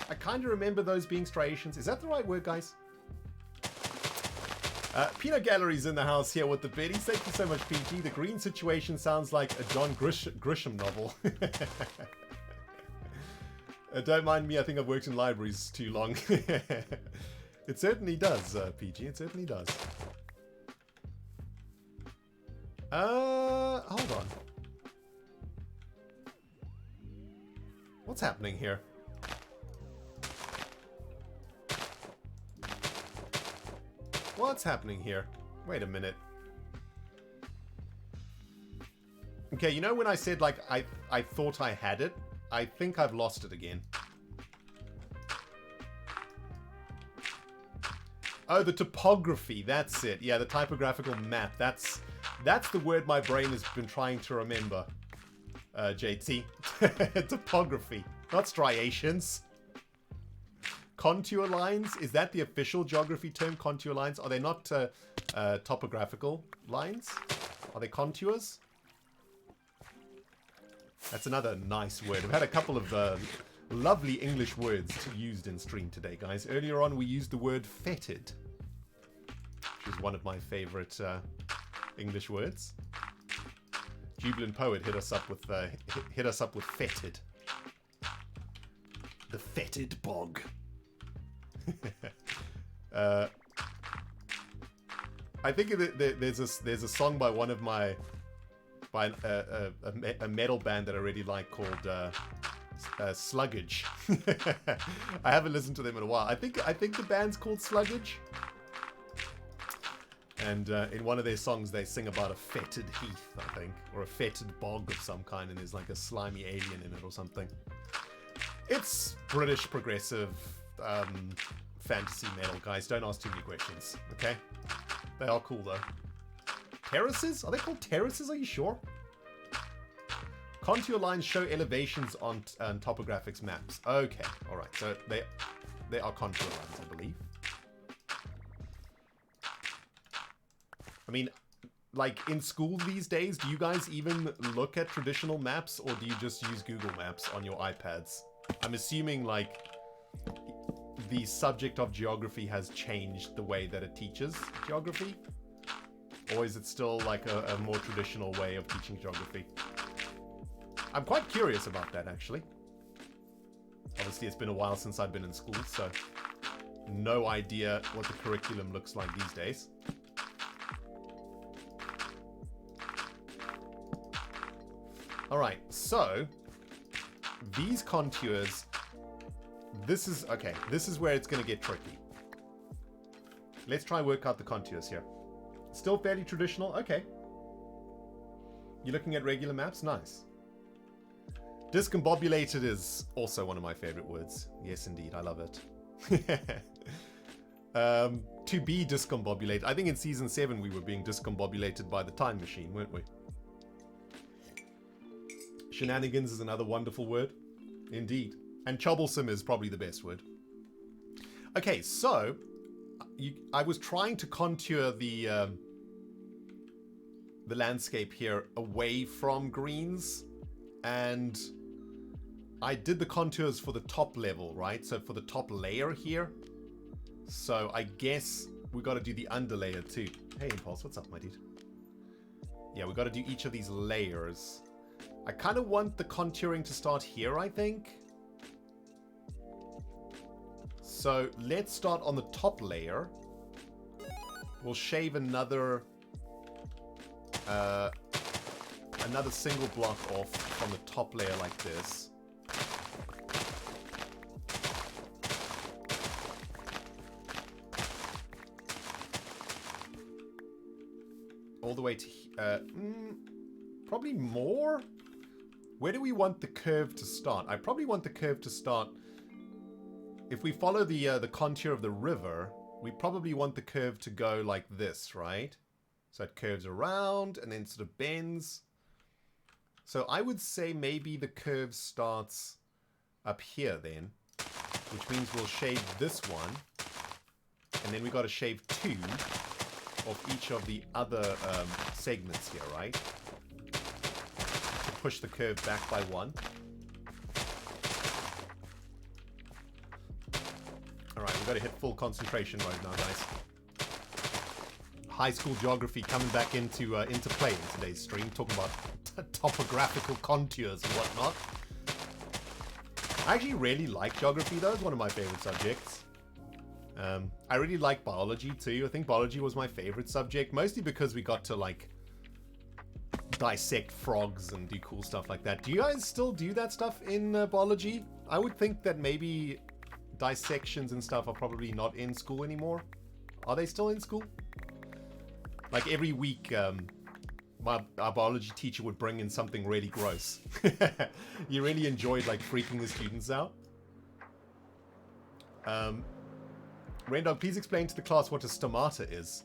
I kind of remember those being striations. Is that the right word, guys? Peanut Gallery's in the house here with the biddies. Thank you so much, PG. The green situation sounds like a John Grisham novel. Don't mind me, I think I've worked in libraries too long. It certainly does, PG. It certainly does. Hold on. What's happening here? What's happening here? Wait a minute. Okay, you know when I said, like, I thought I had it? I think I've lost it again. Oh, the topography. That's it. Yeah, the typographical map. That's the word my brain has been trying to remember, JT. Topography, not striations. Contour lines, is that the official geography term, contour lines? Are they not topographical lines? Are they contours? That's another nice word. We've had a couple of lovely English words used in stream today, guys. Earlier on, we used the word fetid, which is one of my favorite English words. Jubilant Poet hit us up with fetid. The fetid bog. I think there's a song by one of a metal band that I really like called Sluggage. I haven't listened to them in a while. I think the band's called Sluggage. And in one of their songs they sing about a fetid heath, I think, or a fetid bog of some kind, and there's like a slimy alien in it or something. It's British progressive fantasy metal, guys. Don't ask too many questions, okay? They are cool though. Terraces? Are they called terraces? Are you sure? Contour lines show elevations on topographics maps. Okay, all right. So they are contour lines, I believe. I mean, like in school these days, do you guys even look at traditional maps, or do you just use Google Maps on your iPads? I'm assuming like the subject of geography has changed the way that it teaches geography, or is it still like a more traditional way of teaching geography? I'm quite curious about that, actually. Obviously, it's been a while since I've been in school, so no idea what the curriculum looks like these days. All right, so these contours, this is where it's going to get tricky. Let's try and work out the contours here. Still fairly traditional? Okay. You're looking at regular maps? Nice. Discombobulated is also one of my favorite words. Yes, indeed. I love it. To be discombobulated. I think in Season 7 we were being discombobulated by the time machine, weren't we? Shenanigans is another wonderful word. Indeed. And troublesome is probably the best word. Okay, so I was trying to contour the landscape here away from greens, and I did the contours for the top level, right? So for the top layer here. So I guess we got to do the underlayer too. Hey Impulse, what's up, my dude? Yeah, we got to do each of these layers. I kind of want the contouring to start here, I think. So let's start on the top layer. We'll shave another single block off from the top layer like this. All the way to probably more. Where do we want the curve to start? I probably want the curve to start. If we follow the contour of the river, we probably want the curve to go like this, right? So it curves around and then sort of bends. So I would say maybe the curve starts up here then, which means we'll shave this one, and then we got to shave 2 of each of the other segments here, right? To push the curve back by 1. We've got to hit full concentration mode now, guys. High school geography coming back into play in today's stream, talking about topographical contours and whatnot. I actually really like geography, though. It's one of my favorite subjects. I really like biology, too. I think biology was my favorite subject, mostly because we got to, like, dissect frogs and do cool stuff like that. Do you guys still do that stuff in biology? I would think that maybe dissections and stuff are probably not in school anymore. Are they still in school? Like every week, our biology teacher would bring in something really gross. You really enjoyed like freaking the students out. Rendog, please explain to the class what a stomata is.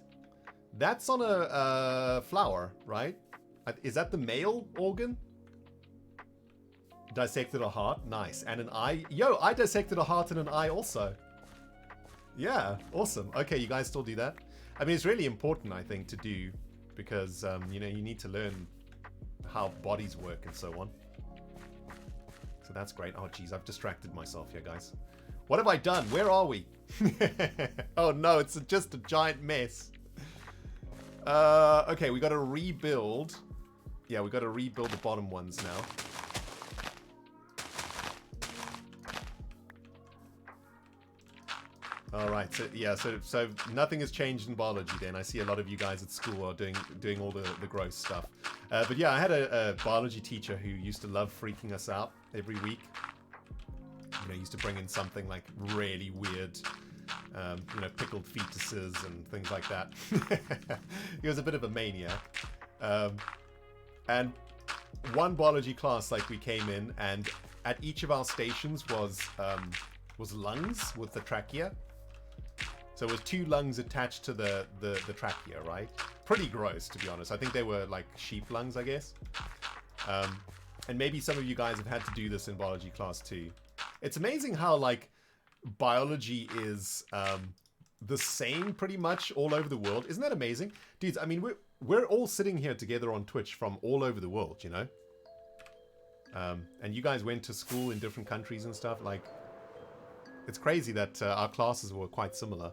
That's on a flower, right? Is that the male organ? Dissected a heart, nice, and an eye. Yo, I dissected a heart and an eye also. Yeah, awesome. Okay, you guys still do that? I mean, it's really important, I think, to do because, you know, you need to learn how bodies work and so on. So that's great. Oh, geez, I've distracted myself here, guys. What have I done? Where are we? Oh, no, it's just a giant mess. Okay, we got to rebuild. Yeah, we got to rebuild the bottom ones now. All right, so yeah, so nothing has changed in biology then. I see a lot of you guys at school are doing all the gross stuff. But yeah, I had a biology teacher who used to love freaking us out every week. You know, used to bring in something like really weird, you know, pickled fetuses and things like that. He was a bit of a maniac. And one biology class, like we came in, and at each of our stations was lungs with the trachea. So it was 2 lungs attached to the trachea, right? Pretty gross, to be honest. I think they were like sheep lungs, I guess. And maybe some of you guys have had to do this in biology class too. It's amazing how like biology is the same pretty much all over the world. Isn't that amazing? Dudes, I mean, we're all sitting here together on Twitch from all over the world, you know? And you guys went to school in different countries and stuff. Like, it's crazy that our classes were quite similar.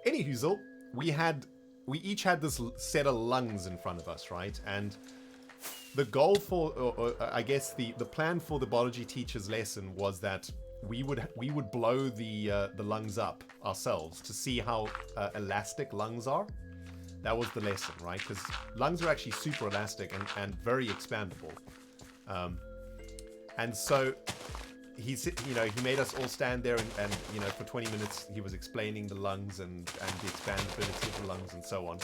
Anyhoozle, we each had this set of lungs in front of us, right? And the goal for, or I guess the plan for the biology teacher's lesson was that we would blow the lungs up ourselves to see how elastic lungs are. That was the lesson, right? Because lungs are actually super elastic and very expandable. And so he made us all stand there and you know, for 20 minutes he was explaining the lungs and the expandability of the lungs and so on.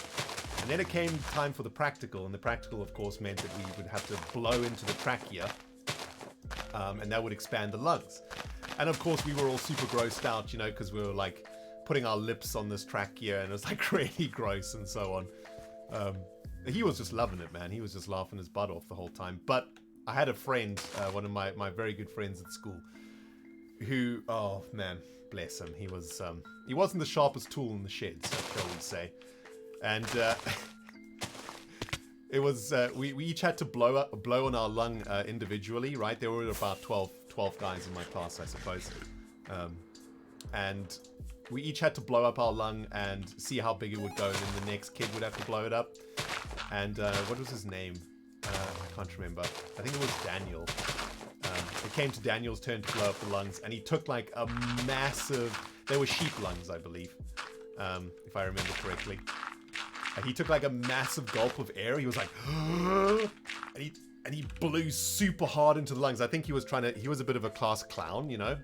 And then it came time for the practical, and the practical, of course, meant that we would have to blow into the trachea, and that would expand the lungs. And of course, we were all super grossed out, you know, because we were like putting our lips on this trachea, and it was like really gross and so on. He was just loving it, man. He was just laughing his butt off the whole time. But I had a friend, one of my very good friends at school, who, oh man, bless him. He wasn't the sharpest tool in the shed, so shall we say. And it was we each had to blow on our lung individually, right? There were about 12 guys in my class, I suppose, and we each had to blow up our lung and see how big it would go, and then the next kid would have to blow it up. And what was his name? I can't remember. I think it was Daniel. It came to Daniel's turn to blow up the lungs, and he took like a massive. They were sheep lungs, I believe, if I remember correctly. And he took like a massive gulp of air. He was like, and he blew super hard into the lungs. I think he was a bit of a class clown, you know.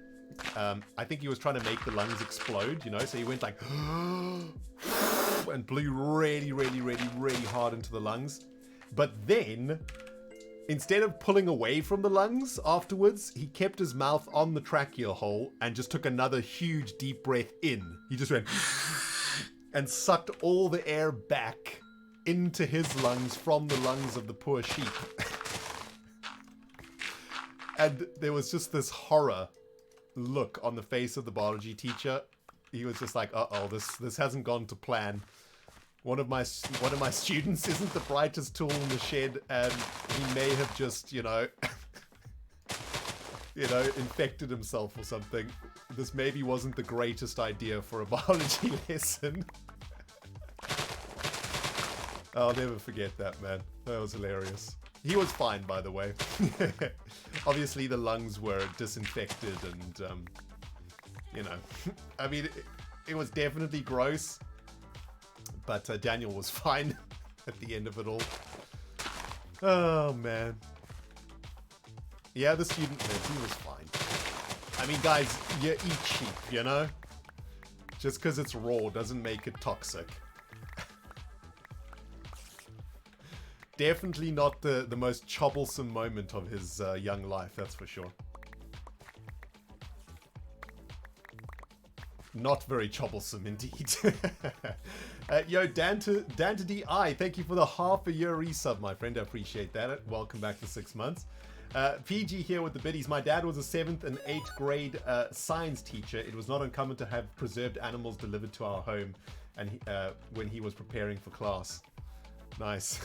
I think he was trying to make the lungs explode, you know. So he went like, and blew really, really, really, really hard into the lungs. But then, instead of pulling away from the lungs afterwards, he kept his mouth on the trachea hole and just took another huge deep breath in. He just went and sucked all the air back into his lungs from the lungs of the poor sheep. And there was just this horror look on the face of the biology teacher. He was just like, uh-oh, this hasn't gone to plan. One of my students isn't the brightest tool in the shed, and he may have just, you know, you know, infected himself or something. This maybe wasn't the greatest idea for a biology lesson. I'll never forget that, man. That was hilarious. He was fine, by the way. Obviously, the lungs were disinfected and, you know, I mean, it was definitely gross, but Daniel was fine at the end of it all. Oh, man. Yeah, the student, he was fine. I mean, guys, you eat sheep, you know? Just because it's raw doesn't make it toxic. Definitely not the most troublesome moment of his young life, that's for sure. Not very troublesome indeed. Yo, Dante DI, thank you for the half a year resub, my friend. I appreciate that. Welcome back to 6 months. PG here with the biddies. My dad was a 7th and 8th grade science teacher. It was not uncommon to have preserved animals delivered to our home, and when he was preparing for class. Nice.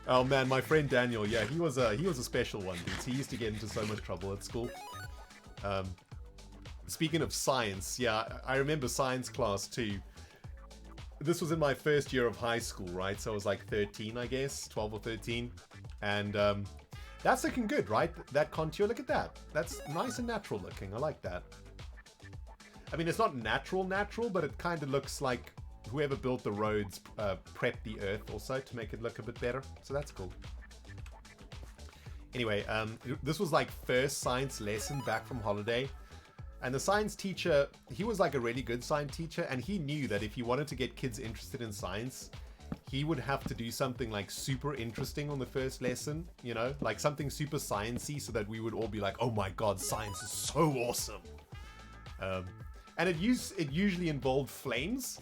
Oh man, my friend Daniel, yeah, he was a special one, dudes. He used to get into so much trouble at school. Speaking of science, yeah, I remember science class too. This was in my first year of high school, right? So I was like 13, I guess, 12 or 13. And that's looking good, right? That contour, look at that. That's nice and natural looking. I like that. I mean, it's not natural, but it kind of looks like whoever built the roads prepped the earth also to make it look a bit better. So that's cool. Anyway, this was like first science lesson back from holiday. And the science teacher, he was like a really good science teacher, and he knew that if he wanted to get kids interested in science, he would have to do something like super interesting on the first lesson, you know, like something super sciencey, so that we would all be like, oh my god, science is so awesome. And it usually involved flames,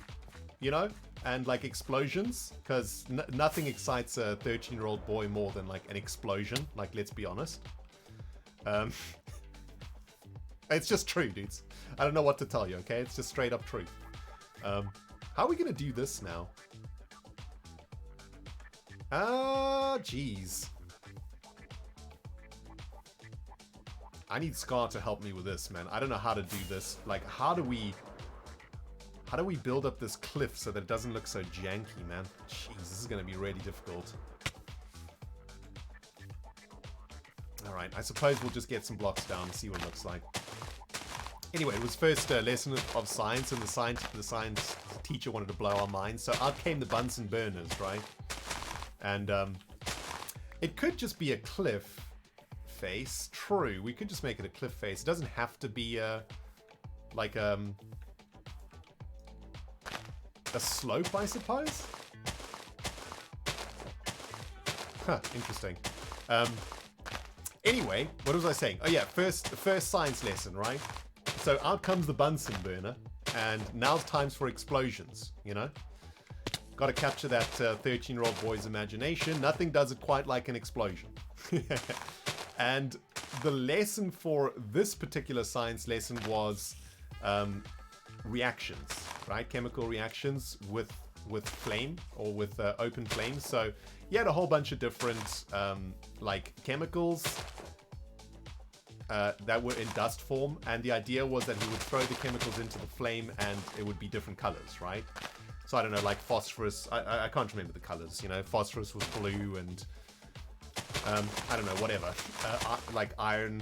you know, and like explosions, because nothing excites a 13-year-old boy more than like an explosion, like, let's be honest. It's just true, dudes. I don't know what to tell you, okay? It's just straight up truth. How are we gonna do this now? Jeez. I need Scar to help me with this, man. I don't know how to do this. Like, how do we build up this cliff so that it doesn't look so janky, man? Jeez, this is gonna be really difficult. Alright, I suppose we'll just get some blocks down and see what it looks like. Anyway, it was first lesson of science, and the science teacher wanted to blow our minds, so out came the Bunsen burners, right? And it could just be a cliff face. True, we could just make it a cliff face. It doesn't have to be like a slope, I suppose. Huh, interesting. Anyway, what was I saying? Oh yeah, first science lesson, right? So out comes the Bunsen burner, and now it's time for explosions, you know? Got to capture that 13-year-old boy's imagination. Nothing does it quite like an explosion. And the lesson for this particular science lesson was reactions, right? Chemical reactions with flame, or with open flames. So he had a whole bunch of different like chemicals that were in dust form, and the idea was that he would throw the chemicals into the flame and it would be different colors, right? So I don't know, like phosphorus, I can't remember the colors, you know, phosphorus was blue, and I don't know, whatever. Like iron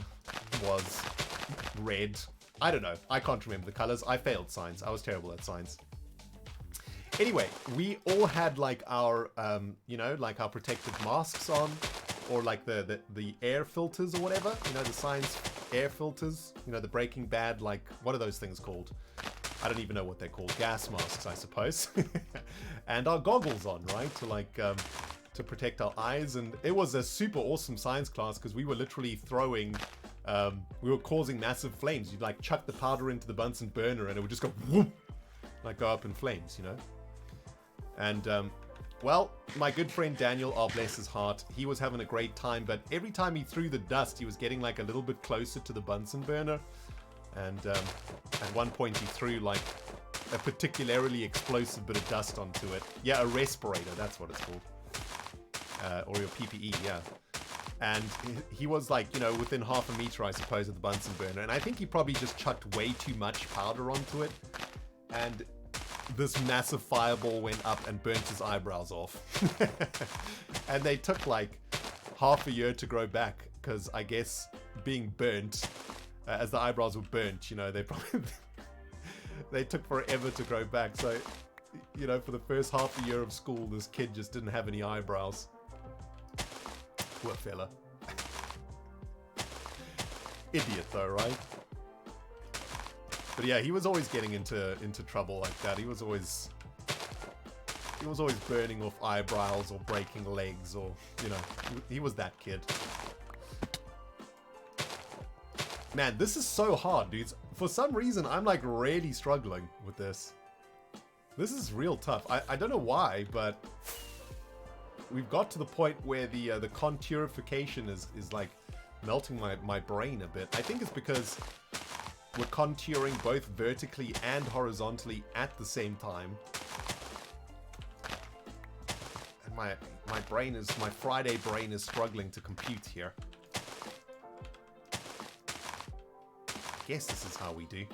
was red. I don't know, I can't remember the colors. I failed science. I was terrible at science. Anyway, we all had like our, you know, like our protective masks on, or like the air filters or whatever, you know, the science air filters, you know, the Breaking Bad, like, what are those things called? I don't even know what they're called. Gas masks, I suppose. And our goggles on, right? To like, to protect our eyes. And it was a super awesome science class, because we were literally throwing, we were causing massive flames. You'd like chuck the powder into the Bunsen burner and it would just go whoop, like go up in flames, you know? And, well, my good friend Daniel, oh bless his heart, he was having a great time, but every time he threw the dust, he was getting like a little bit closer to the Bunsen burner. And at one point he threw like a particularly explosive bit of dust onto it. Yeah, a respirator, that's what it's called. Or your PPE, yeah. And he was like, you know, within half a meter, I suppose, of the Bunsen burner. And I think he probably just chucked way too much powder onto it. And this massive fireball went up and burnt his eyebrows off. And they took like half a year to grow back because I guess being burnt, as the eyebrows were burnt, you know, they probably they took forever to grow back. So, you know, for the first half a year of school, this kid just didn't have any eyebrows. Poor fella. Idiot though, right? But yeah, he was always getting into trouble like that. He was always burning off eyebrows or breaking legs, or, you know, he was that kid. Man, this is so hard, dudes. For some reason, I'm like really struggling with this. This is real tough. I don't know why, but we've got to the point where the contourification is like melting my brain a bit. I think it's because we're contouring both vertically and horizontally at the same time. And my Friday brain is struggling to compute here. I guess this is how we do.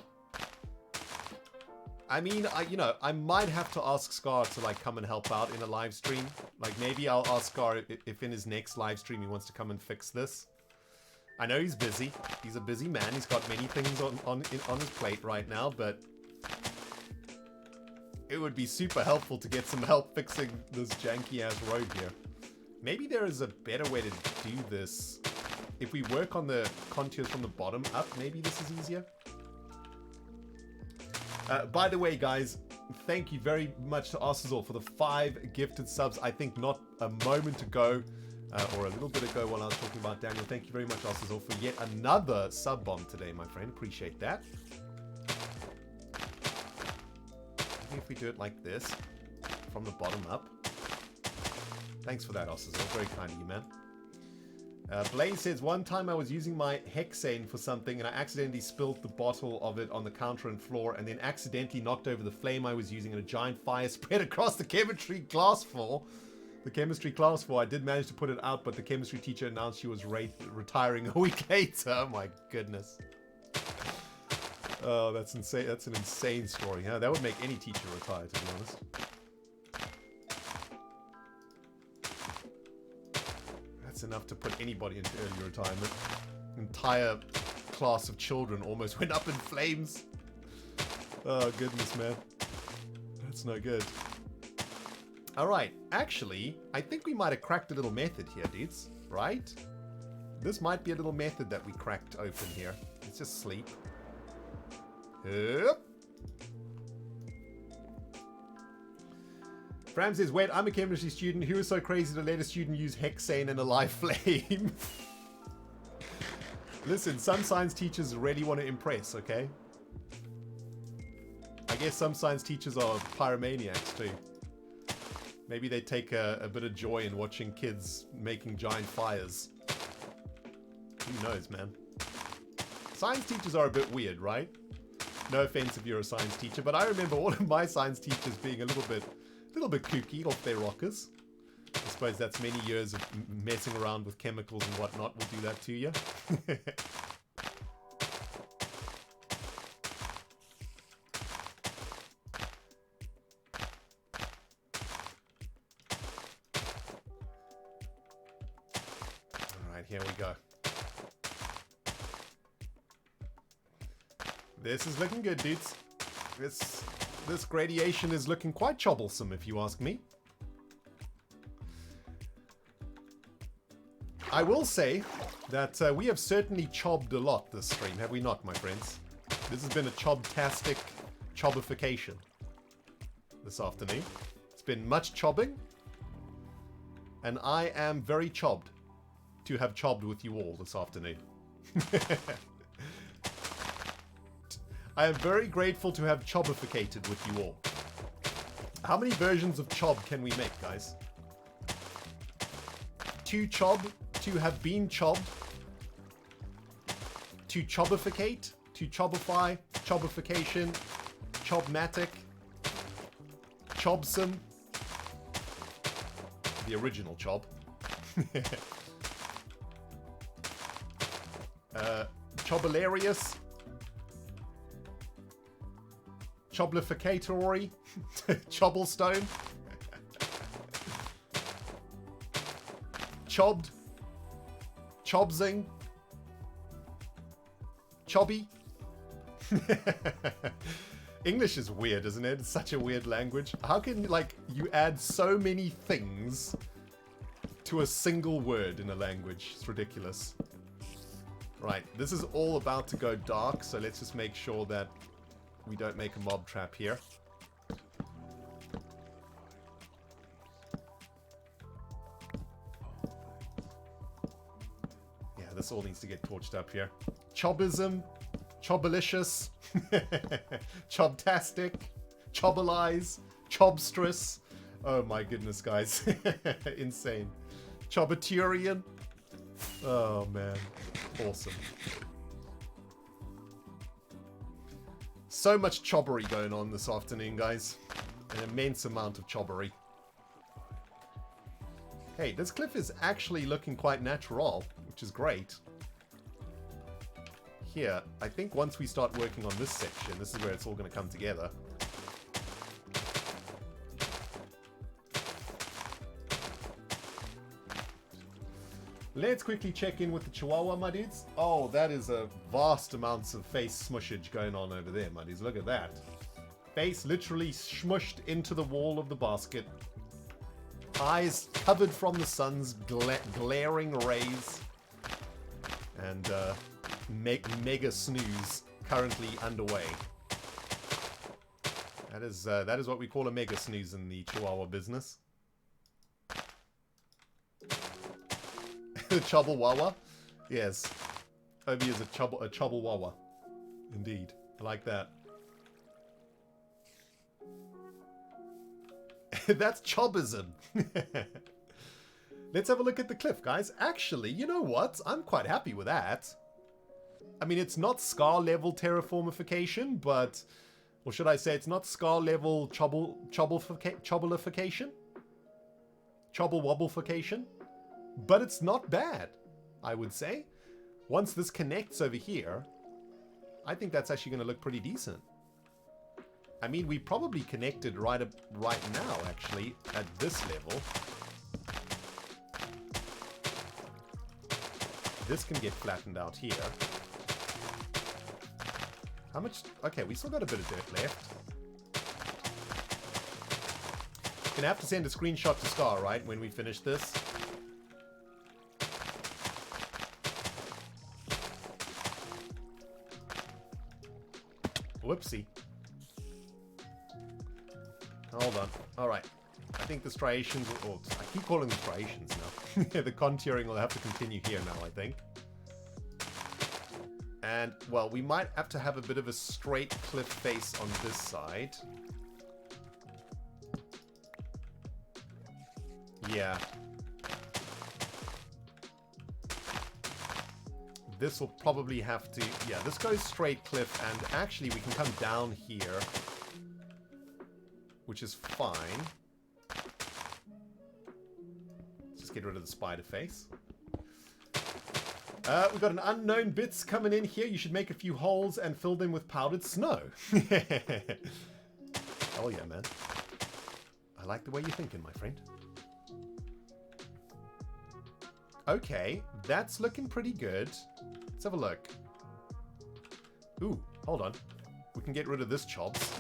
I mean, you know, I might have to ask Scar to like come and help out in a live stream. Like maybe I'll ask Scar if in his next live stream he wants to come and fix this. I know he's busy. He's a busy man. He's got many things on his plate right now, but it would be super helpful to get some help fixing this janky ass road here. Maybe there is a better way to do this. If we work on the contours from the bottom up, maybe this is easier. By the way, guys, thank you very much to Arcezor for the 5 gifted subs. I think not a moment ago, or a little bit ago while I was talking about Daniel. Thank you very much, Arcezor, for yet another sub bomb today, my friend. Appreciate that. Maybe if we do it like this, from the bottom up. Thanks for that, Arcezor. Very kind of you, man. Blaine says, one time I was using my hexane for something and I accidentally spilled the bottle of it on the counter and floor and then accidentally knocked over the flame I was using and a giant fire spread across the chemistry class floor. I did manage to put it out, but the chemistry teacher announced she was retiring a week later. Oh my goodness. Oh, that's insane. That's an insane story. Huh? That would make any teacher retire, to be honest. That's enough to put anybody into early retirement. Entire class of children almost went up in flames. Oh goodness, man. That's no good. Alright, actually, I think we might have cracked a little method here, dudes. Right? This might be a little method that we cracked open here. Let's just sleep. Yep. Fram says, wait, I'm a chemistry student. Who is so crazy to let a student use hexane and a live flame? Listen, some science teachers really want to impress, okay? I guess some science teachers are pyromaniacs too. Maybe they take a bit of joy in watching kids making giant fires. Who knows, man? Science teachers are a bit weird, right? No offense if you're a science teacher, but I remember all of my science teachers being a little bit kooky off their rockers. I suppose that's many years of messing around with chemicals and whatnot will do that to you. Alright, here we go. This is looking good, dudes. This gradation is looking quite troublesome, if you ask me. I will say that we have certainly chobbed a lot this stream, have we not, my friends? This has been a chobtastic chobification this afternoon. It's been much chobbing, and I am very chobbed to have chobbed with you all this afternoon. I am very grateful to have chobificated with you all. How many versions of chob can we make, guys? To chob, to have been chobbed, to chobificate, to chobify, chobification, chobmatic, chobsome, the original chob. Chobalarius. Choblificatory. Chobblestone. Chobbed. Chobzing. Chobby. English is weird, isn't it? It's such a weird language. How can, like, you add so many things to a single word in a language? It's ridiculous. Right, this is all about to go dark, so let's just make sure that we don't make a mob trap here. Yeah, this all needs to get torched up here. Chobism. Chobalicious, Chobtastic, Chobalize, Chobstress. Oh my goodness, guys. Insane. Chobaturian. Oh man. Awesome. So much chobbery going on this afternoon, guys. An immense amount of chobbery. Hey, this cliff is actually looking quite natural, which is great. Here, I think once we start working on this section, this is where it's all going to come together. Let's quickly check in with the Chihuahua, my dudes. Oh, that is a vast amounts of face smushage going on over there, my dudes. Look at that. Face literally smushed into the wall of the basket. Eyes covered from the sun's glaring rays. And, mega snooze currently underway. That is what we call a mega snooze in the Chihuahua business. Chubble-wawa? Yes. Obi is a chubble-wawa. Indeed. I like that. That's chobism. Let's have a look at the cliff, guys. Actually, you know what? I'm quite happy with that. I mean, it's not scar-level terraformification, but... Or should I say it's not scar-level chobbleification? Chobble-wobbleification? But it's not bad, I would say. Once this connects over here, I think that's actually going to look pretty decent. I mean, we probably connected right now, actually, at this level. This can get flattened out here. How much? Okay, we still got a bit of dirt left. Gonna have to send a screenshot to Star, right, when we finish this. Whoopsie. Hold on. Alright. I think the striations will... Oh, I keep calling them striations now. The contouring will have to continue here now, I think. And, well, we might have to have a bit of a straight cliff face on this side. Yeah. This will probably have to... Yeah, this goes straight cliff, and actually we can come down here, which is fine. Let's just get rid of the spider face. We've got an unknown bits coming in here. You should make a few holes and fill them with powdered snow. Oh yeah, man. I like the way you're thinking, my friend. Okay, that's looking pretty good. Let's have a look. Ooh, hold on. We can get rid of this chobs.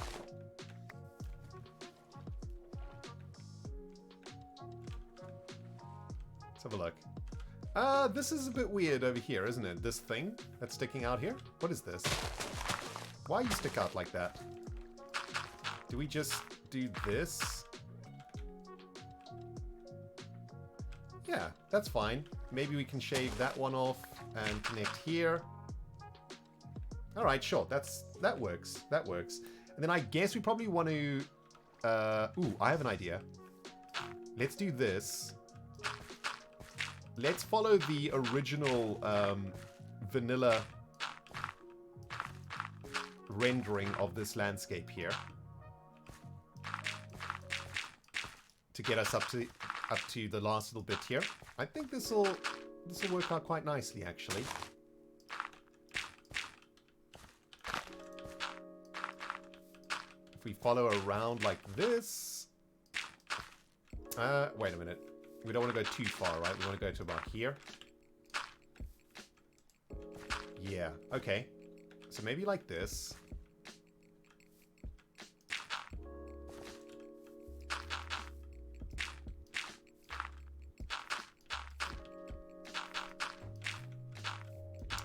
Let's have a look. This is a bit weird over here, isn't it? This thing that's sticking out here? What is this? Why you stick out like that? Do we just do this? Yeah, that's fine. Maybe we can shave that one off and connect here. Alright, sure. That works. That works. And then I guess we probably want to... ooh, I have an idea. Let's do this. Let's follow the original vanilla rendering of this landscape here. To get us up to the last little bit here. I think this will work out quite nicely, actually. follow around like this. Wait a minute. We don't want to go too far, right? We want to go to about here. Yeah, okay. So maybe like this.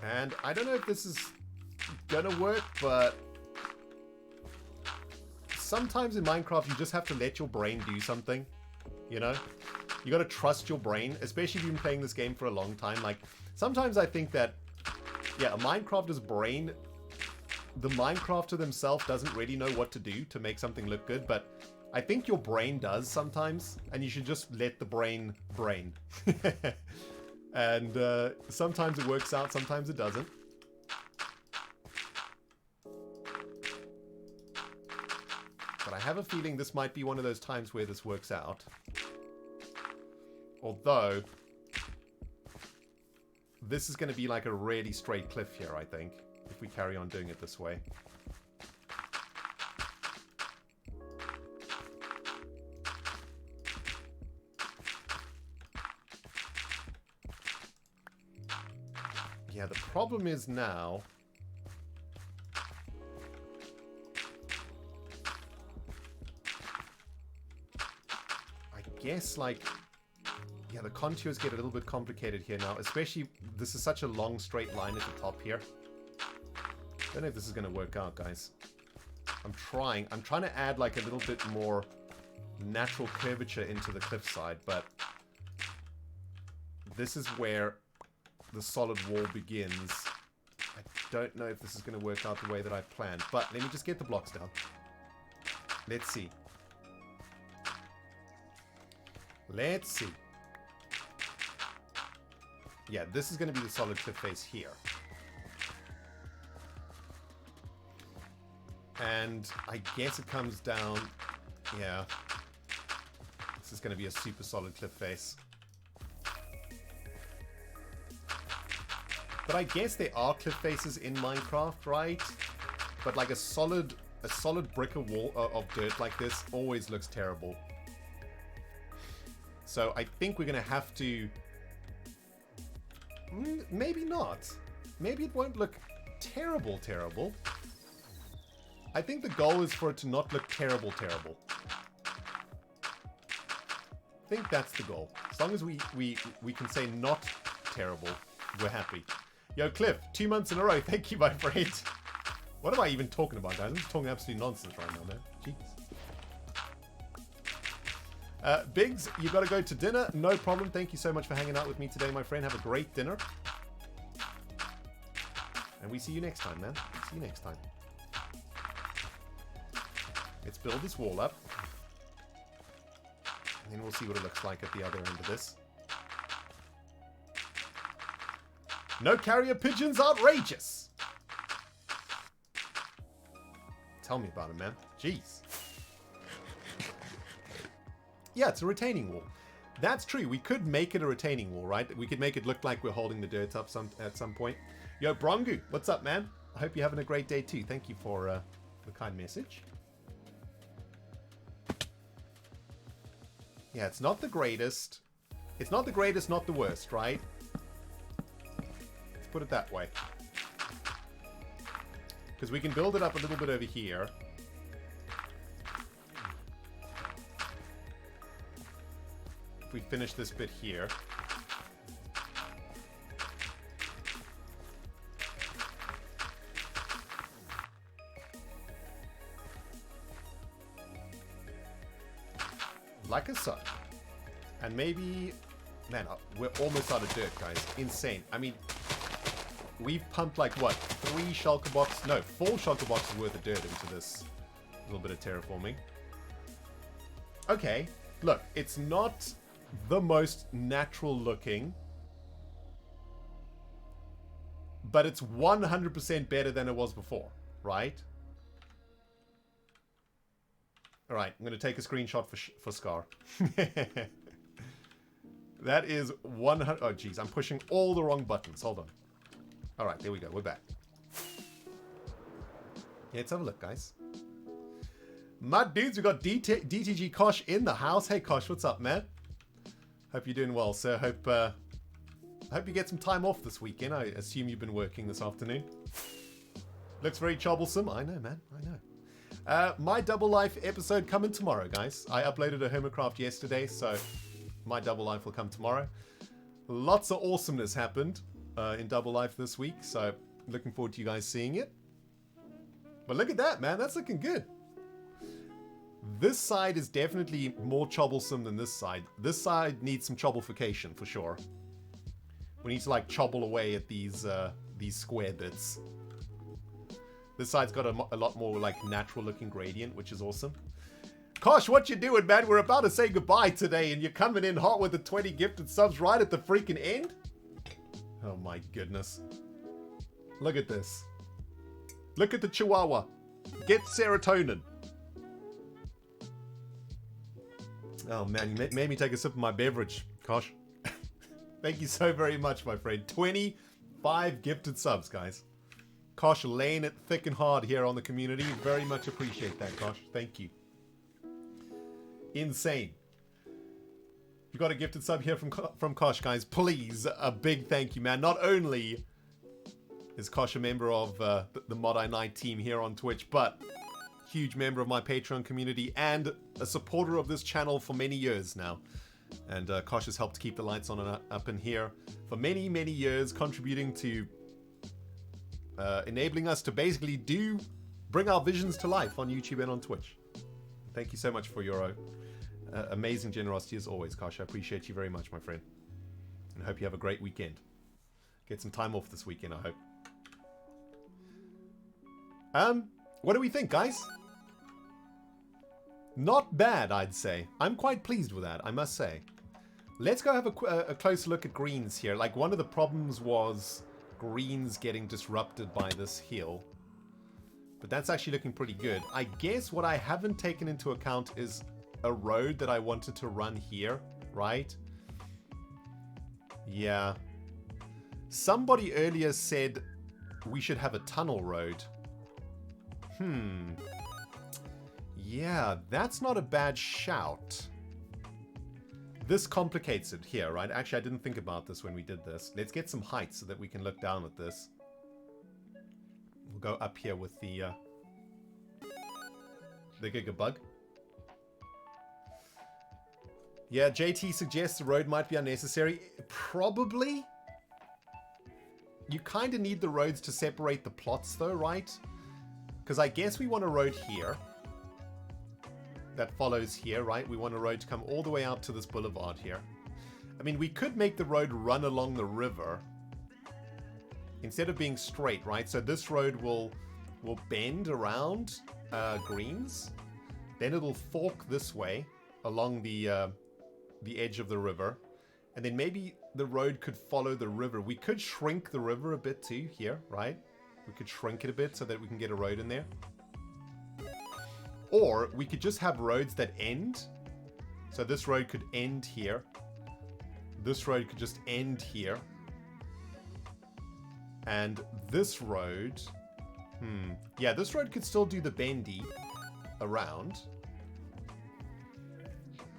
And I don't know if this is gonna work, but sometimes in Minecraft you just have to let your brain do something, you know? You gotta trust your brain, especially if you've been playing this game for a long time. Like, sometimes I think that, yeah, a Minecrafter's brain, the Minecrafter themselves doesn't really know what to do to make something look good, but I think your brain does sometimes, and you should just let the brain brain. And sometimes it works out, sometimes it doesn't. But I have a feeling this might be one of those times where this works out. Although, this is going to be like a really straight cliff here, I think, if we carry on doing it this way. Yeah, the problem is now... I guess, like... Yeah, the contours get a little bit complicated here now, especially this is such a long straight line at the top here. Don't know if this is going to work out, guys. I'm trying to add like a little bit more natural curvature into the cliffside, but this is where the solid wall begins. I don't know if this is going to work out the way that I planned, but let me just get the blocks down. Let's see. Let's see. Yeah, this is going to be the solid cliff face here. And I guess it comes down... Yeah. This is going to be a super solid cliff face. But I guess there are cliff faces in Minecraft, right? But like a solid brick of wall of dirt like this always looks terrible. So I think we're going to have to... Maybe not. Maybe it won't look terrible. I think the goal is for it to not look terrible. I think that's the goal. As long as we can say not terrible, we're happy. Yo, Cliff, 2 months in a row. Thank you, my friend. What am I even talking about, guys? I'm just talking absolute nonsense right now, man. Jeez. Biggs, you got to go to dinner. No problem. Thank you so much for hanging out with me today, my friend. Have a great dinner. And we see you next time, man. See you next time. Let's build this wall up. And then we'll see what it looks like at the other end of this. No carrier pigeons, outrageous! Tell me about it, man. Jeez. Yeah, it's a retaining wall. That's true. We could make it a retaining wall, right? We could make it look like we're holding the dirt up at some point. Yo, Brongu, what's up, man? I hope you're having a great day too. Thank you for the kind message. Yeah, it's not the greatest. It's not the greatest, not the worst, right? Let's put it that way. Because we can build it up a little bit over here. If we finish this bit here. Like a so. And maybe... Man, we're almost out of dirt, guys. Insane. I mean, we've pumped like, what? 3 shulker boxes? No, 4 shulker boxes worth of dirt into this little bit of terraforming. Okay. Look, it's not the most natural looking. But it's 100% better than it was before, right? Alright, I'm going to take a screenshot for Scar. That is 100... Oh, jeez, I'm pushing all the wrong buttons. Hold on. Alright, there we go. We're back. Yeah, let's have a look, guys. Mud dudes, we got DTG Kosh in the house. Hey Kosh, what's up, man? Hope you're doing well, sir. Hope you get some time off this weekend. I assume you've been working this afternoon. Looks very troublesome. I know, man. I know. My Double Life episode coming tomorrow, guys. I uploaded a Homocraft yesterday, so my Double Life will come tomorrow. Lots of awesomeness happened in Double Life this week, so looking forward to you guys seeing it. But look at that, man. That's looking good. This side is definitely more troublesome than this side. This side needs some troublification for sure. We need to like chobble away at these square bits. This side's got a lot more like natural looking gradient, which is awesome. Kosh, what you doing, man? We're about to say goodbye today and you're coming in hot with the 20 gifted subs right at the freaking end? Oh my goodness. Look at this. Look at the Chihuahua. Get serotonin. Oh man, you made me take a sip of my beverage, Kosh. Thank you so very much, my friend. 25 gifted subs, guys. Kosh laying it thick and hard here on the community. Very much appreciate that, Kosh. Thank you. Insane. You got a gifted sub here from Kosh, guys. Please, a big thank you, man. Not only is Kosh a member of the Mod I Night team here on Twitch, but huge member of my Patreon community and a supporter of this channel for many years now. And Kosh has helped keep the lights on and up in here for many, many years, contributing to enabling us to basically bring our visions to life on YouTube and on Twitch. Thank you so much for your amazing generosity as always, Kosh. I appreciate you very much, my friend. And I hope you have a great weekend. Get some time off this weekend, I hope. What do we think, guys? Not bad, I'd say. I'm quite pleased with that, I must say. Let's go have a close look at greens here. Like, one of the problems was greens getting disrupted by this hill. But that's actually looking pretty good. I guess what I haven't taken into account is a road that I wanted to run here, right? Yeah. Somebody earlier said we should have a tunnel road. Yeah, that's not a bad shout. This complicates it here, right? Actually, I didn't think about this when we did this. Let's get some height so that we can look down at this. We'll go up here with the Gigabug. Yeah, JT suggests the road might be unnecessary. Probably. You kind of need the roads to separate the plots though, right? Because I guess we want a road here that follows here, right? We want a road to come all the way out to this boulevard here. I mean, we could make the road run along the river instead of being straight, right? So this road will bend around greens. Then it'll fork this way along the edge of the river. And then maybe the road could follow the river. We could shrink the river a bit too here, right? We could shrink it a bit so that we can get a road in there. Or we could just have roads that end. So this road could end here. This road could just end here. And this road... Yeah, this road could still do the bendy around.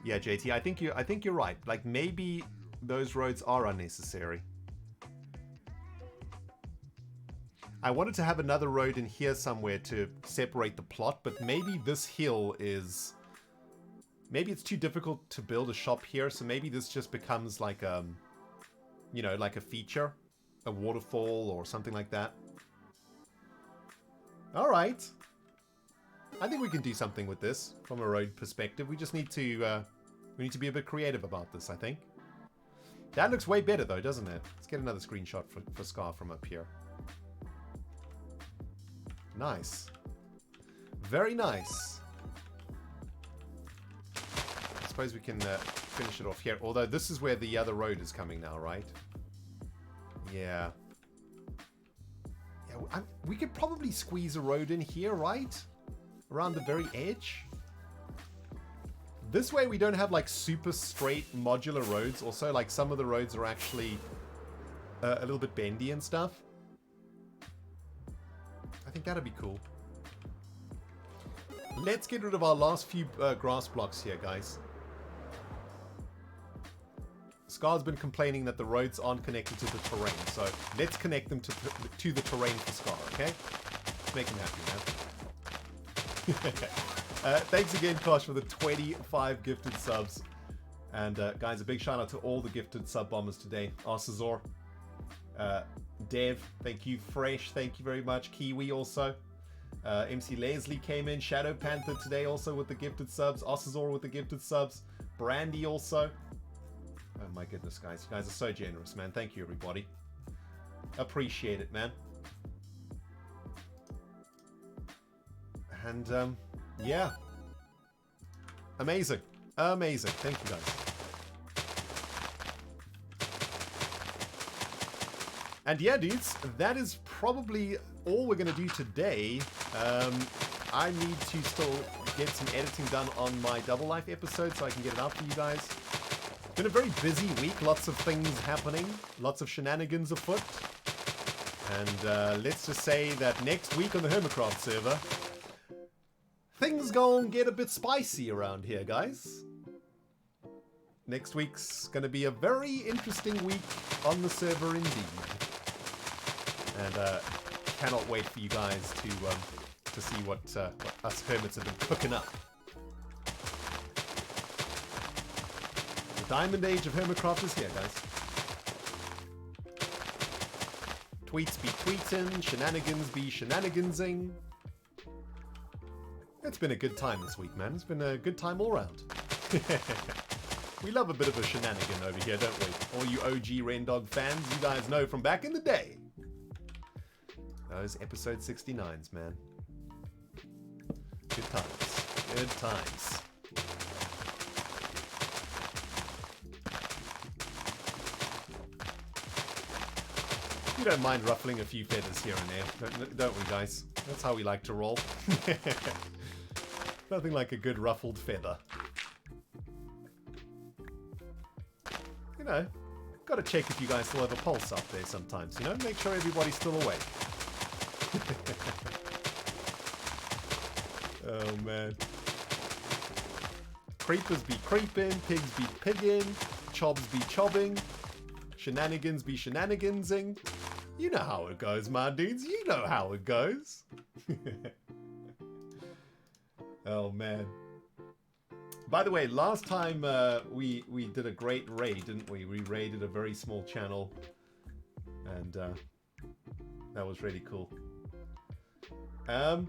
Yeah, JT, I think you're right. Like, maybe those roads are unnecessary. I wanted to have another road in here somewhere to separate the plot, but maybe this hill is... Maybe it's too difficult to build a shop here, so maybe this just becomes like you know, like a feature. A waterfall or something like that. Alright. I think we can do something with this from a road perspective. We just need to... we need to be a bit creative about this, I think. That looks way better though, doesn't it? Let's get another screenshot for Scar from up here. Nice. Very nice. I suppose we can finish it off here. Although this is where the other road is coming now, right? Yeah. Yeah, we could probably squeeze a road in here, right? Around the very edge. This way we don't have like super straight modular roads. Also, like some of the roads are actually a little bit bendy and stuff. I think that'd be cool. let's get rid of our last few grass blocks here, guys. Scar's been complaining that the roads aren't connected to the terrain, so let's connect them to the terrain for Scar, okay? Let's make him happy, man. Thanks again, Kosh, for the 25 gifted subs. And guys, a big shout out to all the gifted sub bombers today. Arsazor, Dev, thank you. Fresh, thank you very much. Kiwi also. MC Leslie came in. Shadow Panther today also with the gifted subs. Arsazor with the gifted subs. Brandy also. Oh my goodness, guys. You guys are so generous, man. Thank you, everybody. Appreciate it, man. And, yeah. Amazing. Amazing. Thank you, guys. And yeah, dudes, that is probably all we're going to do today. I need to still get some editing done on my Double Life episode so I can get it out for you guys. Been a very busy week, lots of things happening, lots of shenanigans afoot. And let's just say that next week on the Hermitcraft server, things gonna get a bit spicy around here, guys. Next week's gonna be a very interesting week on the server indeed. And cannot wait for you guys to see what us hermits have been cooking up. The diamond age of Hermitcraft is here, guys. Tweets be tweeting, shenanigans be shenanigansing. It's been a good time this week, man. It's been a good time all round. We love a bit of a shenanigan over here, don't we? All you OG Rendog fans, you guys know from back in the day. Those episode 69s, man. Good times. Good times. We don't mind ruffling a few feathers here and there, don't we, guys? That's how we like to roll. Nothing like a good ruffled feather. You know, gotta check if you guys still have a pulse out there sometimes, you know? Make sure everybody's still awake. Oh, man. Creepers be creeping, pigs be pigging, chobs be chobbing, shenanigans be shenanigansing. You know how it goes, my dudes. You know how it goes. Oh, man. By the way, last time we did a great raid, didn't we? We raided a very small channel. And that was really cool. But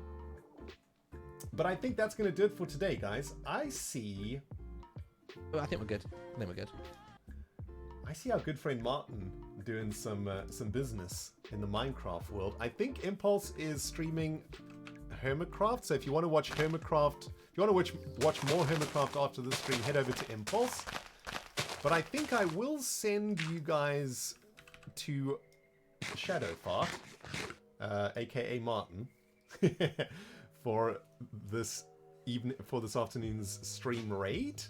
I think that's going to do it for today, guys. I see... Oh, I think we're good. I think we're good. I see our good friend Martin doing some business in the Minecraft world. I think Impulse is streaming Hermitcraft, so if you want to watch Hermitcraft, if you want to watch more Hermitcraft after this stream, head over to Impulse. But I think I will send you guys to Shadowfart, aka Martin, for this afternoon's stream raid.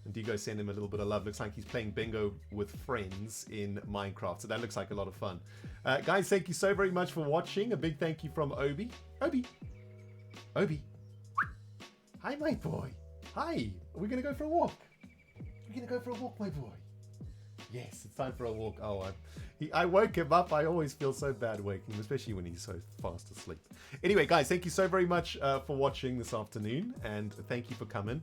And do go send him a little bit of love. Looks like he's playing bingo with friends in Minecraft. So that looks like a lot of fun. Guys, thank you so very much for watching. A big thank you from Obi. Obi. Hi, my boy. Hi. Are we going to go for a walk? We're going to go for a walk, my boy. Yes, it's time for a walk. Oh, I woke him up. I always feel so bad waking him, especially when he's so fast asleep. Anyway, guys, thank you so very much for watching this afternoon. And thank you for coming.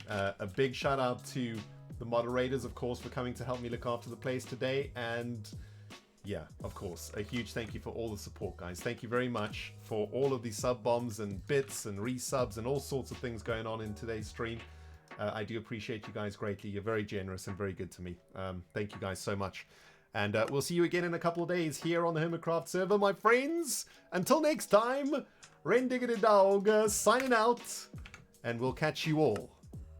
A big shout out to the moderators, of course, for coming to help me look after the place today. And yeah, of course, a huge thank you for all the support, guys. Thank you very much for all of these sub bombs and bits and resubs and all sorts of things going on in today's stream. I do appreciate you guys greatly. You're very generous and very good to me. Thank you guys so much. And we'll see you again in a couple of days here on the Hermitcraft server, my friends. Until next time, rendog signing out. And we'll catch you all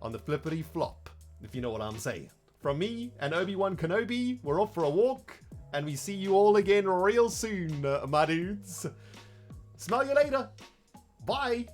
on the flippity flop, if you know what I'm saying. From me and Obi-Wan Kenobi, we're off for a walk, and we see you all again real soon, my dudes. Smell you later. Bye.